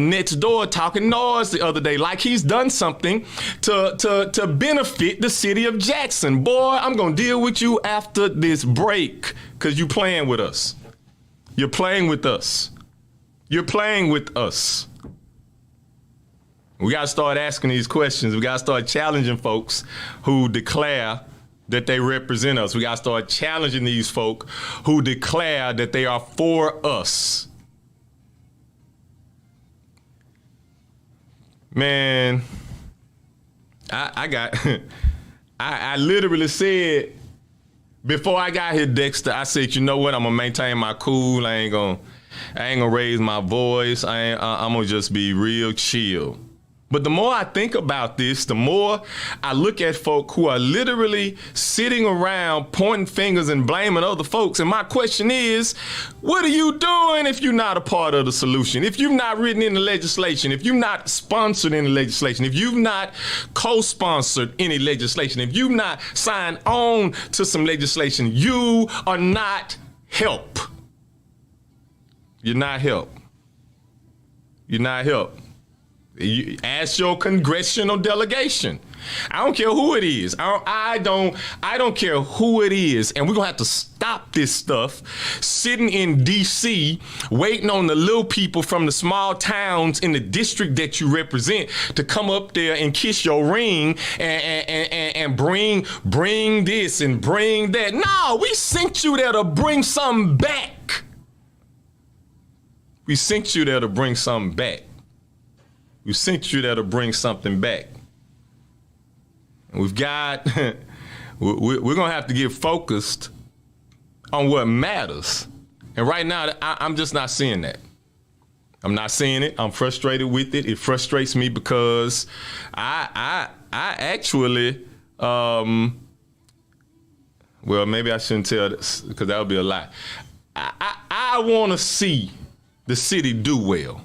Next Door talking noise the other day, like he's done something to benefit the city of Jackson. Boy, I'm gonna deal with you after this break, because you playing with us. You're playing with us. You're playing with us. We got to start asking these questions. We got to start challenging folks who declare that they represent us. We got to start challenging these folk who declare that they are for us. Man, I literally said, before I got here, Dexter, I said, you know what? I'm gonna maintain my cool. I ain't gonna raise my voice. I'm gonna just be real chill. But the more I think about this, the more I look at folk who are literally sitting around pointing fingers and blaming other folks. And my question is, what are you doing if you're not a part of the solution? If you've not written in the legislation, if you've not sponsored any legislation, if you've not co-sponsored any legislation, if you've not signed on to some legislation, you are not help. You're not help. You're not help. You ask your congressional delegation. I don't care who it is. I don't care who it is. And we're gonna have to stop this stuff sitting in DC waiting on the little people from the small towns in the district that you represent to come up there and kiss your ring and bring this and bring that. No, we sent you there to bring something back. We sent you there to bring something back. We sent you there to bring something back. And we've got, we're going to have to get focused on what matters. And right now, I'm just not seeing that. I'm not seeing it. I'm frustrated with it. It frustrates me because I actually, well, maybe I shouldn't tell this because that would be a lie. I want to see the city do well.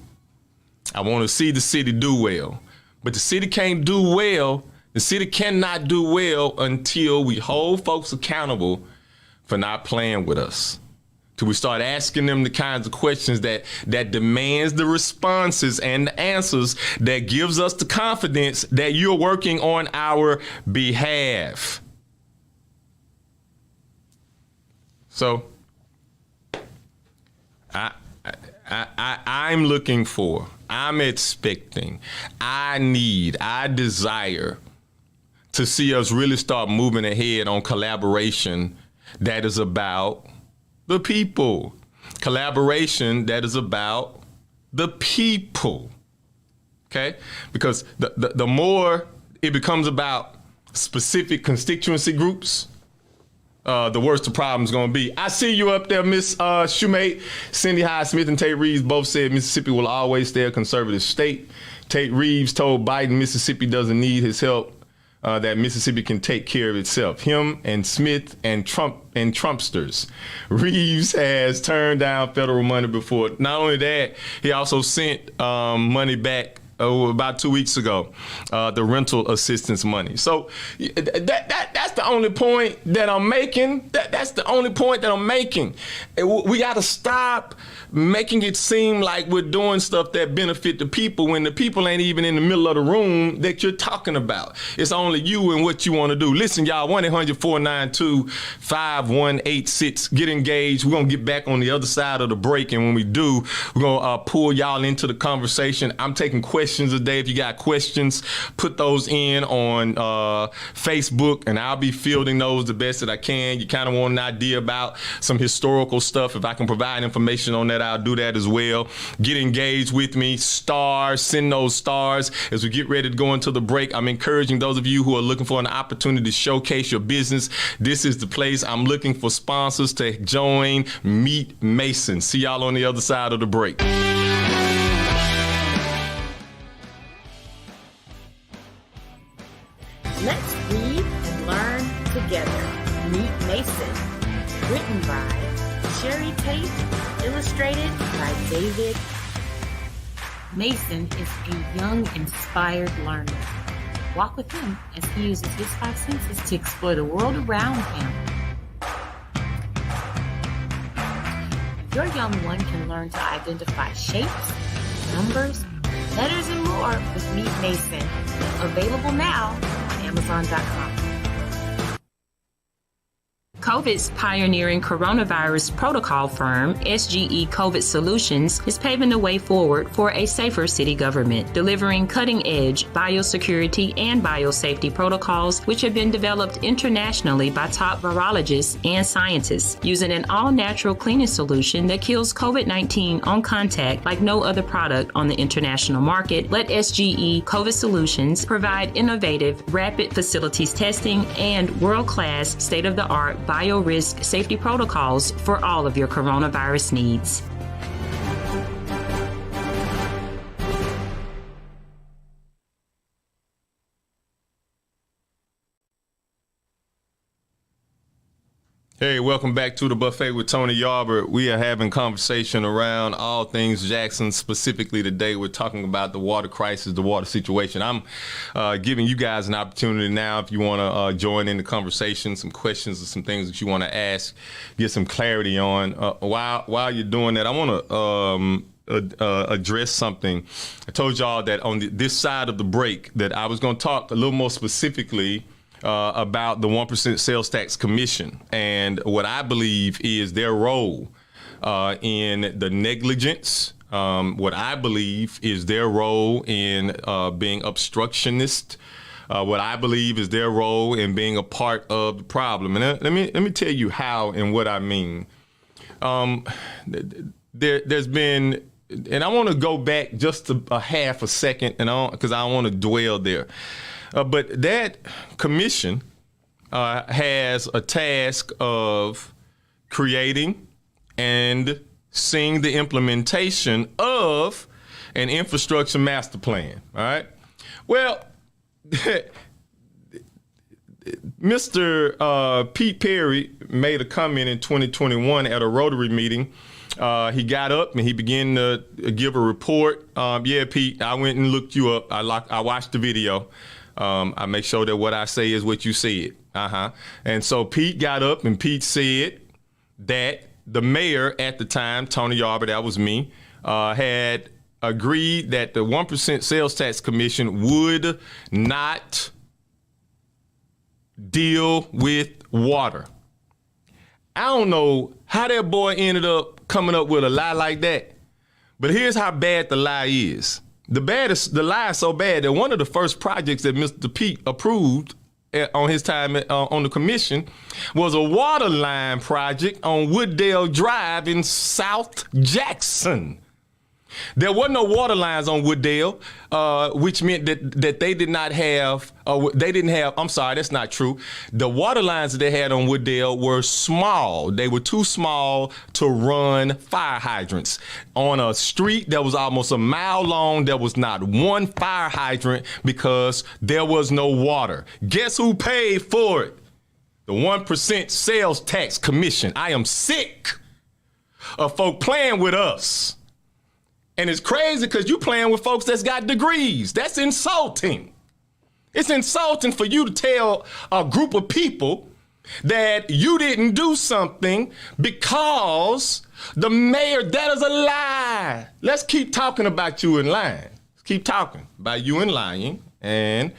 I want to see the city do well. But the city can't do well. The city cannot do well until we hold folks accountable for not playing with us. Till we start asking them the kinds of questions that demands the responses and the answers that gives us the confidence that you're working on our behalf. So I'm looking for, I'm expecting, I desire to see us really start moving ahead on collaboration that is about the people. Collaboration that is about the people. Okay? Because the more it becomes about specific constituency groups, the worse the problem's gonna be. I see you up there, Miss Shoemate. Cindy Hyde-Smith and Tate Reeves both said Mississippi will always stay a conservative state. Tate Reeves told Biden Mississippi doesn't need his help, that Mississippi can take care of itself. Him and Smith and Trump and Trumpsters. Reeves has turned down federal money before. Not only that, he also sent money back about 2 weeks ago, the rental assistance money. So that's the only point that I'm making. That's the only point that I'm making. We got to stop making it seem like we're doing stuff that benefit the people when the people ain't even in the middle of the room that you're talking about. It's only you and what you want to do. Listen, y'all, 1-800-492-5186. Get engaged. We're going to get back on the other side of the break. And when we do, we're going to pull y'all into the conversation. I'm taking questions today. If you got questions, put those in on Facebook, and I'll be fielding those the best that I can. You kind of want an idea about some historical stuff. If I can provide information on that, I'll do that as well. Get engaged with me. Stars, send those stars. As we get ready to go into the break, I'm encouraging those of you who are looking for an opportunity to showcase your business. This is the place. I'm looking for sponsors to join Meet Mason. See y'all on the other side of the break. Let's read and learn together. Meet Mason. Written by Sherry Tate. Illustrated by David. Mason is a young, inspired learner. Walk with him as he uses his 5 senses to explore the world around him. Your young one can learn to identify shapes, numbers, letters, and more with Meet Mason. Available now on Amazon.com. COVID's pioneering coronavirus protocol firm, SGE COVID Solutions, is paving the way forward for a safer city government, delivering cutting-edge biosecurity and biosafety protocols which have been developed internationally by top virologists and scientists, using an all-natural cleaning solution that kills COVID-19 on contact like no other product on the international market. Let SGE COVID Solutions provide innovative, rapid facilities testing and world-class, state-of-the-art biorisk safety protocols for all of your coronavirus needs. Hey, welcome back to the Buffet with Tony Yarber. We are having conversation around all things Jackson. Specifically today, we're talking about the water crisis, the water situation. I'm giving you guys an opportunity now if you want to join in the conversation, some questions or some things that you want to ask, get some clarity on. While you're doing that, I want to address something. I told y'all that on this side of the break that I was going to talk a little more specifically about the 1% Sales Tax Commission and what I believe is their role in the negligence, what I believe is their role in being obstructionist, what I believe is their role in being a part of the problem. And let me tell you how and what I mean. There's been, and I want to go back just a half a second, and because I don't want to dwell there. But that commission has a task of creating and seeing the implementation of an infrastructure master plan. All right. Well, Mr. Pete Perry made a comment in 2021 at a Rotary meeting. He got up and he began to give a report. Yeah, Pete, I went and looked you up. I watched the video. I make sure that what I say is what you said. And so Pete got up and Pete said that the mayor at the time, Tony Yarber, that was me, had agreed that the 1% Sales Tax Commission would not deal with water. I don't know how that boy ended up coming up with a lie like that, but here's how bad the lie is. The lie is so bad that one of the first projects that Mr. Pete approved on his time on the commission was a water line project on Wooddale Drive in South Jackson. There were no water lines on Wooddale, which meant that they did not have, I'm sorry, that's not true. The water lines that they had on Wooddale were small. They were too small to run fire hydrants. On a street that was almost a mile long, there was not one fire hydrant because there was no water. Guess who paid for it? The 1% Sales Tax Commission. I am sick of folk playing with us. And it's crazy because you playing with folks that's got degrees. That's insulting. It's insulting for you to tell a group of people that you didn't do something because the mayor, that is a lie. Let's keep talking about you and lying. Let's keep talking about you and lying and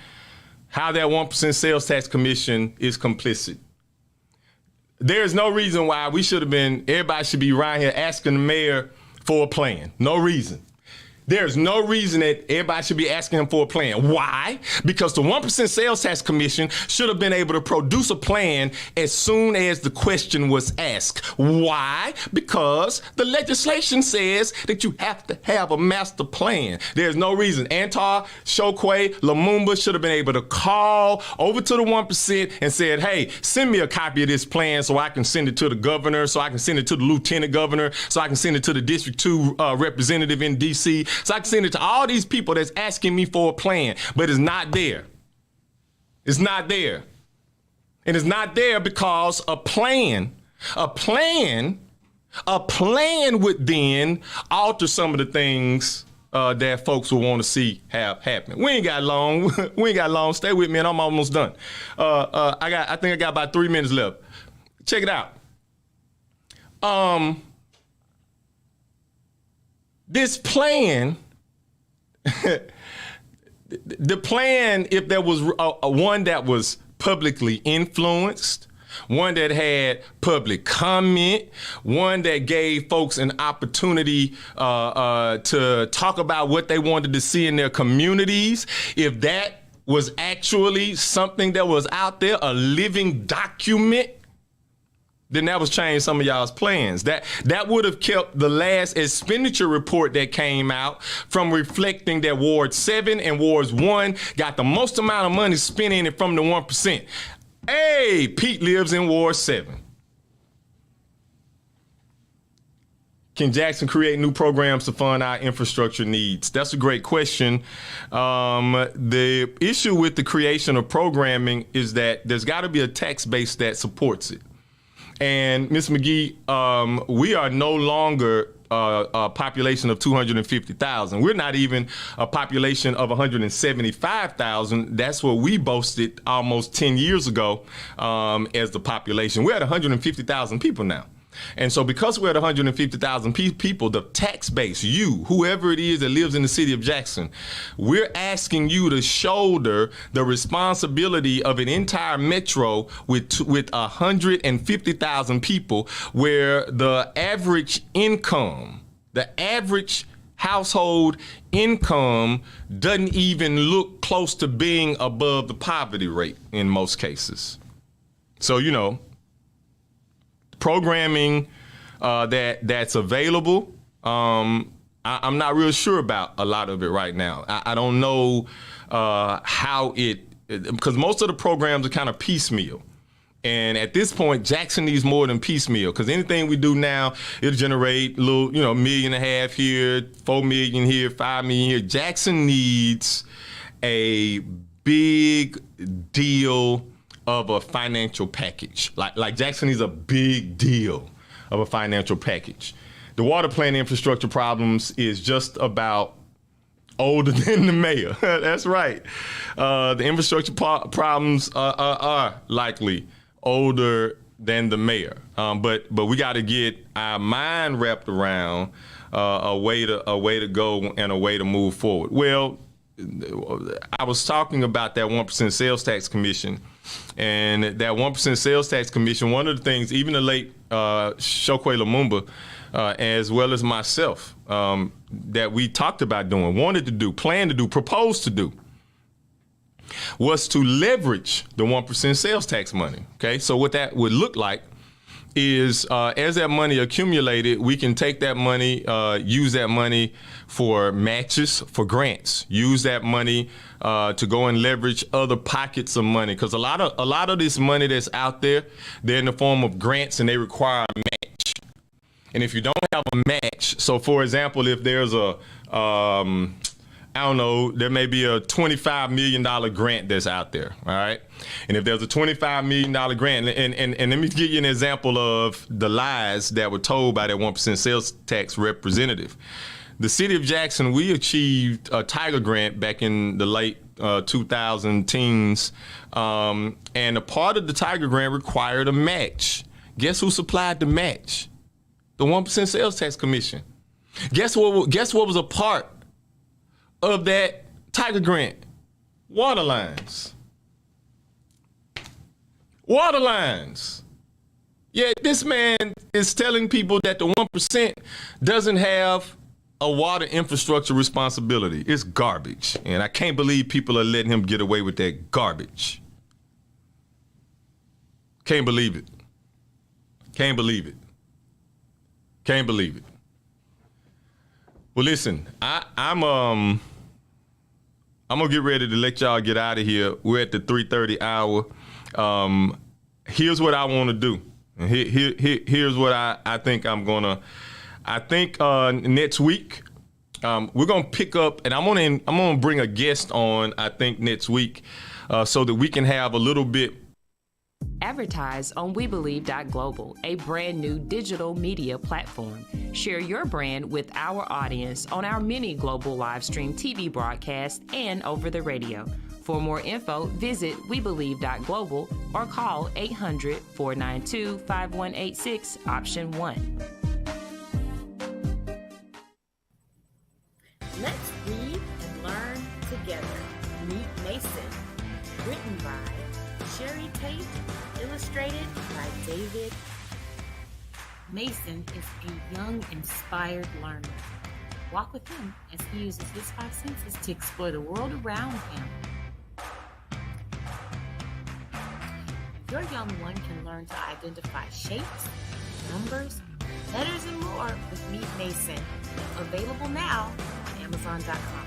how that 1% Sales Tax Commission is complicit. There's no reason why everybody should be around here asking the mayor for a plan. No reason. There's no reason that everybody should be asking him for a plan. Why? Because the 1% Sales Tax Commission should have been able to produce a plan as soon as the question was asked. Why? Because the legislation says that you have to have a master plan. There's no reason. Antar, Chokwe, Lumumba should have been able to call over to the 1% and said, hey, send me a copy of this plan so I can send it to the governor, so I can send it to the lieutenant governor, so I can send it to the District 2 representative in D.C., so I can send it to all these people that's asking me for a plan, but it's not there. It's not there. And it's not there because a plan would then alter some of the things that folks will want to see happen. We ain't got long. Stay with me and I'm almost done. I think I got about 3 minutes left. Check it out. This plan, the plan, if there was one that was publicly influenced, one that had public comment, one that gave folks an opportunity to talk about what they wanted to see in their communities. If that was actually something that was out there, a living document, then that was changed some of y'all's plans. That would have kept the last expenditure report that came out from reflecting that Ward 7 and Ward 1 got the most amount of money spent in it from the 1%. Hey, Pete lives in Ward 7. Can Jackson create new programs to fund our infrastructure needs? That's a great question. The issue with the creation of programming is that there's got to be a tax base that supports it. And Ms. McGee, we are no longer a population of 250,000. We're not even a population of 175,000. That's what we boasted almost 10 years ago as the population. We're at 150,000 people now. And so because we're at 150,000 people, the tax base, you, whoever it is that lives in the city of Jackson, we're asking you to shoulder the responsibility of an entire metro with 150,000 people, where the average income, the average household income doesn't even look close to being above the poverty rate in most cases. So, you know, programming that's available, I'm not real sure about a lot of it right now. I don't know how because most of the programs are kind of piecemeal. And at this point, Jackson needs more than piecemeal, because anything we do now, it'll generate a little, $1.5 million here, $4 million here, $5 million here. Jackson needs a big deal of a financial package. Like Jackson needs a big deal of a financial package. The water plant infrastructure problems is just about older than the mayor. That's right. The infrastructure problems are likely older than the mayor. But we got to get our mind wrapped around a way to go and a way to move forward. Well, I was talking about that 1% sales tax commission. And that 1% sales tax commission, one of the things, even the late Chokwe Lumumba, as well as myself, that we talked about doing, wanted to do, planned to do, proposed to do, was to leverage the 1% sales tax money. Okay, so what that would look like is as that money accumulated, we can take that money, use that money for matches, for grants, use that money to go and leverage other pockets of money. Because a lot of this money that's out there, they're in the form of grants and they require a match. And if you don't have a match, so for example, if there's there may be a $25 million grant that's out there, all right? And if there's a $25 million grant, and let me give you an example of the lies that were told by that 1% sales tax representative. The city of Jackson, we achieved a Tiger grant back in the late 2000 teens, and a part of the Tiger grant required a match. Guess who supplied the match? The 1% sales tax commission. Guess what was a part of that Tiger grant? Water lines. Water lines. Yeah, this man is telling people that the 1% doesn't have a water infrastructure responsibility. It's garbage. And I can't believe people are letting him get away with that garbage. Can't believe it. Can't believe it. Can't believe it. Well, listen, I'm gonna get ready to let y'all get out of here. We're at the 3:30 hour. Here's what I want to do. Here's what I think I'm gonna. I think next week we're gonna pick up, and I'm gonna bring a guest on. I think next week, so that we can have a little bit. Advertise on WeBelieve.Global, a brand new digital media platform. Share your brand with our audience on our many global live stream TV broadcasts and over the radio. For more info, visit WeBelieve.Global or call 800-492-5186, option 1. Let's read and learn together. Meet Mason. Written by Sherry Tate, illustrated by David. Mason is a young, inspired learner. Walk with him as he uses his 5 senses to explore the world around him. Your young one can learn to identify shapes, numbers, letters, and more with Meet Mason. Available now on Amazon.com.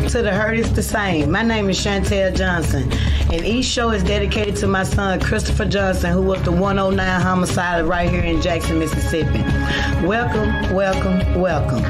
To the Hurt is the Same. My name is Chantel Johnson, and each show is dedicated to my son Christopher Johnson, who was the 109 homicide right here in Jackson, Mississippi. Welcome, welcome, welcome.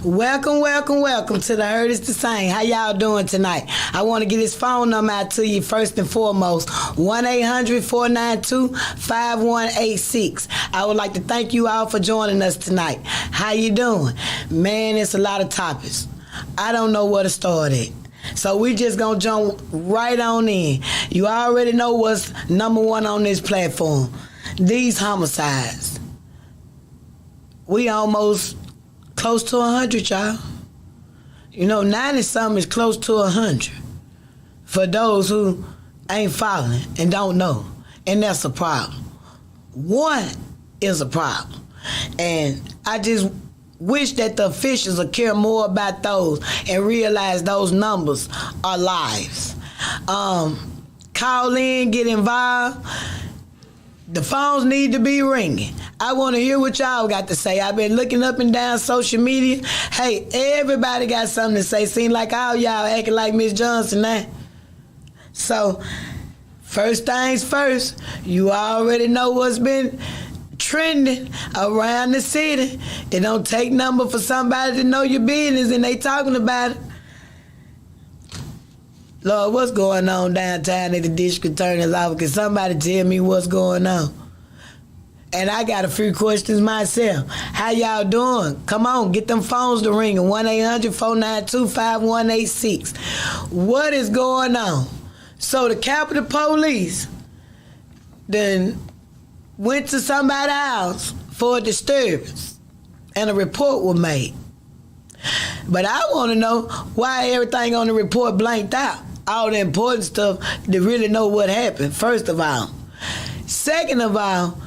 Welcome, welcome, welcome to the Hurt is the Same. How y'all doing tonight? I want to get his phone number out to you first and foremost, 1-800-492-5186. I would like to thank you all for joining us tonight. How you doing? Man, it's a lot of topics. I don't know where to start at. So we just gonna jump right on in. You already know what's number one on this platform. These homicides. We almost close to 100, y'all. You know, 90-something is close to 100 for those who ain't following and don't know. And that's a problem. One is a problem. And I just wish that the officials would care more about those and realize those numbers are lives. Call in, get involved. The phones need to be ringing. I want to hear what y'all got to say. I've been looking up and down social media. Hey, everybody got something to say. Seem like all y'all acting like Miss Johnson now. So, first things first, you already know what's been trending around the city. It don't take number for somebody to know your business and they talking about it. Lord, what's going on downtown at the district attorney's office? Can somebody tell me what's going on? And I got a few questions myself. How y'all doing? Come on, get them phones to ringing. 1-800-492-5186. What is going on? So the Capitol Police then went to somebody's house for a disturbance, and a report was made. But I want to know why everything on the report blanked out. All the important stuff to really know what happened, first of all. Second of all,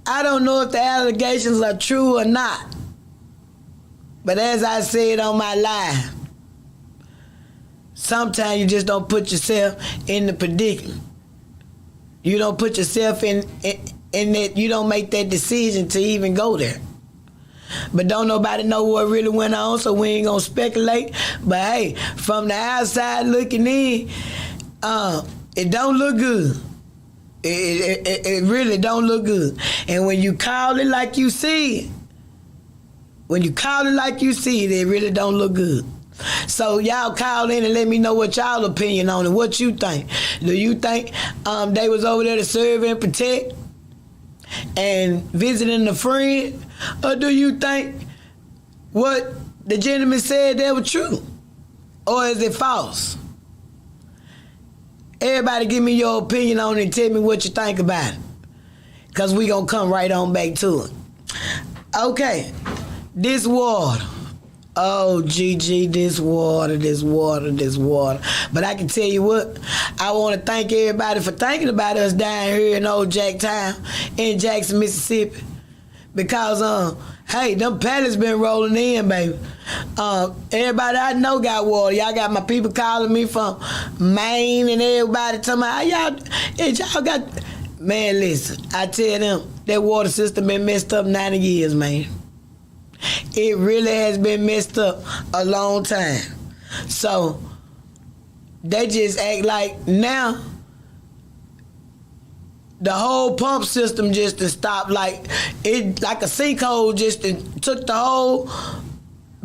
I don't know if the allegations are true or not. But as I said on my live, sometimes you just don't put yourself in the predicament. You don't put yourself in that, you don't make that decision to even go there. But don't nobody know what really went on, so we ain't gonna speculate. But hey, from the outside looking in, it don't look good. It really don't look good. And when you call it like you see it, it really don't look good. So y'all call in and let me know what y'all opinion on it. What you think? Do you think they was over there to serve and protect and visiting a friend? Or do you think what the gentleman said that was true? Or is it false? Everybody give me your opinion on it and tell me what you think about it. Because we going to come right on back to it. Okay, this water. Oh, Gigi, this water. But I can tell you what, I want to thank everybody for thinking about us down here in Old Jacktown in Jackson, Mississippi. Because, hey, them pallets been rolling in, baby. Everybody I know got water. Y'all got my people calling me from Maine and everybody talking about, y'all got... Man, listen, I tell them, that water system been messed up 90 years, man. It really has been messed up a long time. So, they just act like now, the whole pump system just to stop, like a sinkhole just took the whole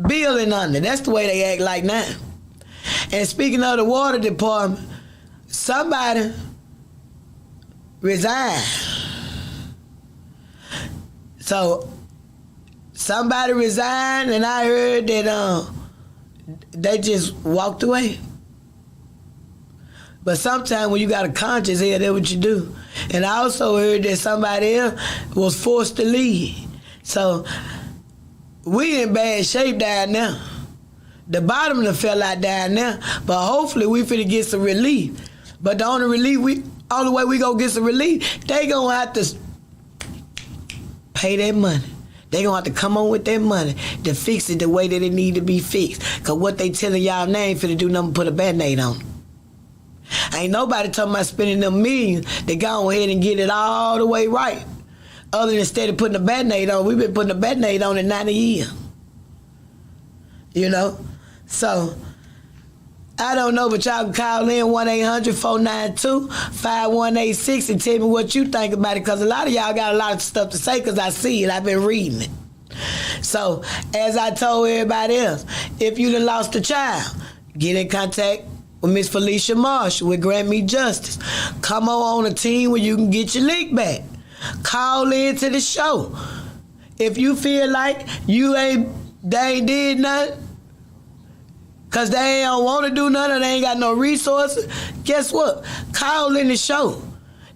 building under. That's the way they act like now. And speaking of the water department, somebody resigned. So somebody resigned, and I heard that they just walked away. But sometimes when you got a conscience here, that's what you do. And I also heard that somebody else was forced to leave. So we in bad shape down there. The bottom done fell out down there, but hopefully we finna get some relief. But the only way we gonna get some relief, they gonna have to pay that money. They gonna have to come on with that money to fix it the way that it need to be fixed. Cause what they telling y'all now ain't finna do nothing but put a Band-Aid on it. Ain't nobody talking about spending them millions. They go ahead and get it all the way right. Other than instead of putting a Band-Aid on, we've been putting a Band-Aid on in 90 years. You know? So, I don't know, but y'all can call in 1-800-492-5186 and tell me what you think about it, because a lot of y'all got a lot of stuff to say, because I see it. I've been reading it. So, as I told everybody else, if you done lost a child, get in contact with Miss Felicia Marshall with Grant Me Justice. Come on a team where you can get your lick back. Call in to the show. If you feel like they ain't did nothing, because they don't want to do nothing, they ain't got no resources, guess what? Call in the show.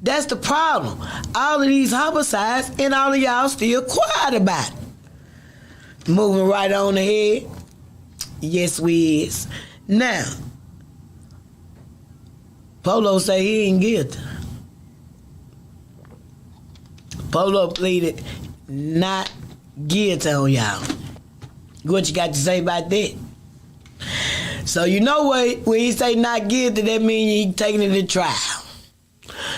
That's the problem. All of these homicides and all of y'all still quiet about it. Moving right on ahead. Yes, we is. Now, Polo say he ain't guilty. Polo pleaded not guilty on y'all. What you got to say about that? So you know when he say not guilty, that means he taking it to trial.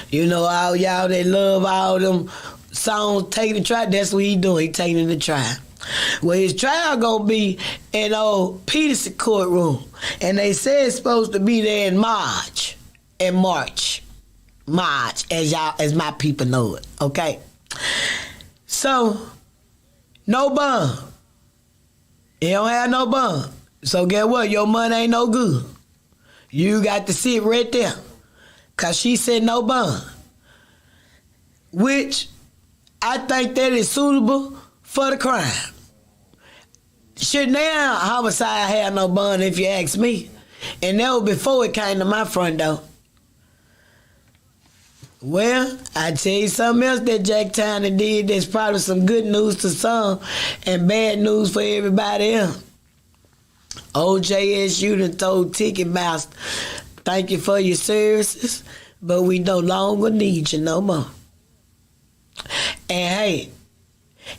You know, all y'all that love all them songs taking it to trial, that's what he doing. He taking it to trial. Well, his trial gonna be in old Peterson courtroom, and they say it's supposed to be there in March, as my people know it. Okay. So, no bond. You don't have no bond. So guess what? Your money ain't no good. You got to sit right there. Because she said no bond. Which I think that is suitable for the crime. Should now homicide have no bond if you ask me? And that was before it came to my front door. Well, I tell you something else that Jack Towner did that's probably some good news to some and bad news for everybody else. OJSU done told Ticketmaster, thank you for your services, but we no longer need you no more. And hey,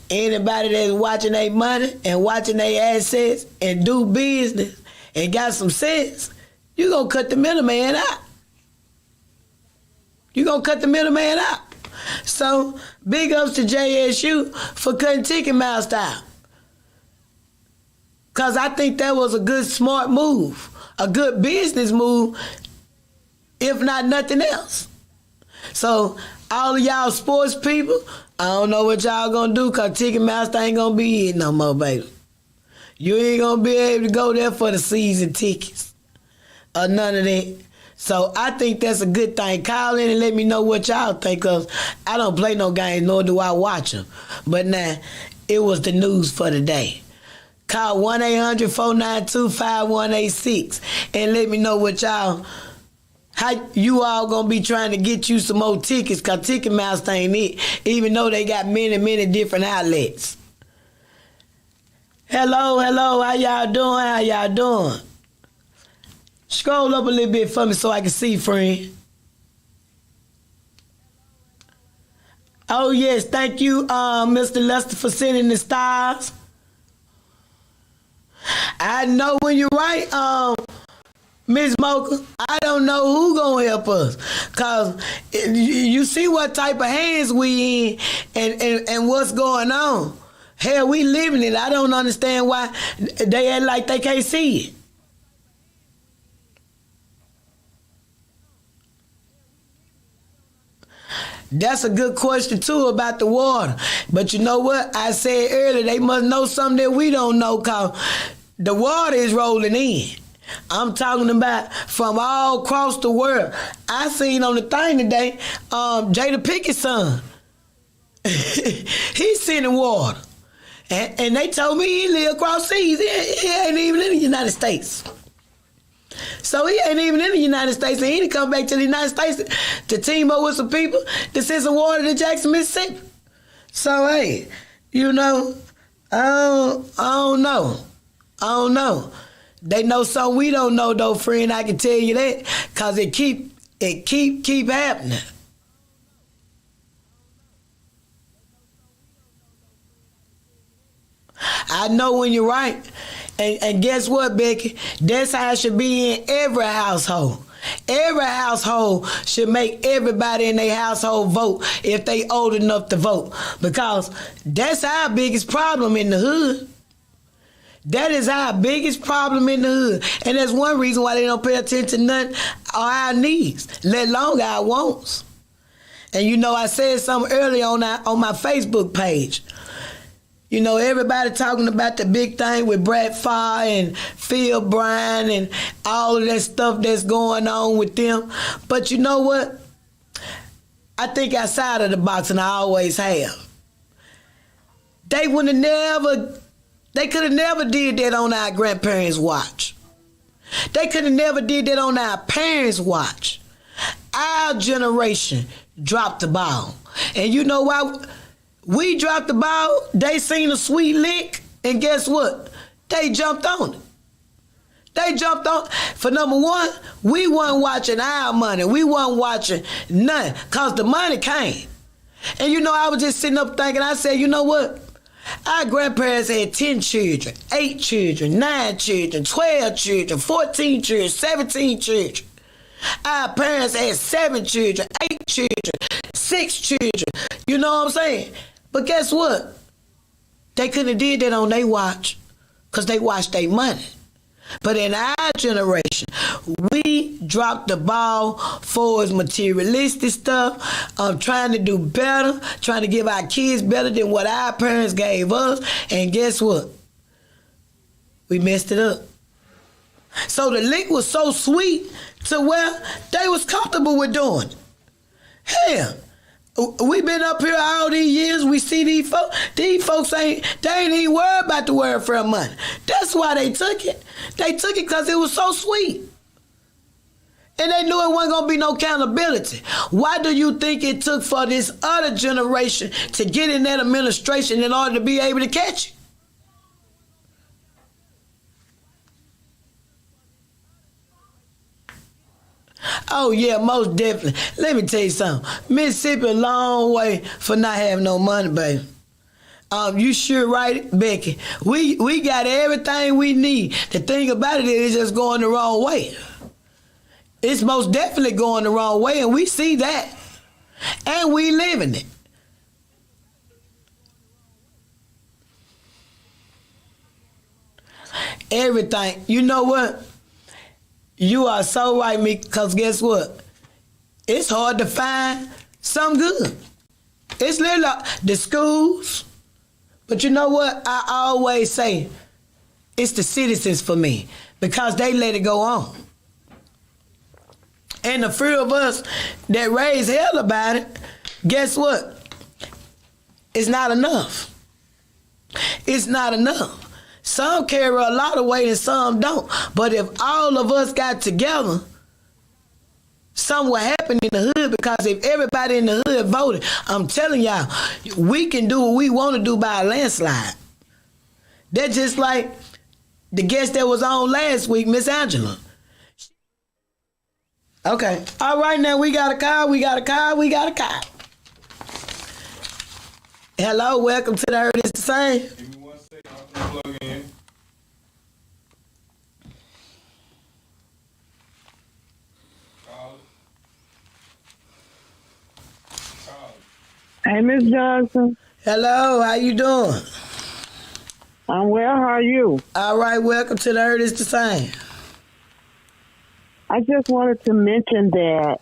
anybody that's watching their money and watching their assets and do business and got some sense, you gonna cut the middleman out. You gonna cut the middleman out. So big ups to JSU for cutting Ticketmaster out. Cause I think that was a good smart move, a good business move, if not nothing else. So all of y'all sports people, I don't know what y'all gonna do cause Ticketmaster ain't gonna be here no more, baby. You ain't gonna be able to go there for the season tickets or none of that. So I think that's a good thing. Call in and let me know what y'all think, cause I don't play no games, nor do I watch them. But now, it was the news for the day. Call 1-800-492-5186 and let me know what y'all, how you all gonna be trying to get you some more tickets, cause Ticketmaster ain't it, even though they got many, many different outlets. Hello, how y'all doing? Scroll up a little bit for me so I can see, friend. Oh, yes, thank you, Mr. Lester, for sending the stars. I know when you're right, Ms. Mocha, I don't know who gonna help us. Cause you see what type of hands we in and what's going on. Hell, we living it. I don't understand why they act like they can't see it. That's a good question, too, about the water. But you know what? I said earlier, they must know something that we don't know, because the water is rolling in. I'm talking about from all across the world. I seen on the thing today, Jada Pickett's son. He's sending water. And they told me he live across seas. He ain't even in the United States. So he ain't even in the United States, and he didn't come back to the United States to team up with some people to send some water to Jackson, Mississippi. So, hey, you know, I don't know. They know something we don't know, though, friend. I can tell you that, because it keep happening. I know when you're right. And guess what, Becky? That's how it should be in every household. Every household should make everybody in their household vote if they old enough to vote. Because that's our biggest problem in the hood. That is our biggest problem in the hood. And that's one reason why they don't pay attention to nothing or our needs, let alone our wants. And you know, I said something earlier on my Facebook page. You know, everybody talking about the big thing with Brett Favre and Phil Bryant and all of that stuff that's going on with them. But you know what? I think outside of the box, and I always have. They could have never did that on our grandparents' watch. They could have never did that on our parents' watch. Our generation dropped the ball. And you know why? We dropped the ball, they seen a sweet lick, and guess what? They jumped on it. They jumped on. For number one, we wasn't watching our money. We wasn't watching none, because the money came. And you know, I was just sitting up thinking, I said, you know what? Our grandparents had 10 children, 8 children, 9 children, 12 children, 14 children, 17 children. Our parents had 7 children, 8 children, 6 children. You know what I'm saying? But guess what? They couldn't have did that on their watch, because they watched their money. But in our generation, we dropped the ball for as materialistic stuff, trying to do better, trying to give our kids better than what our parents gave us. And guess what? We messed it up. So the lick was so sweet to where they was comfortable with doing it. Hell, we been up here all these years. We see these folks. These folks ain't even worried about the welfare money. That's why they took it. They took it because it was so sweet. And they knew it wasn't going to be no accountability. Why do you think it took for this other generation to get in that administration in order to be able to catch it? Oh, yeah, most definitely. Let me tell you something. Mississippi a long way for not having no money, baby. You sure right, Becky. We got everything we need. The thing about it is it's just going the wrong way. It's most definitely going the wrong way, and we see that. And we living it. Everything. You know what? You are so right, me, because guess what? It's hard to find something good. It's literally like the schools. But you know what? I always say it's the citizens for me because they let it go on. And the few of us that raise hell about it, guess what? It's not enough. It's not enough. Some carry a lot of weight and some don't. But if all of us got together, something will happen in the hood because if everybody in the hood voted, I'm telling y'all, we can do what we want to do by a landslide. That's just like the guest that was on last week, Miss Angela. Okay. All right, now we got a call. Hello, welcome to the Heard It's the Same. Give me 1 second, I'll plug in. Hey, Miss Johnson. Hello, how you doing? I'm well. How are you? All right, welcome to the Heard It's the Same. I just wanted to mention that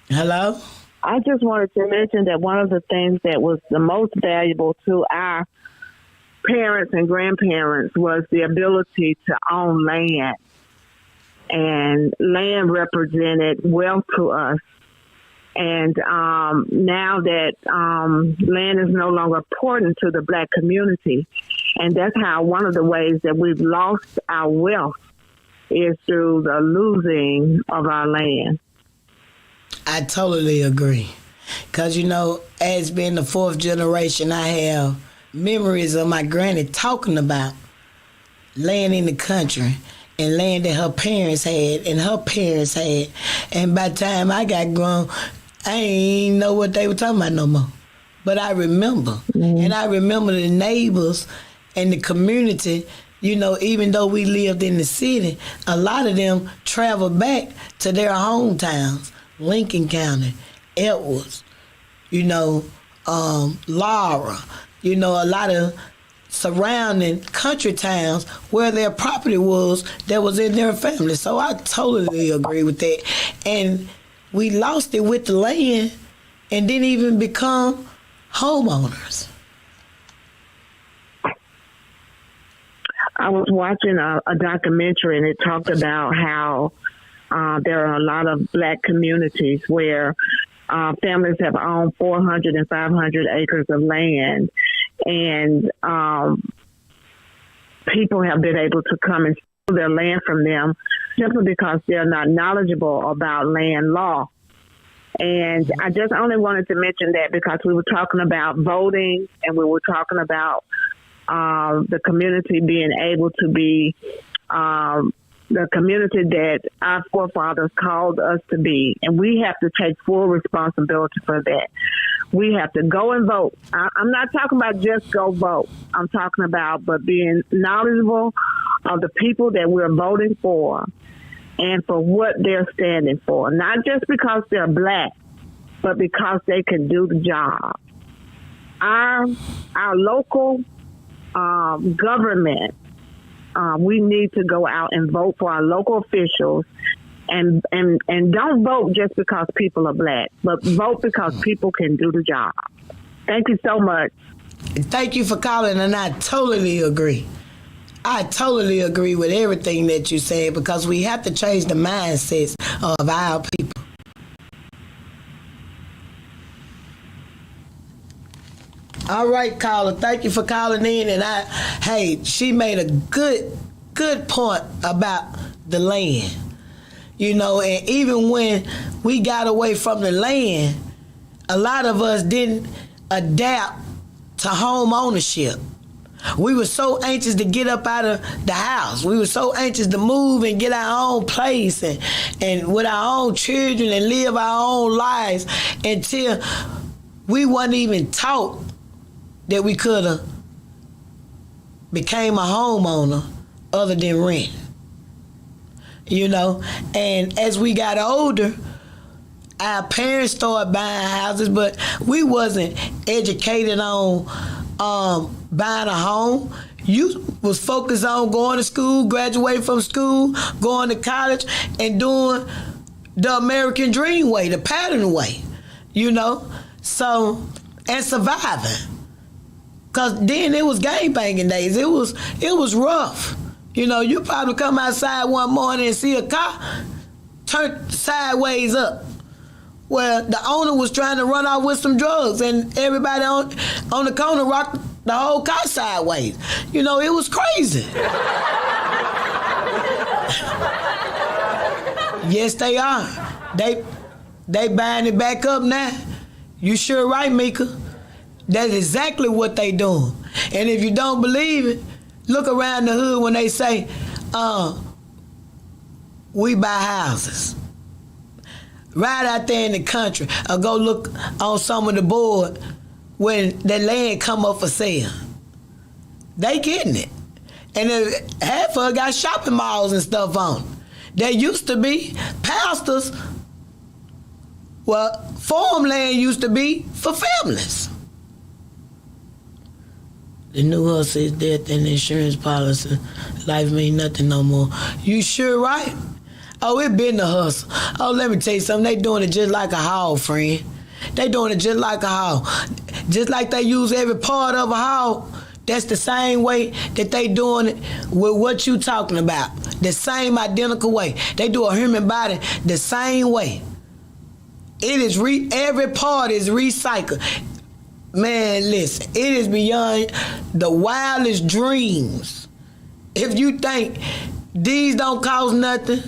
Hello? I just wanted to mention that one of the things that was the most valuable to our parents and grandparents was the ability to own land. And land represented wealth to us. And now that land is no longer important to the Black community, and that's how one of the ways that we've lost our wealth is through the losing of our land. I totally agree. Because, you know, as being the fourth generation, I have memories of my granny talking about land in the country and land that her parents had and her parents had. And by the time I got grown, I ain't know what they were talking about no more. But I remember. Mm-hmm. And I remember the neighbors and the community, you know, even though we lived in the city, a lot of them traveled back to their hometowns, Lincoln County, Edwards, you know, Laura, you know, a lot of surrounding country towns where their property was that was in their family. So I totally agree with that. And we lost it with the land and didn't even become homeowners. I was watching a documentary and it talked about how there are a lot of Black communities where families have owned 400 and 500 acres of land, and people have been able to come and steal their land from them simply because they're not knowledgeable about land law. And I just only wanted to mention that because we were talking about voting and we were talking about the community being able to be the community that our forefathers called us to be. And we have to take full responsibility for that. We have to go and vote. I'm not talking about just go vote. I'm talking about but being knowledgeable of the people that we're voting for and for what they're standing for. Not just because they're Black, but because they can do the job. our local government, we need to go out and vote for our local officials, and don't vote just because people are black, but vote because people can do the job. Thank you so much. Thank you for calling, and I totally agree. I totally agree with everything that you said, because we have to change the mindsets of our people. All right, caller. Thank you for calling in. And she made a good point about the land. You know, and even when we got away from the land, a lot of us didn't adapt to home ownership. We were so anxious to get up out of the house. We were so anxious to move and get our own place and with our own children and live our own lives until we wasn't even taught that we could have became a homeowner other than rent. You know, and as we got older, our parents started buying houses, but we wasn't educated on buying a home. You was focused on going to school, graduating from school, going to college, and doing the American dream way, the pattern way, you know? So, and surviving. Cause then it was gangbanging days. It was rough. You know, you probably come outside one morning and see a car turn sideways up. Well, the owner was trying to run off with some drugs, and everybody on the corner rocked the whole car sideways. You know, it was crazy. Yes, they are. They buying it back up now. You sure right, Mika. That's exactly what they doing. And if you don't believe it, look around the hood when they say, we buy houses. Right out there in the country, or go look on some of the board when that land come up for sale. They getting it. And half of it got shopping malls and stuff on it. There used to be pastors, well, farmland used to be for families. The new hustle is death and insurance policy. Life mean nothing no more. You sure right? Oh, it been the hustle. Oh, let me tell you something. They doing it just like a hog, friend. They doing it just like a hog. Just like they use every part of a hog, that's the same way that they doing it with what you talking about. The same identical way. They do a human body the same way. It is every part is recycled. Man, listen, it is beyond the wildest dreams. If you think these don't cost nothing,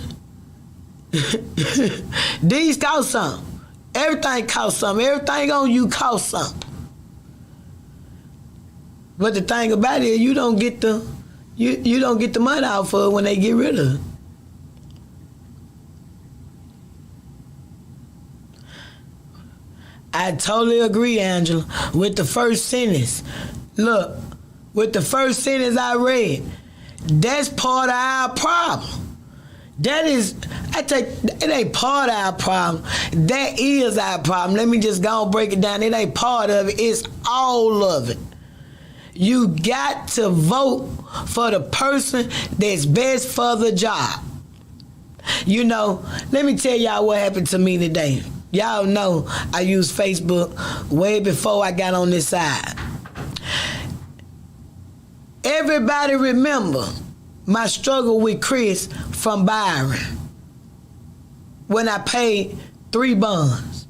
these cost something. Everything costs something. Everything on you costs something. But the thing about it is you don't get the money out for it when they get rid of it. I totally agree, Angela, with the first sentence. Look, with the first sentence I read, that's part of our problem. It ain't part of our problem. That is our problem. Let me just go and break it down. It ain't part of it, it's all of it. You got to vote for the person that's best for the job. You know, let me tell y'all what happened to me today. Y'all know I used Facebook way before I got on this side. Everybody remember my struggle with Chris from Byron when I paid 3 bonds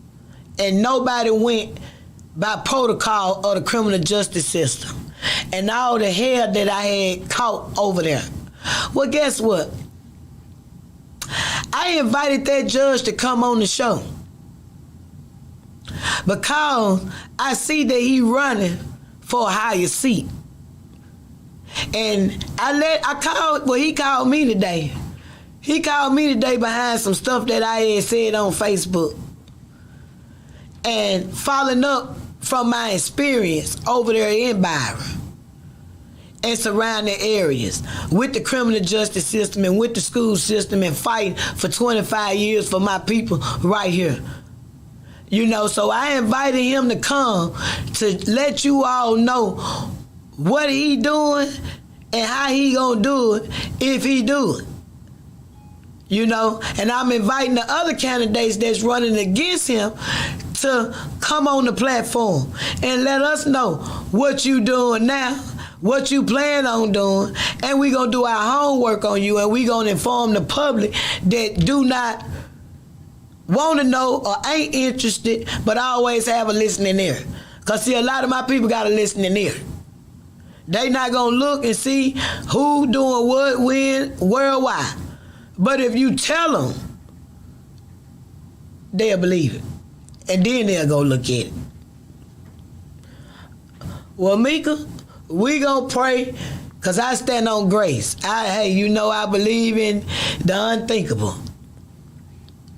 and nobody went by protocol of the criminal justice system and all the hell that I had caught over there. Well, guess what? I invited that judge to come on the show because I see that he running for a higher seat. And he called me today. He called me today behind some stuff that I had said on Facebook. And following up from my experience over there in Byron and surrounding areas with the criminal justice system and with the school system and fighting for 25 years for my people right here. You know, so I invited him to come to let you all know what he doing and how he gonna do it if he do it. You know, and I'm inviting the other candidates that's running against him to come on the platform and let us know what you doing now, what you plan on doing, and we gonna do our homework on you, and we gonna inform the public that do not want to know or ain't interested, but always have a listening ear. Because, see, a lot of my people got a listening ear. They not going to look and see who doing what, when, where, why. But if you tell them, they'll believe it. And then they'll go look at it. Well, Mika, we going to pray, because I stand on grace. I believe in the unthinkable.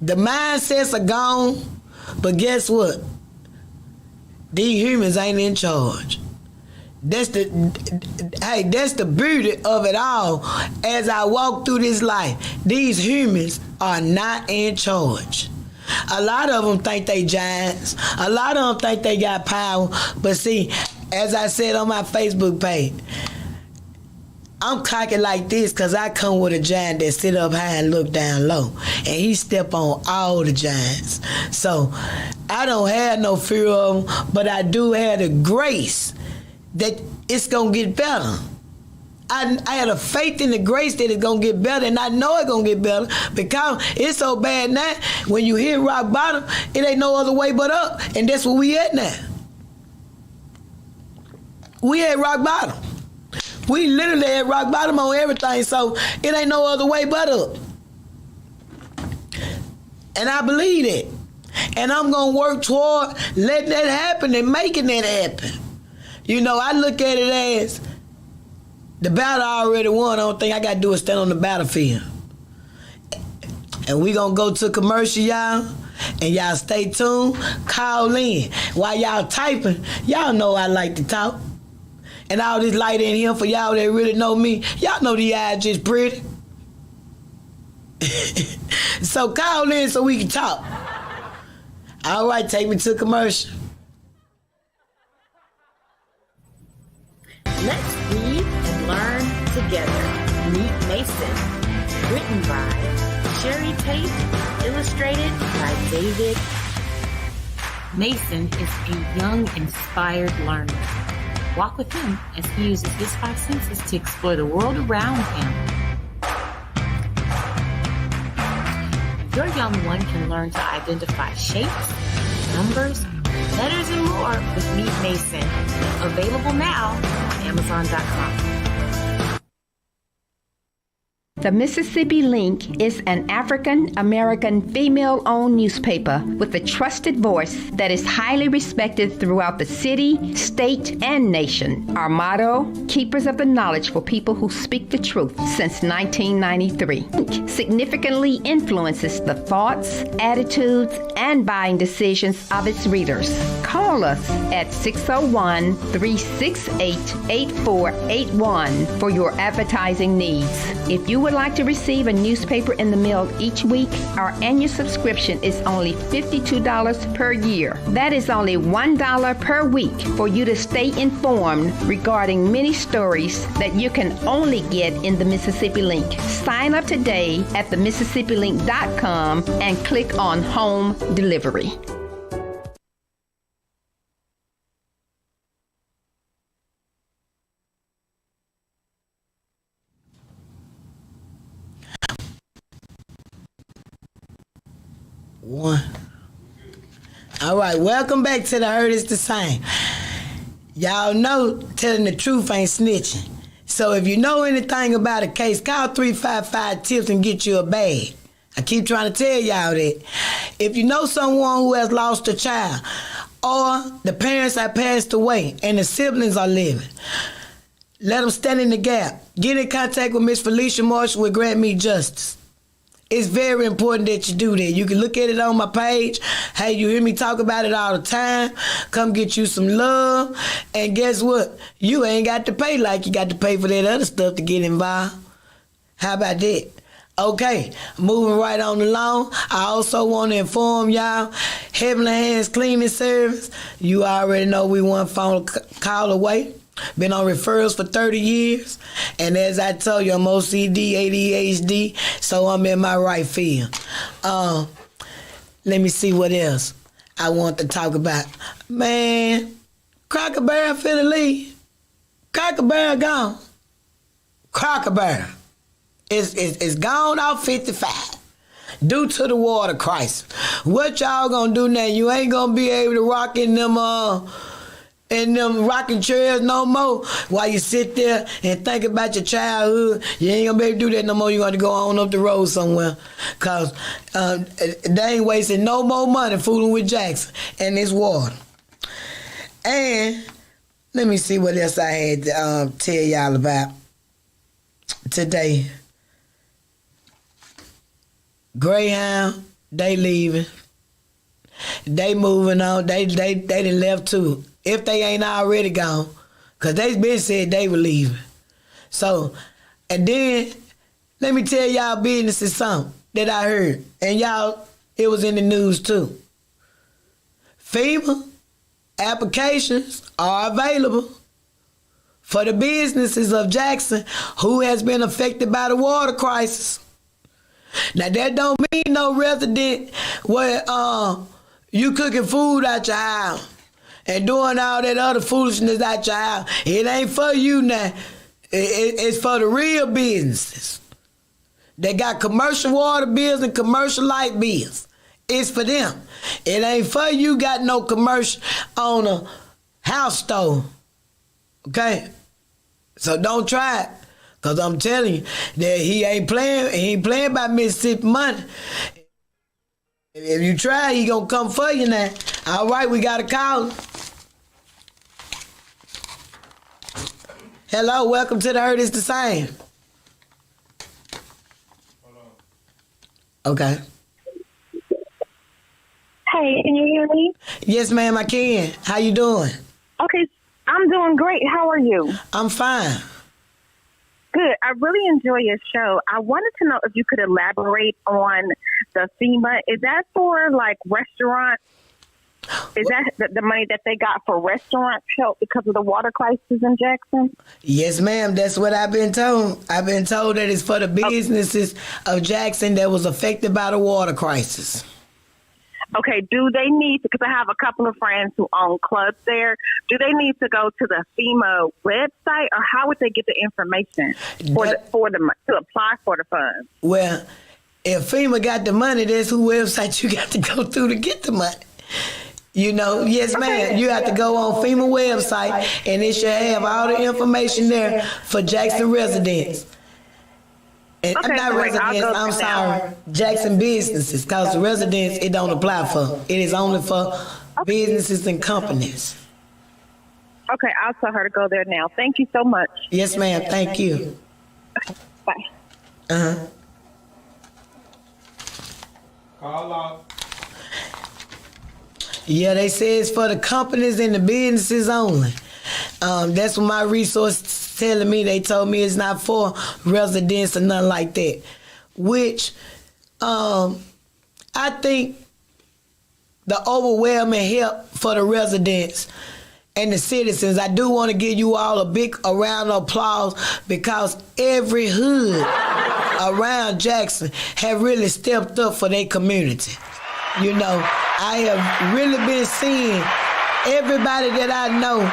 The mindsets are gone, but guess what? These humans ain't in charge. That's the beauty of it all. As I walk through this life, these humans are not in charge. A lot of them think they giants. A lot of them think they got power. But see, as I said on my Facebook page, I'm cocky like this because I come with a giant that sit up high and look down low. And he step on all the giants. So I don't have no fear of him, but I do have the grace that it's going to get better. I had a faith in the grace that it's going to get better, and I know it's going to get better because it's so bad now. When you hit rock bottom, it ain't no other way but up. And that's where we at now. We at rock bottom. We literally at rock bottom on everything, so it ain't no other way but up. And I believe it. And I'm going to work toward letting that happen and making that happen. You know, I look at it as the battle I already won. The only thing I got to do is stand on the battlefield. And we going to go to commercial, y'all. And y'all stay tuned. Call in. While y'all typing, y'all know I like to talk. And all this light in here for y'all that really know me, y'all know the eyes just pretty. So call in so we can talk. All right, take me to commercial. Let's read and learn together. Meet Mason. Written by Sherry Tate. Illustrated by David. Mason is a young, inspired learner. Walk with him as he uses his 5 senses to explore the world around him. Your young one can learn to identify shapes, numbers, letters, and more with Meet Mason. Available now on Amazon.com. The Mississippi Link is an African-American female-owned newspaper with a trusted voice that is highly respected throughout the city, state, and nation. Our motto, keepers of the knowledge for people who speak the truth, since 1993. Link significantly influences the thoughts, attitudes, and buying decisions of its readers. Call us at 601-368-8481 for your advertising needs. If you would like to receive a newspaper in the mail each week, our annual subscription is only $52 per year. That is only $1 per week for you to stay informed regarding many stories that you can only get in the Mississippi Link. Sign up today at themississippilink.com and click on Home Delivery. One. All right, welcome back to the Heard Is the Same. Y'all know telling the truth ain't snitching. So if you know anything about a case, call 355-TIPS and get you a bag. I keep trying to tell y'all that. If you know someone who has lost a child, or the parents have passed away and the siblings are living, let them stand in the gap. Get in contact with Miss Felicia Marshall with Grant Me Justice. It's very important that you do that. You can look at it on my page. Hey, you hear me talk about it all the time. Come get you some love. And guess what? You ain't got to pay like you got to pay for that other stuff to get involved. How about that? Okay, moving right on along. I also want to inform y'all, Heavenly Hands Cleaning Service. You already know we one phone call away. Been on referrals for 30 years. And as I told you, I'm OCD, ADHD, so I'm in my right field. Let me see what else I want to talk about. Man, Cracker Barrel finna leave. Cracker Barrel gone. Cracker Barrel. It's gone off 55 due to the water crisis. What y'all gonna do now? You ain't gonna be able to rock in them rocking chairs no more while you sit there and think about your childhood. You ain't gonna be able to do that no more. You gotta go on up the road somewhere, cause they ain't wasting no more money fooling with Jackson and this water. And let me see what else I had to tell y'all about today. Greyhound, they leaving. They moving on. They done left too. If they ain't already gone, cause they been said they were leaving. So, and then let me tell y'all businesses something that I heard, and y'all, it was in the news too. FEMA applications are available for the businesses of Jackson who has been affected by the water crisis. Now that don't mean no resident where you cooking food out your house and doing all that other foolishness out your house. It ain't for you now. It's for the real businesses. They got commercial water bills and commercial light bills. It's for them. It ain't for you got no commercial on a house stove. Okay? So don't try it. Cause I'm telling you that he ain't playing by Mississippi money. If you try, he gonna come for you now. All right, we got a call. Hello, welcome to the Heard It's the Same. Okay. Hey, can you hear me? Yes, ma'am, I can. How you doing? Okay, I'm doing great. How are you? I'm fine. Good. I really enjoy your show. I wanted to know if you could elaborate on the FEMA. Is that for like restaurants? Is that the money that they got for restaurant help because of the water crisis in Jackson? Yes, ma'am. That's what I've been told. I've been told that it's for the businesses of Jackson that was affected by the water crisis. Okay, do they need to, because I have a couple of friends who own clubs there, do they need to go to the FEMA website, or how would they get the information to apply for the funds? Well, if FEMA got the money, that's who website you got to go through to get the money. You know, yes, ma'am. You have to go on FEMA website, and it should have all the information there for Jackson residents. And okay, not residents, I'm sorry, Jackson businesses, because residents, it don't apply for. It is only for businesses and companies. Okay, I'll tell her to go there now. Thank you so much. Yes, ma'am. Thank you. Okay, bye. Uh-huh. Call off. Yeah, they say it's for the companies and the businesses only. That's what my resource telling me. They told me it's not for residents or nothing like that. Which I think the overwhelming help for the residents and the citizens, I do want to give you all a big round of applause, because every hood around Jackson have really stepped up for their community. You know, I have really been seeing everybody that I know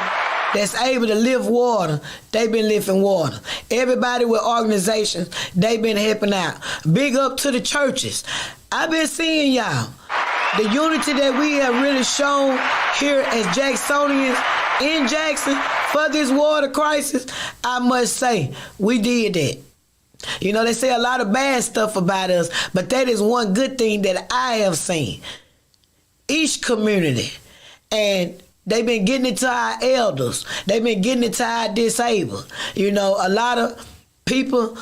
that's able to lift water, they've been lifting water. Everybody with organizations, they've been helping out. Big up to the churches. I've been seeing y'all. The unity that we have really shown here as Jacksonians in Jackson for this water crisis, I must say, we did that. You know, they say a lot of bad stuff about us, but that is one good thing that I have seen. Each community, and they've been getting it to our elders. They've been getting it to our disabled. You know, a lot of people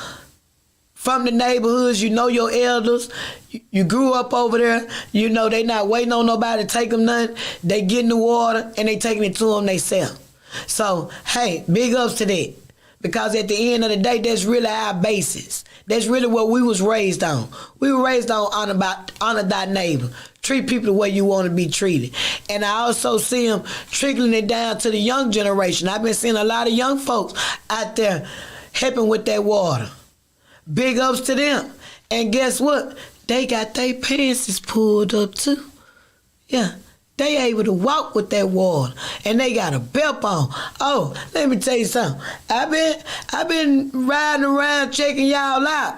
from the neighborhoods, you know your elders, you grew up over there, you know they not waiting on nobody to take them nothing. They getting the water and they taking it to them themselves. So, hey, big ups to that. Because at the end of the day, that's really our basis. That's really what we was raised on. We were raised on honor thy neighbor. Treat people the way you want to be treated. And I also see them trickling it down to the young generation. I've been seeing a lot of young folks out there helping with that water. Big ups to them. And guess what? They got their pants pulled up too. Yeah. They able to walk with that water, and they got a belt on. Oh, let me tell you something. I've been riding around checking y'all out.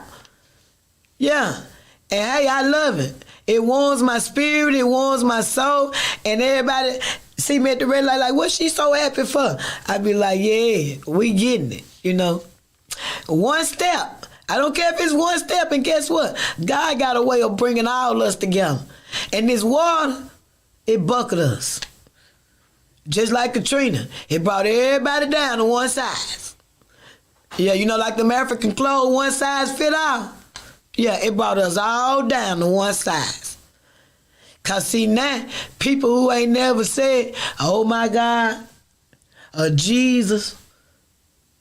Yeah, and hey, I love it. It warms my spirit, it warms my soul, and everybody see me at the red light like, what's she so happy for? I be like, yeah, we getting it, you know. One step. I don't care if it's one step, and guess what? God got a way of bringing all us together. And this water, it buckled us. Just like Katrina. It brought everybody down to one size. Yeah, you know, like them African clothes, one size fit all. Yeah, it brought us all down to one size. Because see now, people who ain't never said, oh my God, Jesus.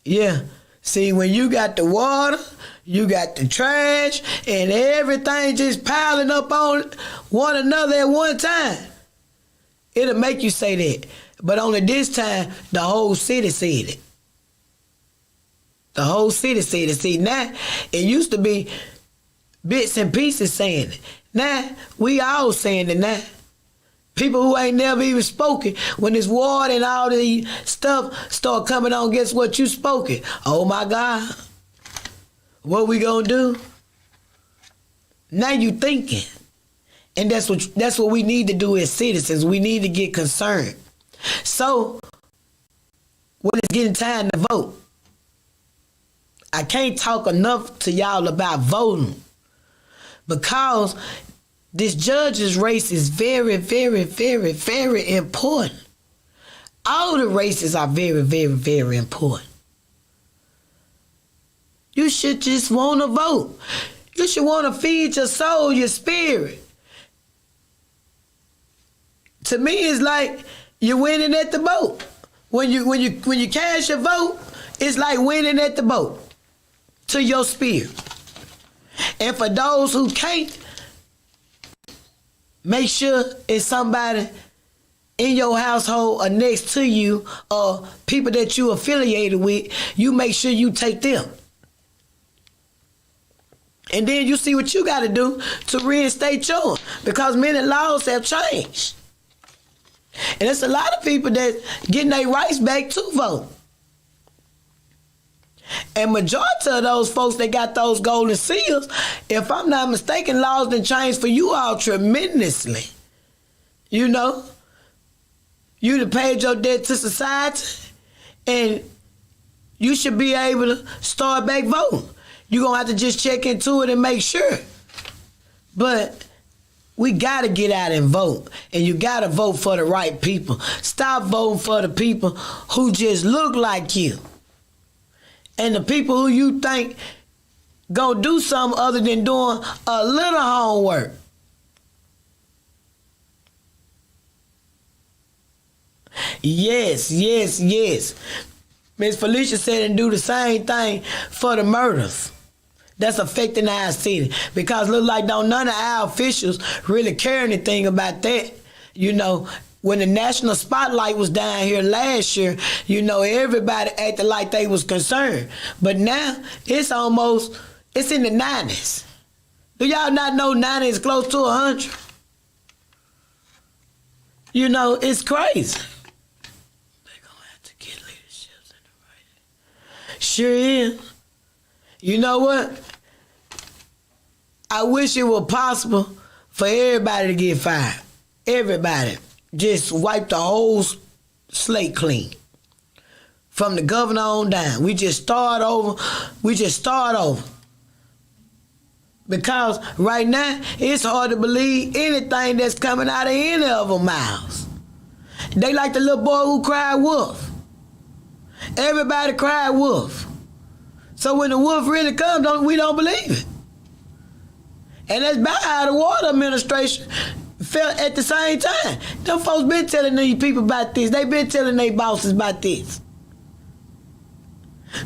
Yeah, see, when you got the water, you got the trash, and everything just piling up on one another at one time, it'll make you say that. But only this time, the whole city said it. The whole city said it. See, now, it used to be bits and pieces saying it. Now, we all saying it now. People who ain't never even spoken, when this water and all the stuff start coming on, guess what? You spoke it. Oh, my God. What we gonna do? Now you thinking. And that's what we need to do as citizens. We need to get concerned. So, when it's getting time to vote, I can't talk enough to y'all about voting because this judge's race is very, very, very, very important. All the races are very, very, very important. You should just want to vote. You should want to feed your soul, your spirit. To me, it's like you're winning at the boat. When you cast your vote, it's like winning at the boat to your spirit. And for those who can't, make sure it's somebody in your household or next to you or people that you affiliated with. You make sure you take them. And then you see what you got to do to reinstate yours, because many laws have changed. And there's a lot of people that's getting their rights back to vote. And majority of those folks that got those golden seals, if I'm not mistaken, laws done changed for you all tremendously. You know? You done paid your debt to society, and you should be able to start back voting. You're going to have to just check into it and make sure. But we got to get out and vote. And you got to vote for the right people. Stop voting for the people who just look like you. And the people who you think go do something other than doing a little homework. Yes, yes, yes. Miss Felicia said and do the same thing for the murders that's affecting our city, because look like don't none of our officials really care anything about that. You know, when the national spotlight was down here last year, you know, everybody acted like they was concerned. But now it's in the 90s. Do y'all not know 90 is close to 100? You know, it's crazy. They're gonna have to get leaderships in the right. Sure is. You know what? I wish it were possible for everybody to get fired. Everybody. Just wipe the whole slate clean. From the governor on down. We just start over. Because right now, it's hard to believe anything that's coming out of any of them mouths. They like the little boy who cried wolf. Everybody cried wolf. So when the wolf really comes, we don't believe it. And that's about how the water administration felt at the same time. Them folks been telling these people about this. They been telling their bosses about this.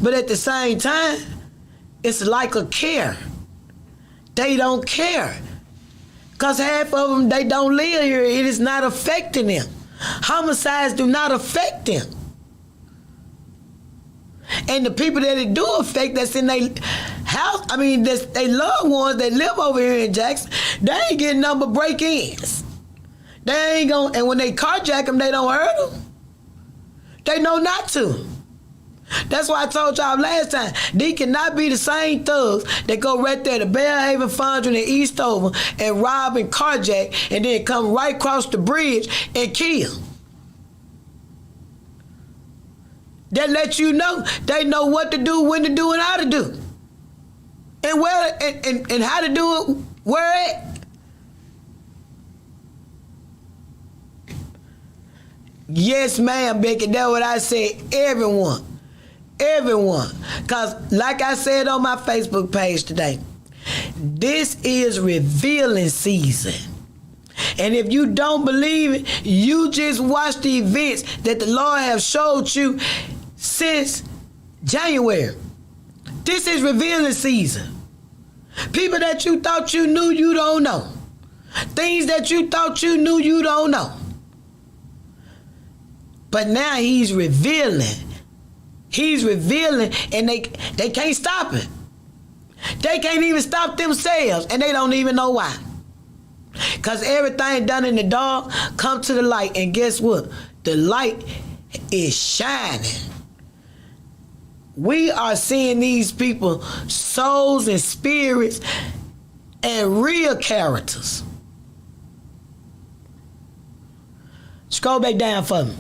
But at the same time, it's like a care. They don't care. Because half of them, they don't live here. It is not affecting them. Homicides do not affect them. And the people that it do affect, that's in their house, I mean, that's they loved ones that live over here in Jackson, they ain't getting none but break-ins. They ain't gonna, and when they carjack them, they don't hurt them. They know not to. That's why I told y'all last time, they cannot be the same thugs that go right there to Bellhaven, Fondren, and Eastover and rob and carjack and then come right across the bridge and kill. That lets you know they know what to do, when to do, and how to do. And where and how to do it, where at. Yes, ma'am, Becky, that's what I said. Everyone. Because like I said on my Facebook page today, this is revealing season. And if you don't believe it, you just watch the events that the Lord have showed you since January. This is revealing season. People that you thought you knew, you don't know. Things that you thought you knew, you don't know. But now he's revealing. He's revealing, and they can't stop it. They can't even stop themselves, and they don't even know why. Because everything done in the dark come to the light, and guess what? The light is shining. We are seeing these people, souls and spirits, and real characters. Scroll back down for me.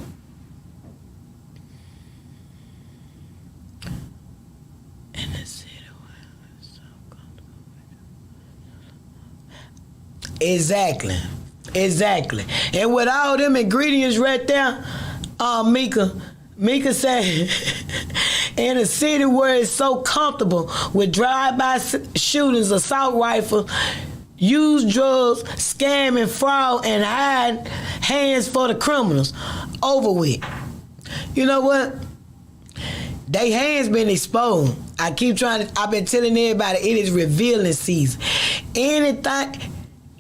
Exactly. And with all them ingredients right there, Mika said, in a city where it's so comfortable with drive-by shootings, assault rifles, use drugs, scam and fraud, and hide hands for the criminals, over with. You know what? They hands been exposed. I've been telling everybody, it is revealing season. Anything.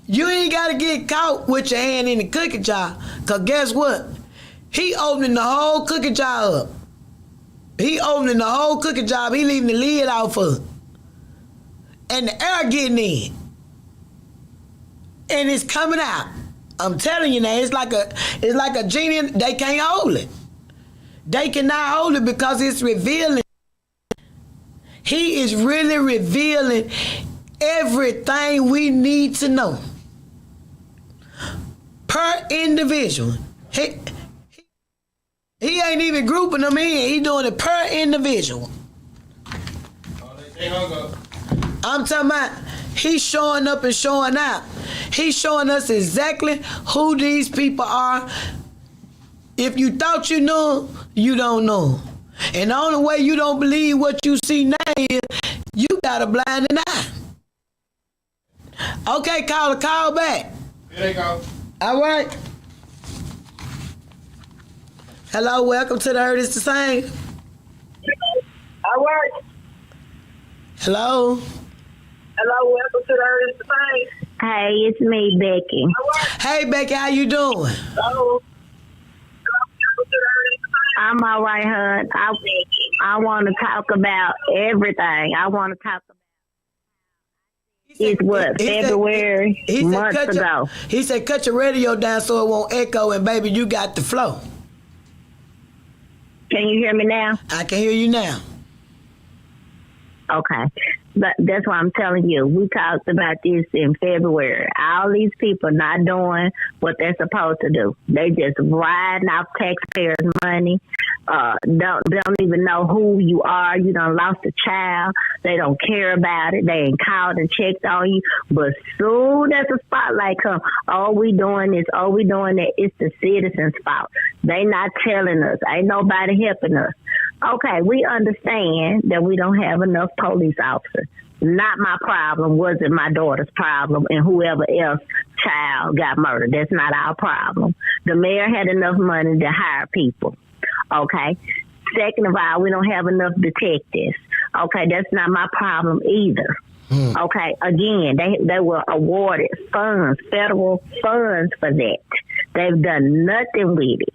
You ain't got to get caught with your hand in the cookie jar, because guess what? He opening the whole cookie jar up. He leaving the lid off of it. And the air getting in. And it's coming out. I'm telling you now, it's like a genie, they can't hold it. They cannot hold it because it's revealing. He is really revealing everything we need to know. Per individual. He ain't even grouping them in. He doing it per individual. I'm talking about he's showing up and showing out. He's showing us exactly who these people are. If you thought you knew, you don't know. And the only way you don't believe what you see now is you got a blinding eye. Okay, call back. Here they go. All right. Hello, welcome to the Heard It's the Same. All right. Hello, welcome to the Heard It's the Same. Hey, it's me, Becky. Hey, Becky, how you doing? Hello. I'm all right, hon. I want to talk about everything. I want to talk about February, months ago. He said, cut your radio down so it won't echo, and baby, you got the flow. Can you hear me now? I can hear you now. Okay. But that's why I'm telling you, we talked about this in February. All these people not doing what they're supposed to do. They just riding off taxpayers' money. Don't even know who you are. You done lost a child. They don't care about it. They ain't called and checked on you. But soon as the spotlight comes, all we doing that. It's the citizens' fault. They not telling us. Ain't nobody helping us. Okay, we understand that we don't have enough police officers. Not my problem. Wasn't my daughter's problem, and whoever else child got murdered. That's not our problem. The mayor had enough money to hire people. Okay, Second of all, we don't have enough detectives. Okay, that's not my problem either. Okay, again, they were awarded funds, federal funds for that. They've done nothing with it.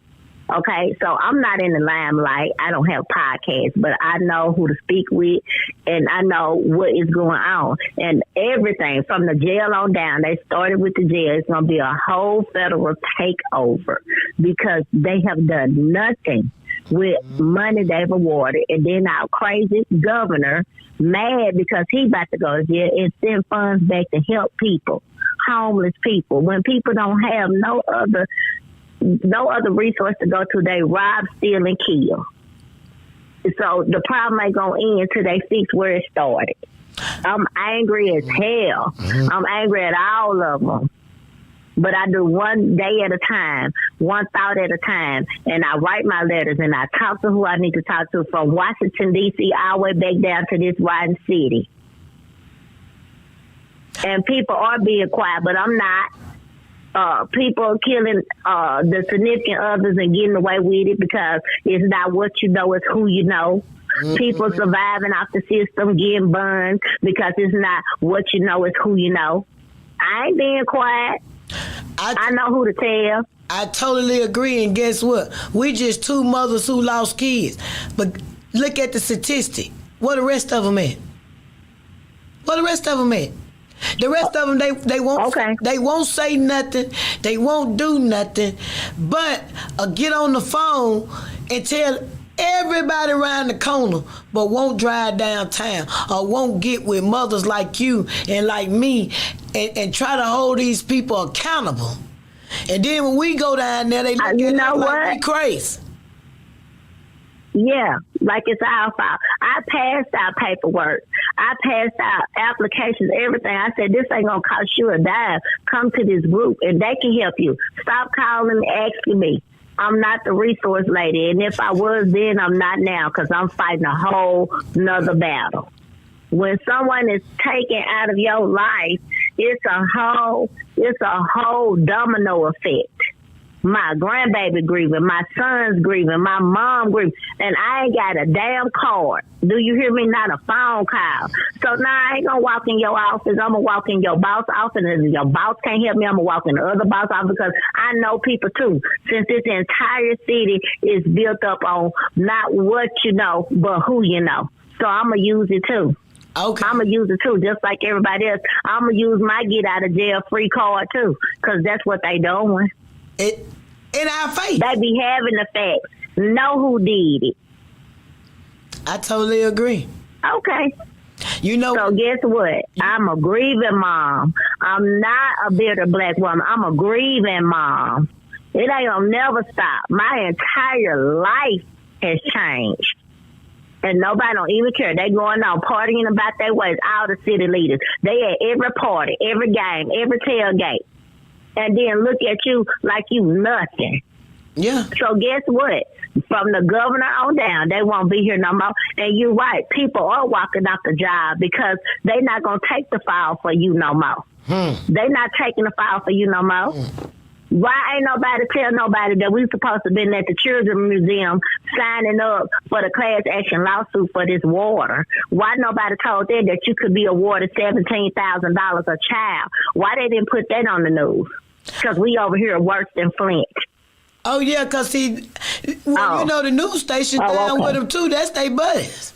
Okay, so I'm not in the limelight. I don't have podcasts, but I know who to speak with, and I know what is going on. And everything from the jail on down, they started with the jail. It's going to be a whole federal takeover because they have done nothing with money they've awarded. And then our crazy governor, mad because he about to go to jail and send funds back to help people, homeless people. When people don't have no other resource to go to, they rob, steal, and kill. So the problem ain't gonna end till they fix where it started. I'm angry as hell. I'm angry at all of them. But I do one day at a time, one thought at a time, and I write my letters and I talk to who I need to talk to, from Washington, D.C. all the way back down to this rotten city. And people are being quiet, but I'm not. People are killing the significant others and getting away with it because it's not what you know, it's who you know. People surviving off the system, getting burned because it's not what you know, it's who you know. I ain't being quiet. I know who to tell. I totally agree, and guess what? We just two mothers who lost kids. But look at the statistic. What the rest of them at? What the rest of them at? The rest of them, they won't say nothing. They won't do nothing. But get on the phone and tell everybody around the corner, but won't drive downtown or won't get with mothers like you and like me and try to hold these people accountable. And then when we go down there, they look at us like we crazy. Yeah, like it's our fault. I passed out paperwork. I passed out applications, everything. I said, this ain't going to cost you a dime. Come to this group, and they can help you. Stop calling and asking me. I'm not the resource lady, and if I was then, I'm not now because I'm fighting a whole nother battle. When someone is taken out of your life, it's a whole domino effect. My grandbaby grieving, my son's grieving, my mom grieving, and I ain't got a damn card. Do you hear me? Not a phone call. So now I ain't gonna walk in your office. I'm gonna walk in your boss office, and if your boss can't help me, I'm gonna walk in the other boss office because I know people too. Since this entire city is built up on not what you know, but who you know. So I'm gonna use it too. Okay. I'm gonna use it too, just like everybody else. I'm gonna use my get out of jail free card too, because that's what they doing. In our face. They be having the facts. Know who did it. I totally agree. Okay. You know. So guess what? I'm a grieving mom. I'm not a bitter black woman. I'm a grieving mom. It ain't gonna never stop. My entire life has changed. And nobody don't even care. They going on partying about their ways. All the city leaders. They at every party, every game, every tailgate. And then look at you like you nothing. Yeah. So guess what? From the governor on down, they won't be here no more. And you're right. People are walking off the job because they not going to take the file for you no more. They not taking the file for you no more. Why ain't nobody tell nobody that we supposed to been at the Children's Museum signing up for the class action lawsuit for this water? Why nobody told them that you could be awarded $17,000 a child? Why they didn't put that on the news? Because we over here worse than Flint. Oh, yeah, because you know, the news station down with them, too. That's their buddies.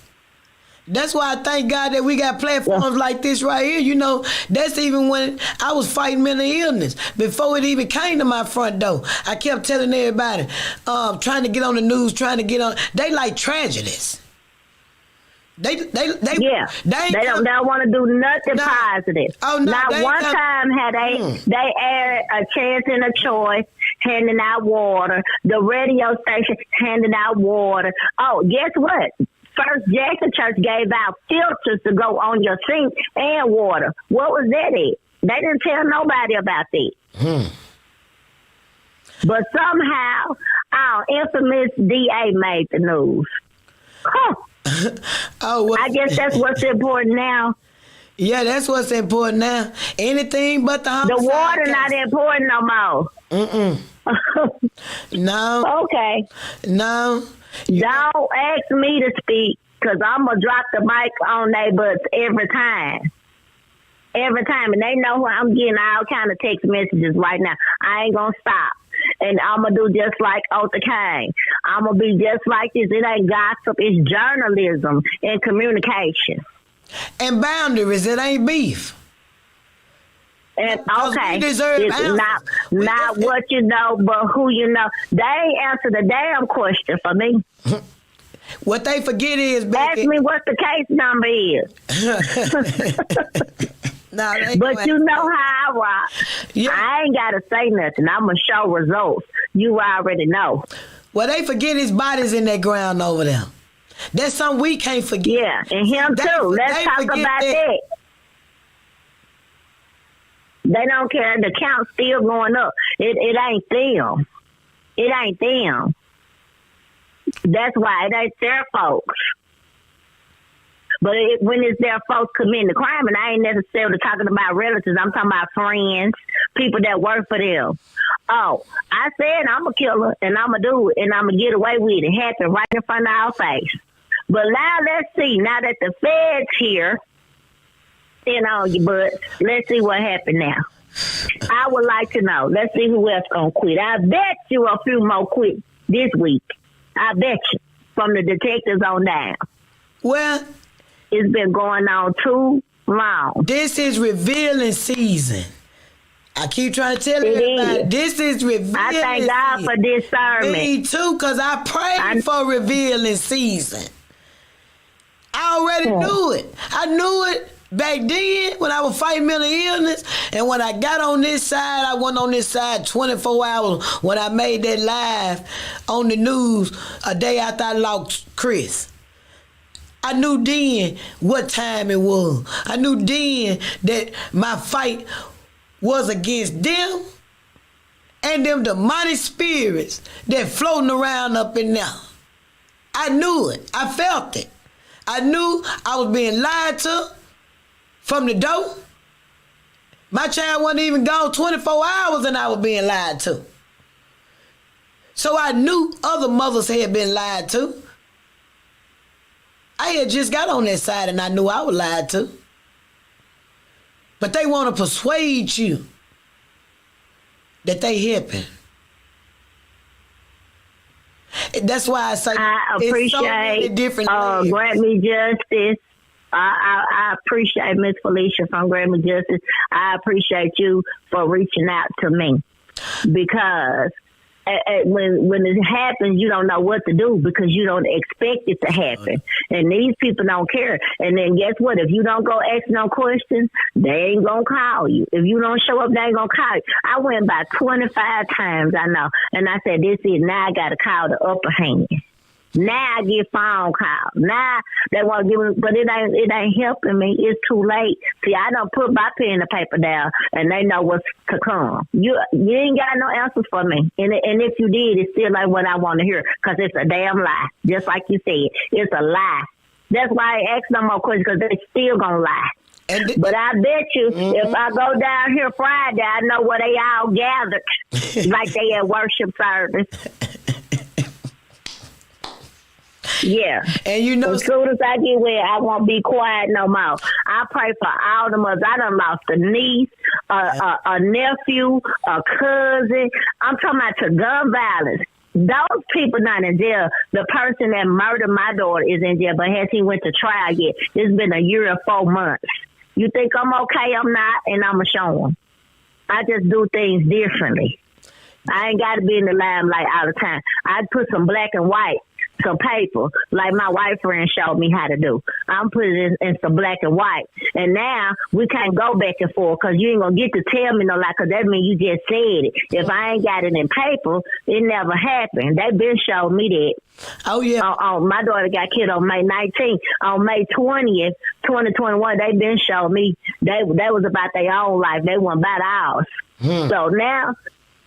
That's why I thank God that we got platforms like this right here. You know, that's even when I was fighting mental illness. Before it even came to my front door, I kept telling everybody, trying to get on the news, trying to get on. They like tragedies. They don't want to do nothing positive. Oh, no, not one time had they aired a chance and a choice handing out water. The radio station handing out water. Oh, guess what? First Jackson Church gave out filters to go on your sink and water. What was that at? They didn't tell nobody about that. But somehow, our infamous DA made the news. I guess that's what's important now. Yeah, that's what's important now. Anything but the homicide. The water not important no more. No. Okay. No. Don't ask me to speak, because I'm going to drop the mic on their butts every time. Every time. And they know I'm getting all kind of text messages right now. I ain't going to stop. And I'm going to do just like Otha Kane. I'm going to be just like this. It ain't gossip. It's journalism and communication. And boundaries. It ain't beef. And okay, we deserve it's not what you know, but who you know. They ain't answer the damn question for me. What they forget is, Becky, ask me what the case number is. But you know how I rock. Yeah. I ain't got to say nothing. I'm going to show results. You already know. Well, they forget his body's in that ground over there. That's something we can't forget. Yeah, and him too. Let's talk about that. They don't care. The count's still going up. It ain't them. It ain't them. That's why it ain't their folks. But when it's their folks committing the crime, and I ain't necessarily talking about relatives, I'm talking about friends, people that work for them. Oh, I said I'm a killer, and I'm going to do it, and I'm going to get away with it. It happened right in front of our face. But now let's see. Now that the Fed's here, on your butt, let's see what happened now. I would like to know. Let's see who else going to quit. I bet you a few more quit this week. I bet you. From the detectives on down. Well, it's been going on too long. This is revealing season. I keep trying to tell everybody, this is revealing I thank God season. for discernment. Me too, because I prayed for revealing season. I already knew it. I knew it back then when I was fighting mental illness. And when I got on this side, I went on this side 24 hours when I made that live on the news a day after I lost Chris. I knew then what time it was. I knew then that my fight was against them and them demonic spirits that floating around up in there. I knew it. I felt it. I knew I was being lied to from the door. My child wasn't even gone 24 hours and I was being lied to. So I knew other mothers had been lied to. I had just got on that side and I knew I was lied to. But they want to persuade you that they helping. That's why I say I appreciate it's so many different Grant Me Justice. I appreciate Miss Felicia from Grant Me Justice. I appreciate you for reaching out to me, because when it happens, you don't know what to do because you don't expect it to happen. And these people don't care. And then guess what? If you don't go ask no questions, they ain't going to call you. If you don't show up, they ain't going to call you. I went about 25 times, I know. And I said, this is now I got to call the upper hand. Now I get phone calls. Now they want to give me, but it ain't helping me. It's too late. See, I don't put my pen and paper down, and they know what's to come. You ain't got no answers for me. And if you did, it's still like what I want to hear, because it's a damn lie. Just like you said, it's a lie. That's why I ask no more questions, because they still gonna lie. But I bet you, if I go down here Friday, I know where they all gathered, like they at worship service. Yeah. And you know, as soon as I get where I won't be quiet no more. I pray for all the mothers. I done lost a niece, a nephew, a cousin. I'm talking about to gun violence. Those people not in jail. The person that murdered my daughter is in jail, but has he went to trial yet? It's been a year and 4 months. You think I'm okay? I'm not, and I'm going to show them. I just do things differently. I ain't got to be in the limelight all the time. I put some black and white, some paper, like my white friend showed me how to do. I'm putting it in some black and white. And now we can't go back and forth, because you ain't going to get to tell me no lie, because that means you just said it. If I ain't got it in paper, it never happened. They been showing me that. Oh, yeah. My daughter got killed on May 19th. On May 20th, 2021, they been showing me they was about their own life. They weren't about ours. So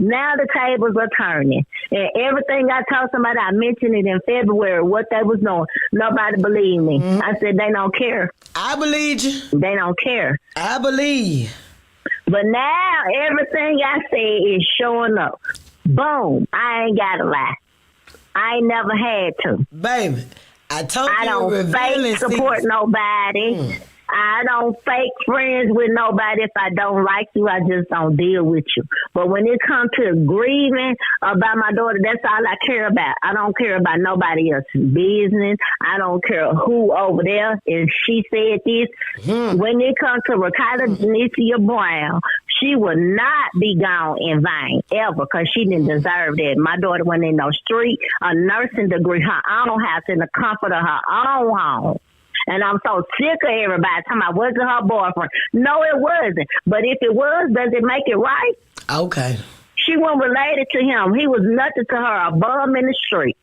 now the tables are turning. And everything I told somebody, I mentioned it in February, what they was doing. Nobody believed me. I said, they don't care. I believe you. They don't care. I believe. But now everything I said is showing up. Boom. I ain't got to lie. I ain't never had to. Baby, I told I you. don't fake support nobody. I don't fake friends with nobody. If I don't like you, I just don't deal with you. But when it comes to grieving about my daughter, that's all I care about. I don't care about nobody else's business. I don't care who over there. And she said this. When it comes to Ricardo Janicia Brown, she will not be gone in vain, ever, because she didn't deserve that. My daughter went in no street, a nursing degree, her own house, in the comfort of her own home. And I'm so sick of everybody talking about, was it her boyfriend? No, it wasn't. But if it was, does it make it right? Okay. She wasn't related to him. He was nothing to her, a bum in the street.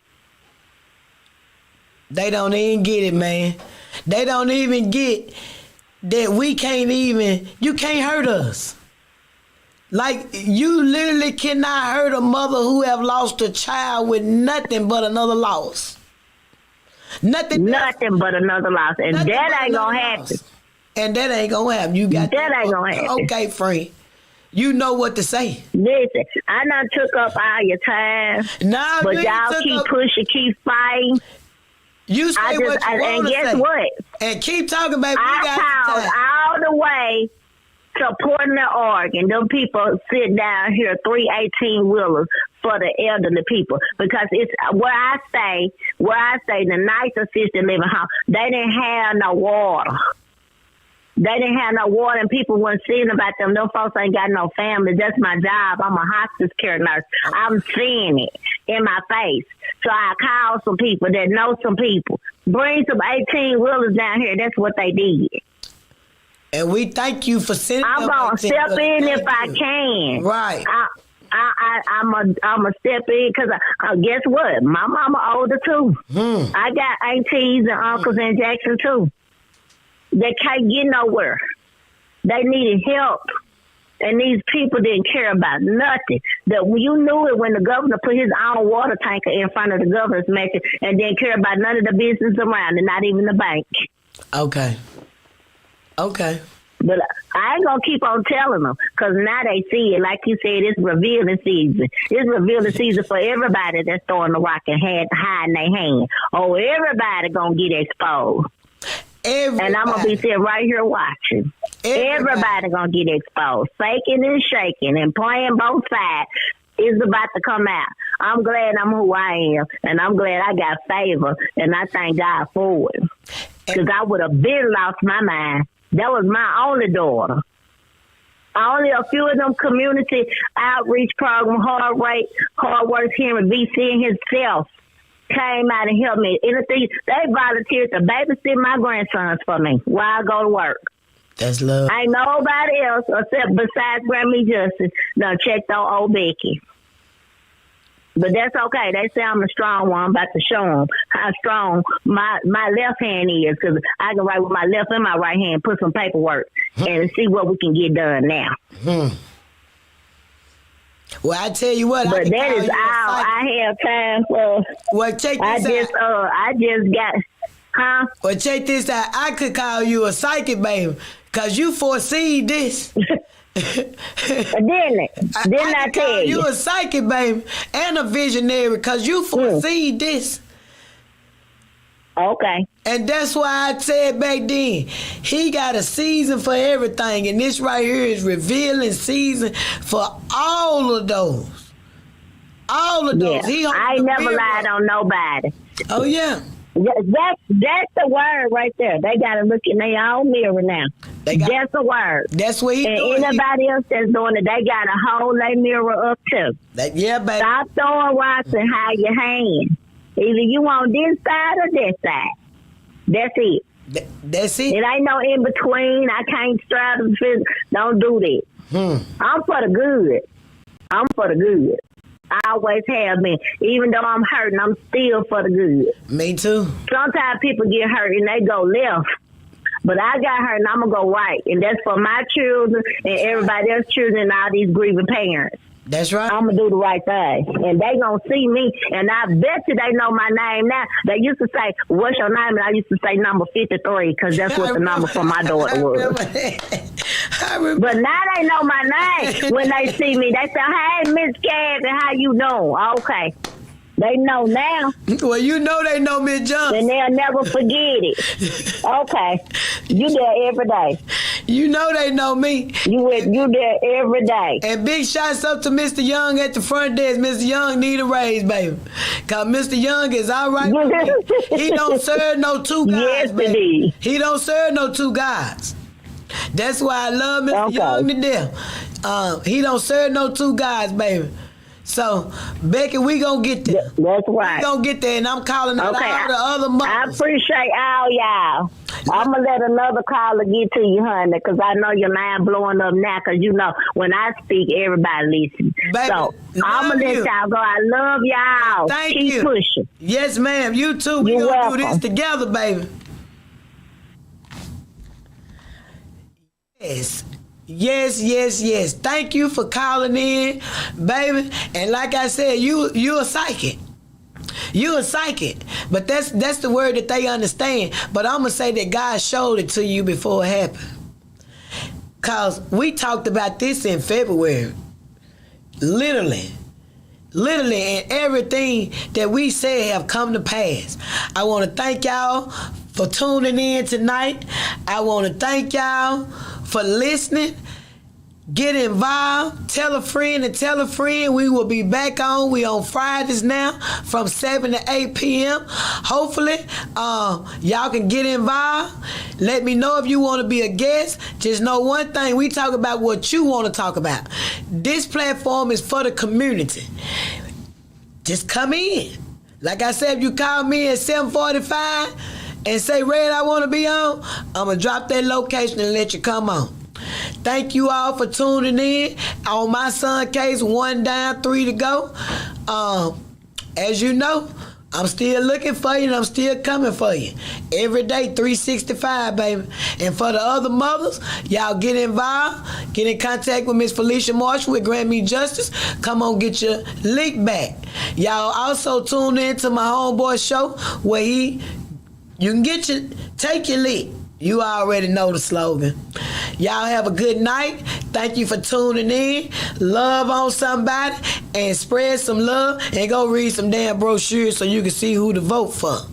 They don't even get it, man. They don't even get that we can't even, you can't hurt us. Like, you literally cannot hurt a mother who have lost a child with nothing but another loss. Nothing but another loss. And that ain't gonna happen. And that ain't gonna happen. You got that ain't gonna happen. Okay, friend. You know what to say. Listen, I done took up all your time. No, but y'all keep pushing, keep fighting. You say what you want to say. And guess what? And keep talking, baby. I called all the way to Portland, Oregon. Them people sit down here, 3 18-wheelers for the elderly people, because it's where I stay, the nice assisted living home. They didn't have no water. And people weren't seeing about them. Them folks ain't got no family. That's my job. I'm a hospice care nurse. I'm seeing it in my face. So I called some people that know some people. Bring some 18-wheelers down here. That's what they did. And we thank you for sending. I'm gonna step in if I can. Right. I'm a step in, because guess what? My mama older too. I got aunties and uncles in Jackson too. They can't get nowhere. They needed help, and these people didn't care about nothing. That you knew it when the governor put his own water tanker in front of the governor's mansion and didn't care about none of the business around it, not even the bank. Okay. But I ain't going to keep on telling them, because now they see it. Like you said, it's revealing season. It's revealing season for everybody that's throwing the rock and hiding their hand. Oh, everybody going to get exposed. Everybody. And I'm going to be sitting right here watching. Everybody going to get exposed. Faking and shaking and playing both sides is about to come out. I'm glad I'm who I am, and I'm glad I got favor, and I thank God for it. Because I would have been lost my mind. That was my only daughter. Only a few of them community outreach program, Hard Work here in BC himself came out and helped me. Anything, they volunteered to babysit my grandsons for me while I go to work. That's love. Ain't nobody else except besides Grammy Justice done checked on old Becky. But that's okay. They say I'm a strong one. I'm about to show them how strong my left hand is, because I can write with my left and my right hand, put some paperwork, and see what we can get done now. Well, I tell you what. But that is all I have time for. Well, check this out. I just got, huh? Well, check this out. I could call you a psychic, baby, because you foresee this. Didn't I tell you? You a psychic, baby, and a visionary, because you foresee this. Okay. And that's why I said back then, he got a season for everything, and this right here is revealing season for all of those. All of those. Yeah. I ain't never lied on nobody. Oh, yeah. That's the word right there. They got to look in their own mirror now. That's the word. That's what he's doing. And anybody else that's doing it, they got to hold their mirror up too. Yeah, baby. Stop throwing rocks and hide your hand. Either you on this side or that side. That's it. That's it. It ain't no in between. I can't straddle the fence. Don't do that. I'm for the good. I always have been. Even though I'm hurting, I'm still for the good. Me too. Sometimes people get hurt and they go left. But I got hurt and I'm going to go right. And that's for my children and everybody else's children and all these grieving parents. That's right. I'm gonna do the right thing, and they gonna see me. And I bet you they know my name now. They used to say, "What's your name?" And I used to say number 53 because that's what the number for my daughter was. But now they know my name. When they see me, they say, "Hey, Miss Kathy, how you doing?" Okay. They know now. Well, you know they know Miss Johnson. And they'll never forget it. Okay. You there every day. You know they know me. You there every day. And big shots up to Mr. Young at the front desk. Mr. Young need a raise, baby. Because Mr. Young is all right with me. He don't serve no two guys, yes, baby. He don't serve no two guys. That's why I love Mr. Young to death. He don't serve no two guys, baby. So, Becky, we gonna get there. That's right. We gonna get there, and I'm calling out all the other mothers. I appreciate all y'all. I'm gonna let another caller get to you, honey, because I know your mind blowing up now. Because you know when I speak, everybody listens. Baby, so I'm gonna let y'all go. I love y'all. Thank Keep you. pushing. Yes, ma'am. You too. We You're gonna welcome. do this together, baby. Yes. Yes. Thank you for calling in, baby. And like I said, you a psychic. You a psychic. But that's the word that they understand. But I'm gonna say that God showed it to you before it happened. Cause we talked about this in February. Literally, and everything that we said have come to pass. I want to thank y'all for tuning in tonight. I want to thank y'all for listening. Get involved. Tell a friend and tell a friend. We will be back on. We on Fridays now from 7 to 8 p.m. Hopefully, y'all can get involved. Let me know if you want to be a guest. Just know one thing. We talk about what you want to talk about. This platform is for the community. Just come in. Like I said, if you call me at 7:45 and say, Red, I want to be on, I'm going to drop that location and let you come on. Thank you all for tuning in. On my son case, 1 down, 3 to go. As you know, I'm still looking for you and I'm still coming for you. Every day, 365, baby. And for the other mothers, y'all get involved. Get in contact with Miss Felicia Marshall with Grant Me Justice. Come on, get your lick back. Y'all also tune in to my homeboy show where you can take your lick. You already know the slogan. Y'all have a good night. Thank you for tuning in. Love on somebody and spread some love and go read some damn brochures so you can see who to vote for.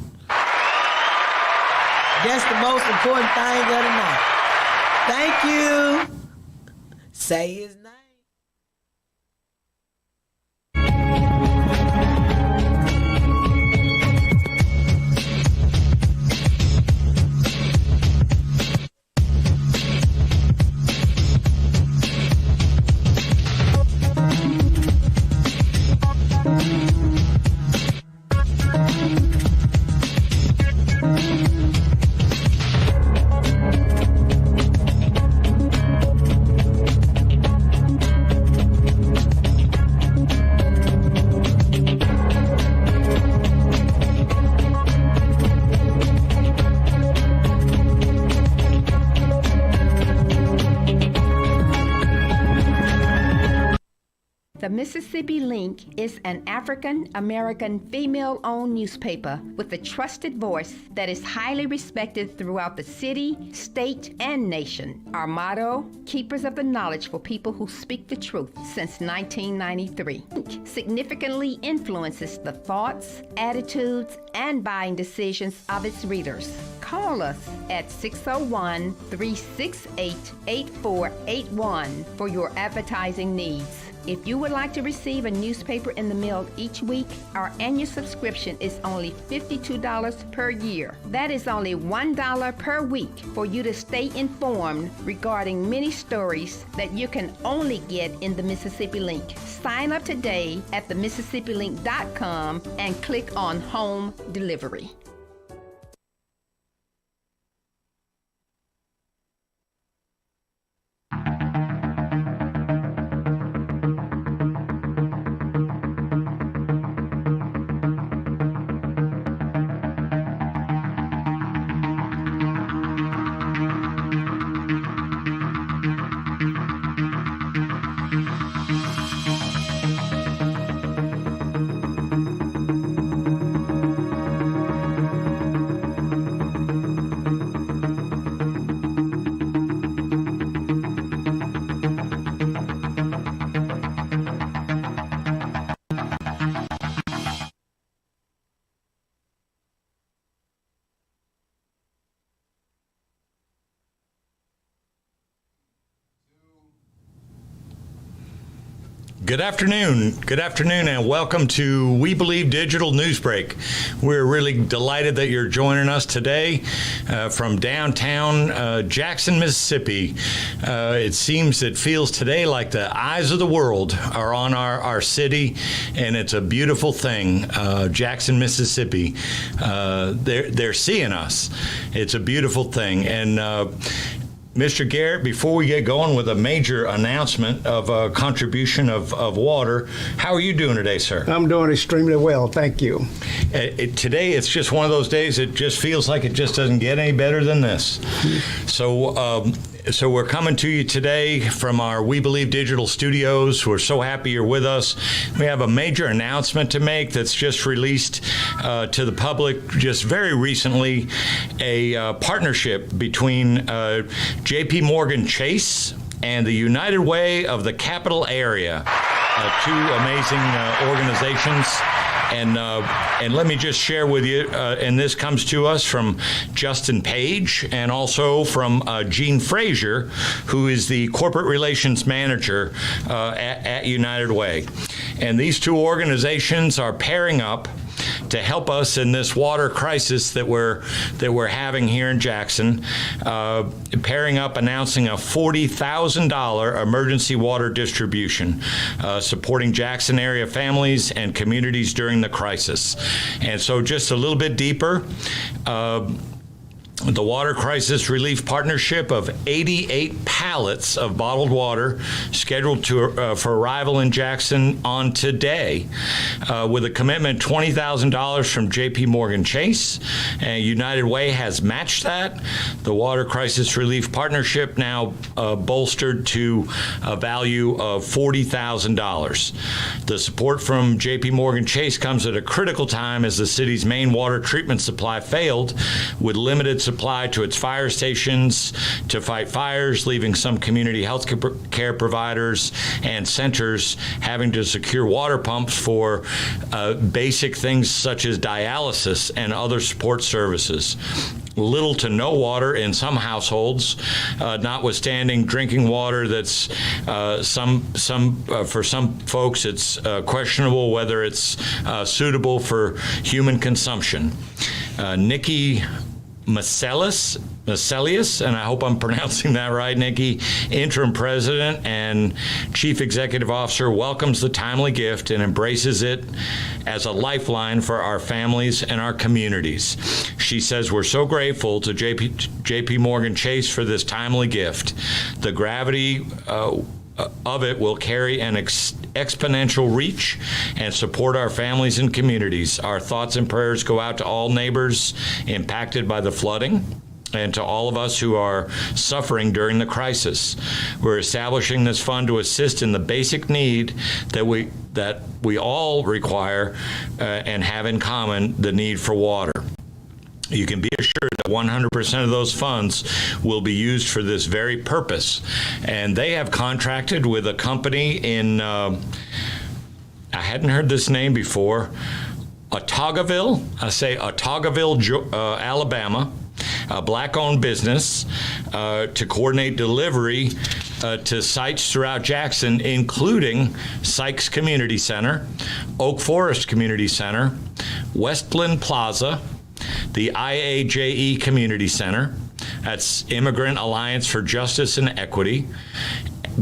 That's the most important thing of the night. Thank you. Say his name. The Mississippi Link is an African American female-owned newspaper with a trusted voice that is highly respected throughout the city, state, and nation. Our motto, Keepers of the Knowledge for People Who Speak the Truth, since 1993. Link significantly influences the thoughts, attitudes, and buying decisions of its readers. Call us at 601-368-8481 for your advertising needs. If you would like to receive a newspaper in the mail each week, our annual subscription is only $52 per year. That is only $1 per week for you to stay informed regarding many stories that you can only get in the Mississippi Link. Sign up today at themississippilink.com and click on Home Delivery. Good afternoon, and welcome to We Believe Digital Newsbreak. We're really delighted that you're joining us today from downtown Jackson, Mississippi. It feels today like the eyes of the world are on our city, and it's a beautiful thing. Jackson, Mississippi, they're seeing us. It's a beautiful thing, and Mr. Garrett, before we get going with a major announcement of a contribution of water, how are you doing today, sir? I'm doing extremely well, thank you. Today, it's just one of those days. It just feels like it just doesn't get any better than this. So we're coming to you today from our We Believe Digital Studios. We're so happy you're with us. We have a major announcement to make that's just released to the public just very recently, a partnership between JP Morgan Chase and the United Way of the Capital Area, two amazing organizations. And let me just share with you, and this comes to us from Justin Page and also from Gene Frazier, who is the corporate relations manager at United Way. And these two organizations are pairing up to help us in this water crisis that we're having here in Jackson, pairing up, announcing a $40,000 emergency water distribution, supporting Jackson area families and communities during the crisis. And so just a little bit deeper, the Water Crisis Relief Partnership of 88 pallets of bottled water scheduled for arrival in Jackson on today, with a commitment $20,000 from JP Morgan Chase. And United Way has matched that. The Water Crisis Relief Partnership now bolstered to a value of $40,000. The support from JP Morgan Chase comes at a critical time as the city's main water treatment supply failed, with limited supply to its fire stations to fight fires, leaving some community health care providers and centers having to secure water pumps for basic things such as dialysis and other support services. Little to no water in some households, notwithstanding drinking water that's for some folks it's questionable whether it's suitable for human consumption. Nikki Macelius, and I hope I'm pronouncing that right, Nikki, interim president and chief executive officer, welcomes the timely gift and embraces it as a lifeline for our families and our communities. She says, we're so grateful to JP Morgan Chase for this timely gift. The gravity of it will carry an exponential reach and support our families and communities. Our thoughts and prayers go out to all neighbors impacted by the flooding and to all of us who are suffering during the crisis. We're establishing this fund to assist in the basic need that we all require and have in common, the need for water. You can be assured that 100% of those funds will be used for this very purpose. And they have contracted with a company in, I hadn't heard this name before, Ottaugueville, Alabama, a black-owned business, to coordinate delivery to sites throughout Jackson, including Sykes Community Center, Oak Forest Community Center, Westland Plaza, the IAJE Community Center, that's Immigrant Alliance for Justice and Equity,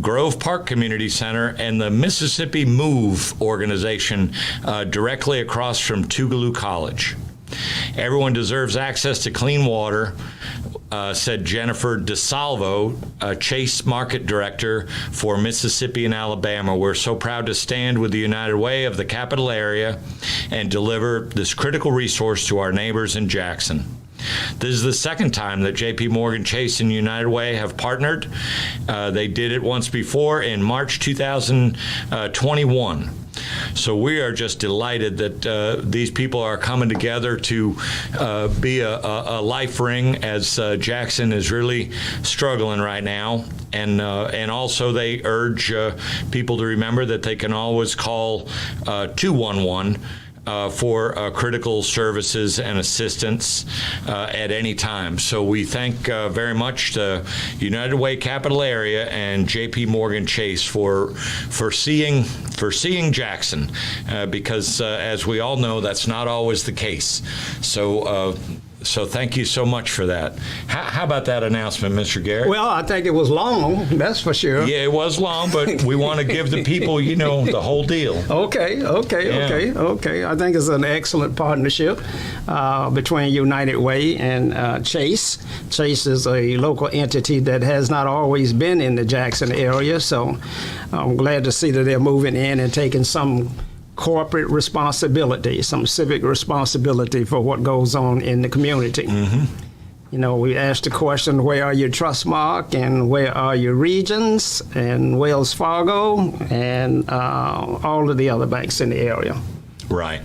Grove Park Community Center, and the Mississippi Move organization directly across from Tougaloo College. Everyone deserves access to clean water, said Jennifer DeSalvo, Chase Market Director for Mississippi and Alabama. We're so proud to stand with the United Way of the Capital Area and deliver this critical resource to our neighbors in Jackson. This is the second time that JP Morgan Chase and United Way have partnered. They did it once before in March 2021. So we are just delighted that these people are coming together to be a life ring as Jackson is really struggling right now. And also they urge people to remember that they can always call 211 for critical services and assistance at any time. So we thank very much the United Way Capital Area and J.P. Morgan Chase for seeing Jackson, because as we all know, that's not always the case. So thank you so much for that. How about that announcement, Mr. Garrett? Well, I think it was long, that's for sure. Yeah, it was long, but we want to give the people, the whole deal. Okay. I think it's an excellent partnership between United Way and Chase. Chase is a local entity that has not always been in the Jackson area, so I'm glad to see that they're moving in and taking some corporate responsibility, some civic responsibility for what goes on in the community. Mm-hmm. We asked the question, where are your Trustmark and where are your Regions and Wells Fargo and all of the other banks in the area. Right.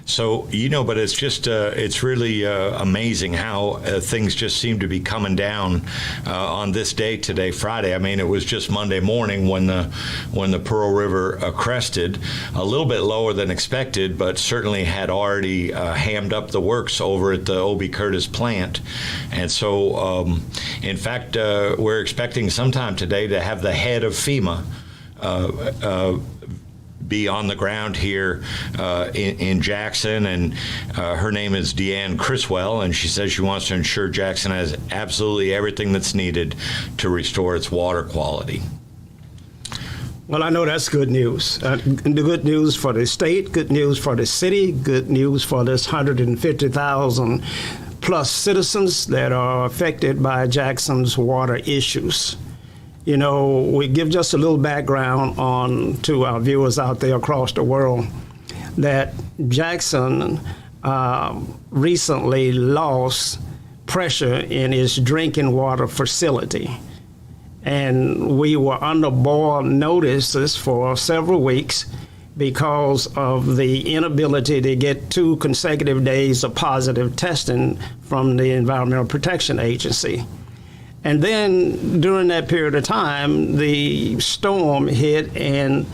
So, but it's just, it's really amazing how things just seem to be coming down on this day today, Friday. I mean, it was just Monday morning when the Pearl River crested, a little bit lower than expected, but certainly had already hammed up the works over at the O.B. Curtis plant. And so, in fact, we're expecting sometime today to have the head of FEMA be on the ground here in Jackson, and her name is Deanne Criswell, and she says she wants to ensure Jackson has absolutely everything that's needed to restore its water quality. Well, I know that's good news. Good news for the state, good news for the city, good news for this 150,000 plus citizens that are affected by Jackson's water issues. We give just a little background to our viewers out there across the world that Jackson recently lost pressure in its drinking water facility. And we were under boil notices for several weeks because of the inability to get 2 consecutive days of positive testing from the Environmental Protection Agency. And then during that period of time, the storm hit and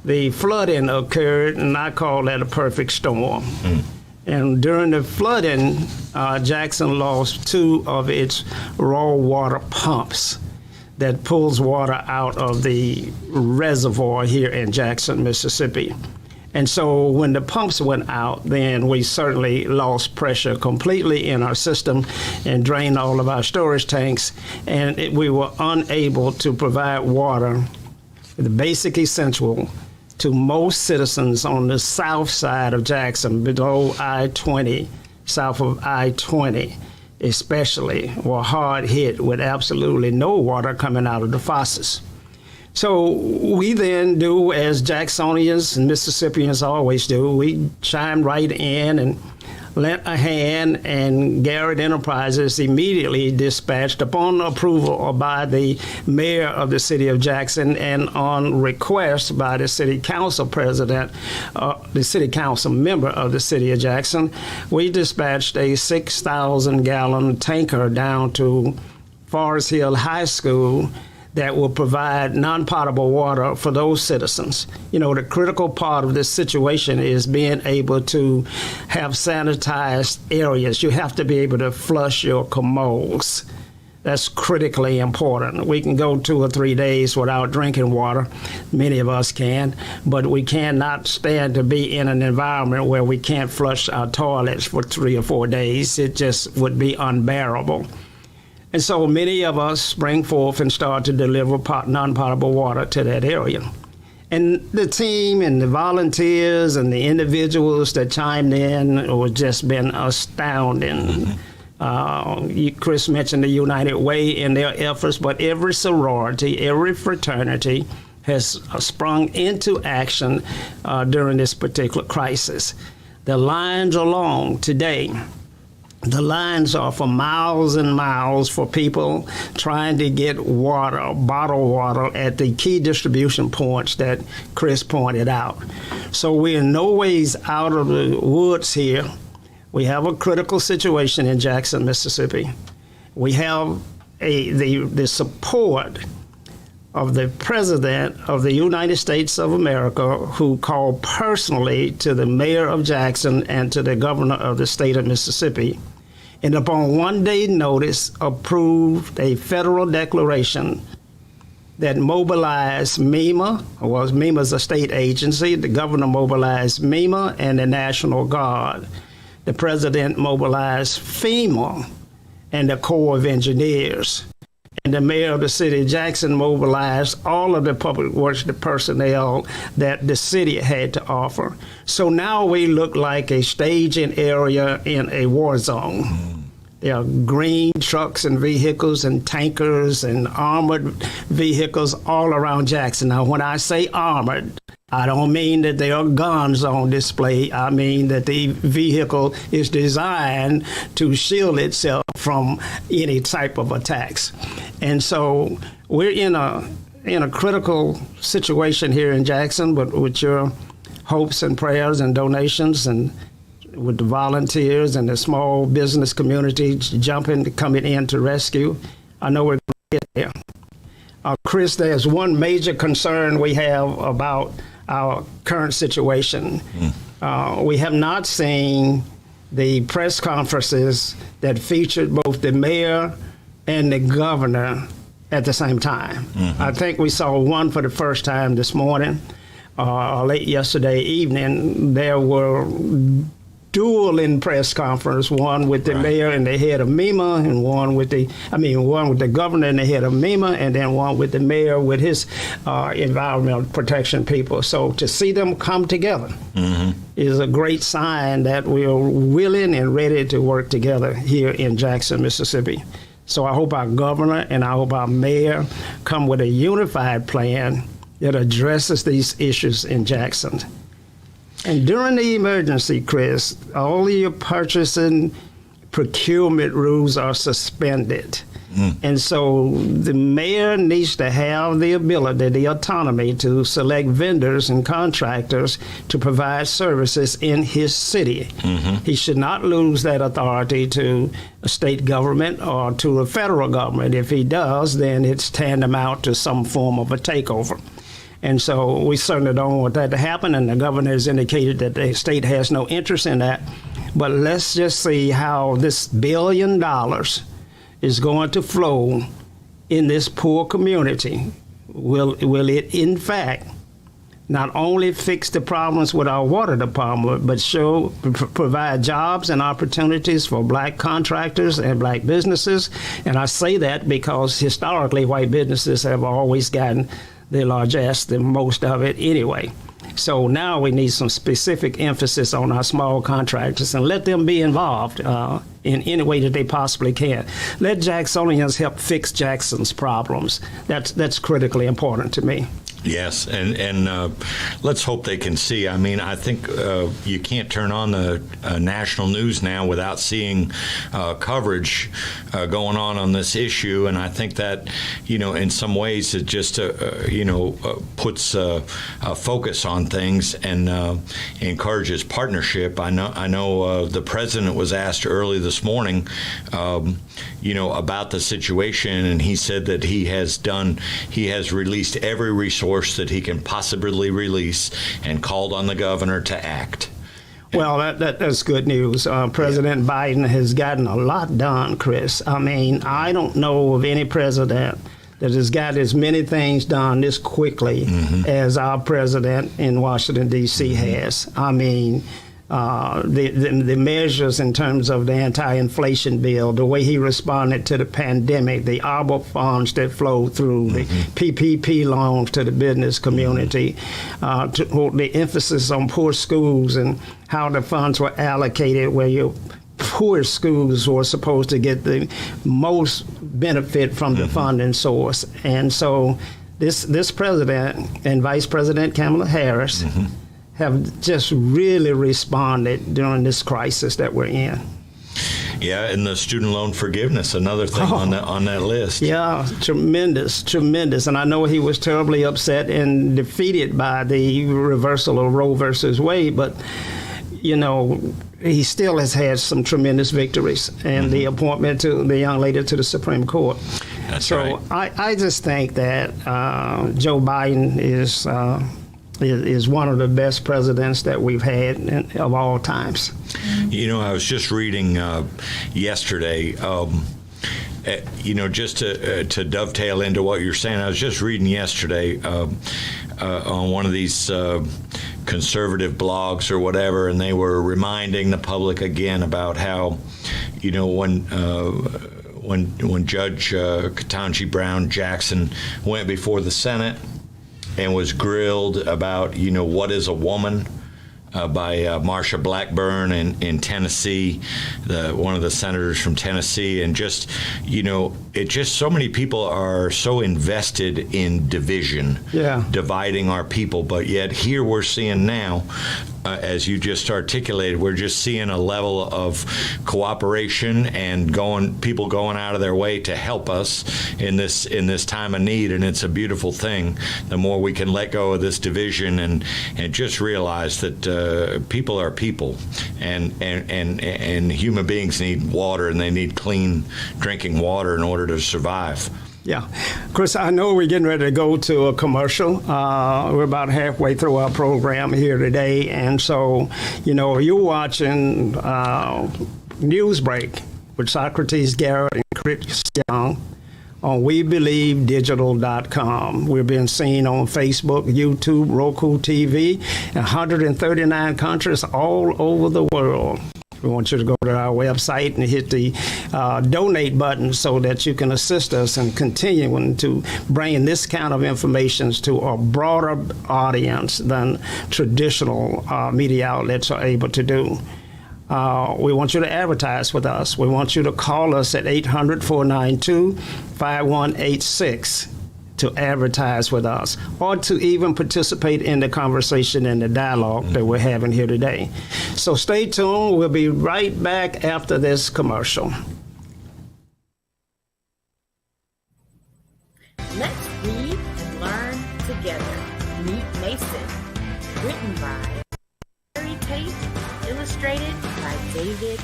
the flooding occurred, and I call that a perfect storm. And during the flooding, Jackson lost 2 of its raw water pumps that pulls water out of the reservoir here in Jackson, Mississippi. And so when the pumps went out, then we certainly lost pressure completely in our system and drained all of our storage tanks, and we were unable to provide water, the basic essential, to most citizens on the south side of Jackson, below I-20, south of I-20 especially, were hard hit with absolutely no water coming out of the faucets. So we then do, as Jacksonians and Mississippians always do, we chime right in and lent a hand, and Garrett Enterprises immediately dispatched, upon approval by the mayor of the city of Jackson and on request by the city council president, the city council member of the city of Jackson, we dispatched a 6,000-gallon tanker down to Forest Hill High School that will provide non-potable water for those citizens. The critical part of this situation is being able to have sanitized areas. You have to be able to flush your commodes. That's critically important. We can go 2 or 3 days without drinking water. Many of us can, but we cannot stand to be in an environment where we can't flush our toilets for 3 or 4 days. It just would be unbearable. And so many of us spring forth and start to deliver non-potable water to that area. And the team and the volunteers and the individuals that chimed in have just been astounding. Chris mentioned the United Way in their efforts, but every sorority, every fraternity has sprung into action during this particular crisis. The lines are long today. The lines are for miles and miles for people trying to get water, bottled water, at the key distribution points that Chris pointed out. So we're in no ways out of the woods here. We have a critical situation in Jackson, Mississippi. We have the support of the President of the United States of America, who called personally to the mayor of Jackson and to the governor of the state of Mississippi, and upon one-day notice approved a federal declaration that mobilized MEMA. Well, MEMA's a state agency. The governor mobilized MEMA and the National Guard. The president mobilized FEMA and the Corps of Engineers. And the mayor of the city of Jackson mobilized all of the public works personnel that the city had to offer. So now we look like a staging area in a war zone. There are green trucks and vehicles and tankers and armored vehicles all around Jackson. Now, when I say armored, I don't mean that there are guns on display. I mean that the vehicle is designed to shield itself from any type of attacks. And so we're in a critical situation here in Jackson, but with your hopes and prayers and donations and with the volunteers and the small business community coming in to rescue, I know we're going to get there. Chris, there's one major concern we have about our current situation. We have not seen the press conferences that featured both the mayor and the governor at the same time. I think we saw one for the first time this morning, late yesterday evening. There were dueling press conference, one with the mayor and the head of MEMA, and one with the governor and the head of MEMA, and then one with the mayor with his environmental protection people. So to see them come together is a great sign that we are willing and ready to work together here in Jackson, Mississippi. So I hope our governor and I hope our mayor come with a unified plan that addresses these issues in Jackson. And during the emergency, Chris, all of your purchasing procurement rules are suspended. And so the mayor needs to have the ability, the autonomy to select vendors and contractors to provide services in his city. He should not lose that authority to a state government or to a federal government. If he does, then it's tantamount to some form of a takeover. And so we certainly don't want that to happen, and the governor has indicated that the state has no interest in that. But let's just see how this $1 billion is going to flow in this poor community. Will it, in fact, not only fix the problems with our water department, but provide jobs and opportunities for black contractors and black businesses? And I say that because historically white businesses have always gotten the largesse, the most of it anyway. So now we need some specific emphasis on our small contractors and let them be involved in any way that they possibly can. Let Jacksonians help fix Jackson's problems. That's critically important to me. Yes, and let's hope they can see. I mean, I think you can't turn on the national news now without seeing coverage going on this issue, and I think that, in some ways it just, puts a focus on things and encourages partnership. I know the president was asked early this morning, about the situation, and he said that he has released every resource that he can possibly release and called on the governor to act. Well, that's good news. President Biden has gotten a lot done, Chris. I mean, I don't know of any president that has got as many things done this quickly as our president in Washington, D.C. has. I mean, the measures in terms of the anti-inflation bill, the way he responded to the pandemic, the ARPA funds that flow through, the PPP loans to the business community, the emphasis on poor schools and how the funds were allocated, where your poor schools were supposed to get the most benefit from the funding source. And so this president and Vice President Kamala Harris have just really responded during this crisis that we're in. Yeah, and the student loan forgiveness, another thing on that list. Yeah, tremendous. And I know he was terribly upset and defeated by the reversal of Roe versus Wade, but he still has had some tremendous victories, and the appointment to the young lady to the Supreme Court. That's right. So I just think that Joe Biden is one of the best presidents that we've had of all times. You know, I was just reading yesterday. Just to dovetail into what you're saying, I was just reading yesterday on one of these conservative blogs or whatever, and they were reminding the public again about how, when Judge Ketanji Brown Jackson went before the Senate and was grilled about, what is a woman, by Marsha Blackburn in Tennessee, one of the senators from Tennessee, and just, so many people are so invested in division, dividing our people, but yet here we're seeing now, as you just articulated, we're just seeing a level of cooperation and people going out of their way to help us in this time of need, and it's a beautiful thing. The more we can let go of this division and just realize that people are people, and human beings need water, and they need clean drinking water in order to survive. Yeah. Chris, I know we're getting ready to go to a commercial. We're about halfway through our program here today. And so, you're watching Newsbreak with Socrates Garrett and Chris Young on WeBelieveDigital.com. We're being seen on Facebook, YouTube, Roku TV, in 139 countries all over the world. We want you to go to our website and hit the donate button so that you can assist us in continuing to bring this kind of information to a broader audience than traditional media outlets are able to do. We want you to advertise with us. We want you to call us at 800-492-5186 to advertise with us, or to even participate in the conversation and the dialogue that we're having here today. So stay tuned. We'll be right back after this commercial. Let's read and learn together. Meet Mason. Written by Mary Tate, illustrated by David.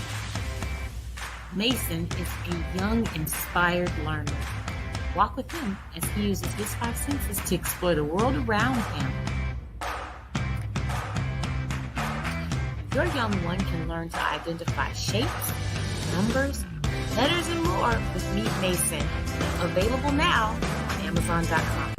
Mason is a young, inspired learner. Walk with him as he uses his 5 senses to explore the world around him. Your young one can learn to identify shapes, numbers, letters, and more with Meet Mason. Available now on Amazon.com.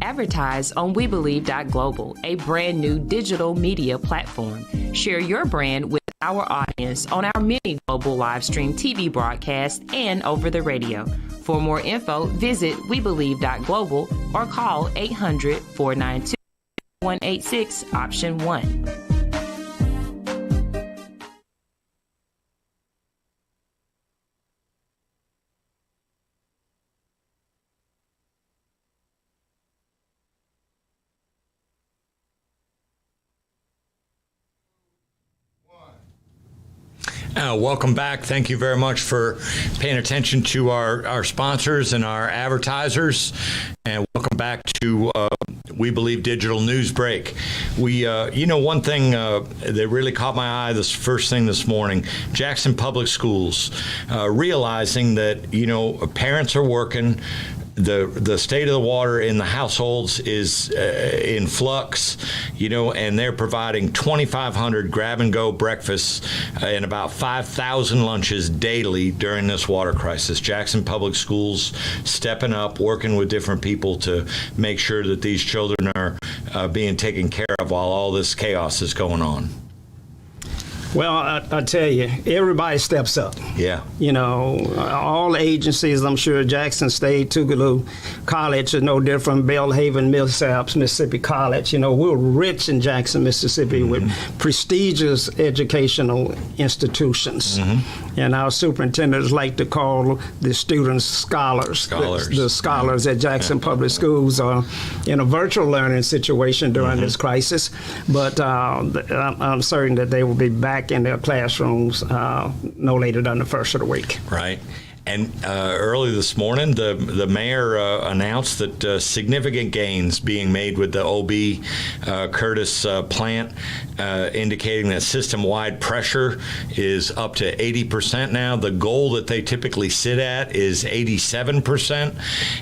Advertise on WeBelieve.Global, a brand new digital media platform. Share your brand with our audience on our many global live stream TV broadcasts and over the radio. For more info, visit WeBelieve.Global or call 800-492-186 option 1. Welcome back. Thank you very much for paying attention to our sponsors and our advertisers. And welcome back to We Believe Digital News Break. We, one thing that really caught my eye first thing this morning, Jackson Public Schools, realizing that, parents are working. The state of the water in the households is in flux, and they're providing 2,500 grab-and-go breakfasts and about 5,000 lunches daily during this water crisis. Jackson Public Schools stepping up, working with different people to make sure that these children are being taken care of while all this chaos is going on. Well, I tell you, everybody steps up. Yeah. All agencies, I'm sure Jackson State, Tougaloo College is no different, Belhaven, Millsaps, Mississippi College. We're rich in Jackson, Mississippi with prestigious educational institutions. And our superintendents like to call the students scholars. The scholars at Jackson Public Schools are in a virtual learning situation during this crisis, but I'm certain that they will be back in their classrooms no later than the first of the week. Right. And early this morning, the mayor announced that significant gains being made with the OB Curtis plant, indicating that system-wide pressure is up to 80% now. The goal that they typically sit at is 87%,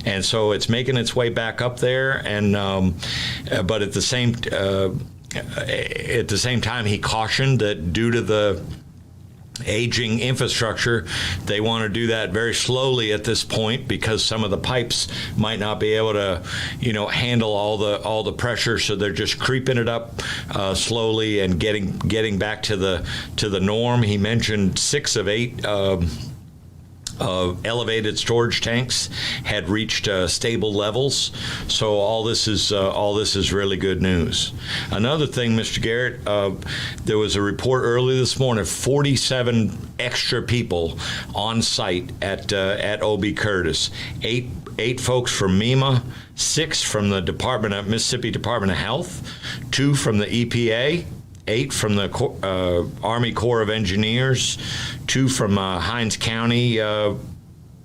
and so it's making its way back up there. And but at the same time, he cautioned that due to the aging infrastructure, they want to do that very slowly at this point because some of the pipes might not be able to, handle all the pressure. So they're just creeping it up slowly and getting back to the norm. He mentioned 6 of 8 elevated storage tanks had reached stable levels. So all this is really good news. Another thing, Mr. Garrett, there was a report early this morning, 47 extra people on site at OB Curtis. Eight folks from MEMA, 6 from the Mississippi Department of Health, 2 from the EPA, 8 from the Army Corps of Engineers, 2 from Hinds County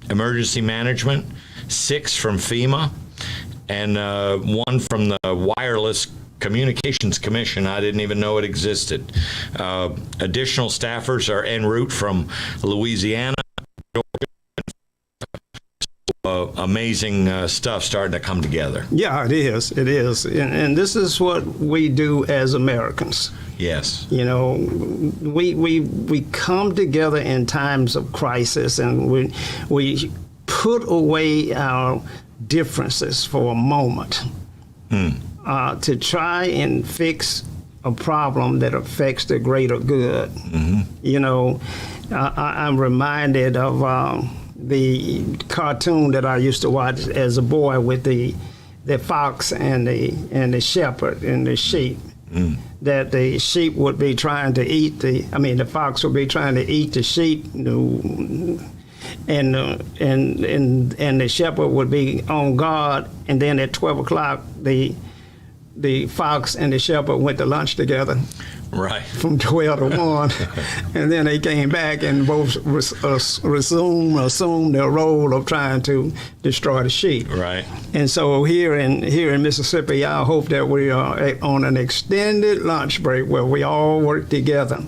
Emergency Management, 6 from FEMA, and 1 from the Wireless Communications Commission. I didn't even know it existed. Additional staffers are en route from Louisiana, Georgia. Amazing stuff starting to come together. Yeah, it is. It is. And this is what we do as Americans. Yes. We come together in times of crisis, and we put away our differences for a moment to try and fix a problem that affects the greater good. Mm-hmm. I'm reminded of the cartoon that I used to watch as a boy with the fox and the shepherd and the sheep. Mm. That the sheep would be trying to eat the fox would be trying to eat the sheep, and the shepherd would be on guard, and then at 12 o'clock the fox and the shepherd went to lunch together. Right. From 12 to 1. And then they came back and both assumed their role of trying to destroy the sheep. Right. And so here in Mississippi, I hope that we are on an extended lunch break where we all work together.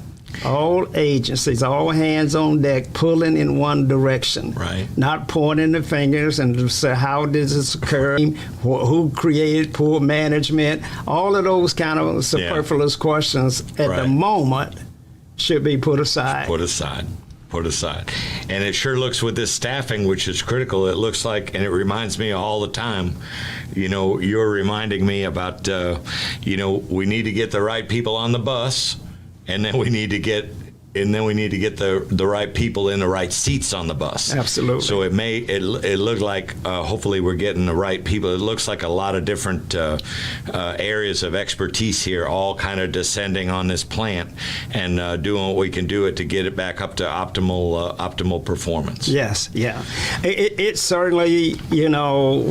All agencies, all hands on deck, pulling in one direction. Right. Not pointing the fingers and say, how did this occur? Who created poor management? All of those kind of superfluous questions at the moment should be put aside. Put aside. And it sure looks with this staffing, which is critical, it looks like, and it reminds me all the time, you're reminding me about, we need to get the right people on the bus. And then we need to get the right people in the right seats on the bus. Absolutely. So it looked like hopefully we're getting the right people. It looks like a lot of different areas of expertise here, all kind of descending on this plant and doing what we can do it to get it back up to optimal performance. Yes, yeah. It certainly,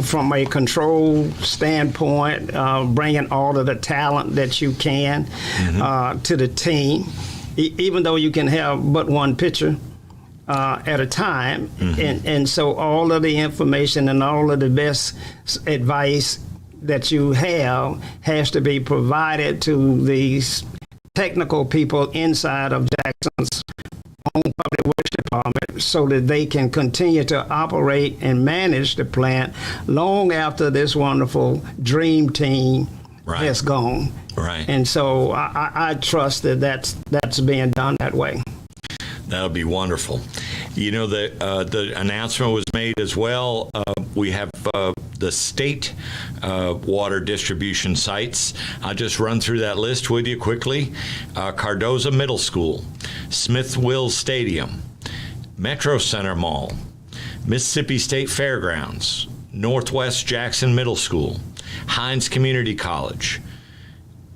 from a control standpoint, bringing all of the talent that you can to the team. Even though you can have but one pitcher at a time. Mm-hmm. And so all of the information and all of the best advice that you have has to be provided to these technical people inside of Jackson's own public works department so that they can continue to operate and manage the plant long after this wonderful dream team has gone. Right. And so I trust that that's being done that way. That'll be wonderful. The announcement was made as well. We have the state water distribution sites. I'll just run through that list with you quickly. Cardozo Middle School, Smith Wills Stadium, Metro Center Mall, Mississippi State Fairgrounds, Northwest Jackson Middle School, Hinds Community College,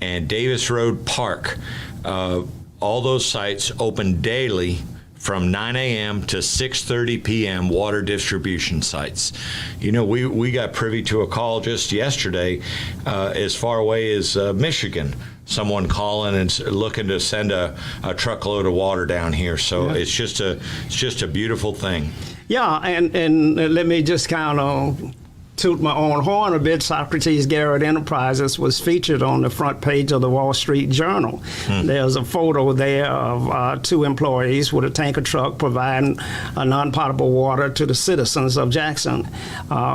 and Davis Road Park. All those sites open daily from 9 a.m. to 6:30 p.m. water distribution sites. We got privy to a call just yesterday as far away as Michigan. Someone calling and looking to send a truckload of water down here. So it's just a beautiful thing. Yeah, and let me just kind of toot my own horn a bit. Socrates Garrett Enterprises was featured on the front page of the Wall Street Journal. There's a photo there of 2 employees with a tanker truck providing non-potable water to the citizens of Jackson.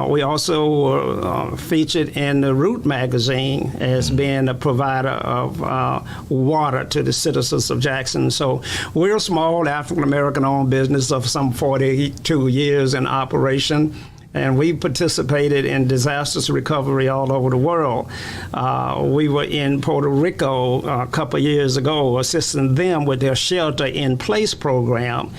We also were featured in the Root magazine as being a provider of water to the citizens of Jackson. So we're a small African-American owned business of some 42 years in operation. And we participated in disaster recovery all over the world. We were in Puerto Rico a couple years ago, assisting them with their shelter-in-place program.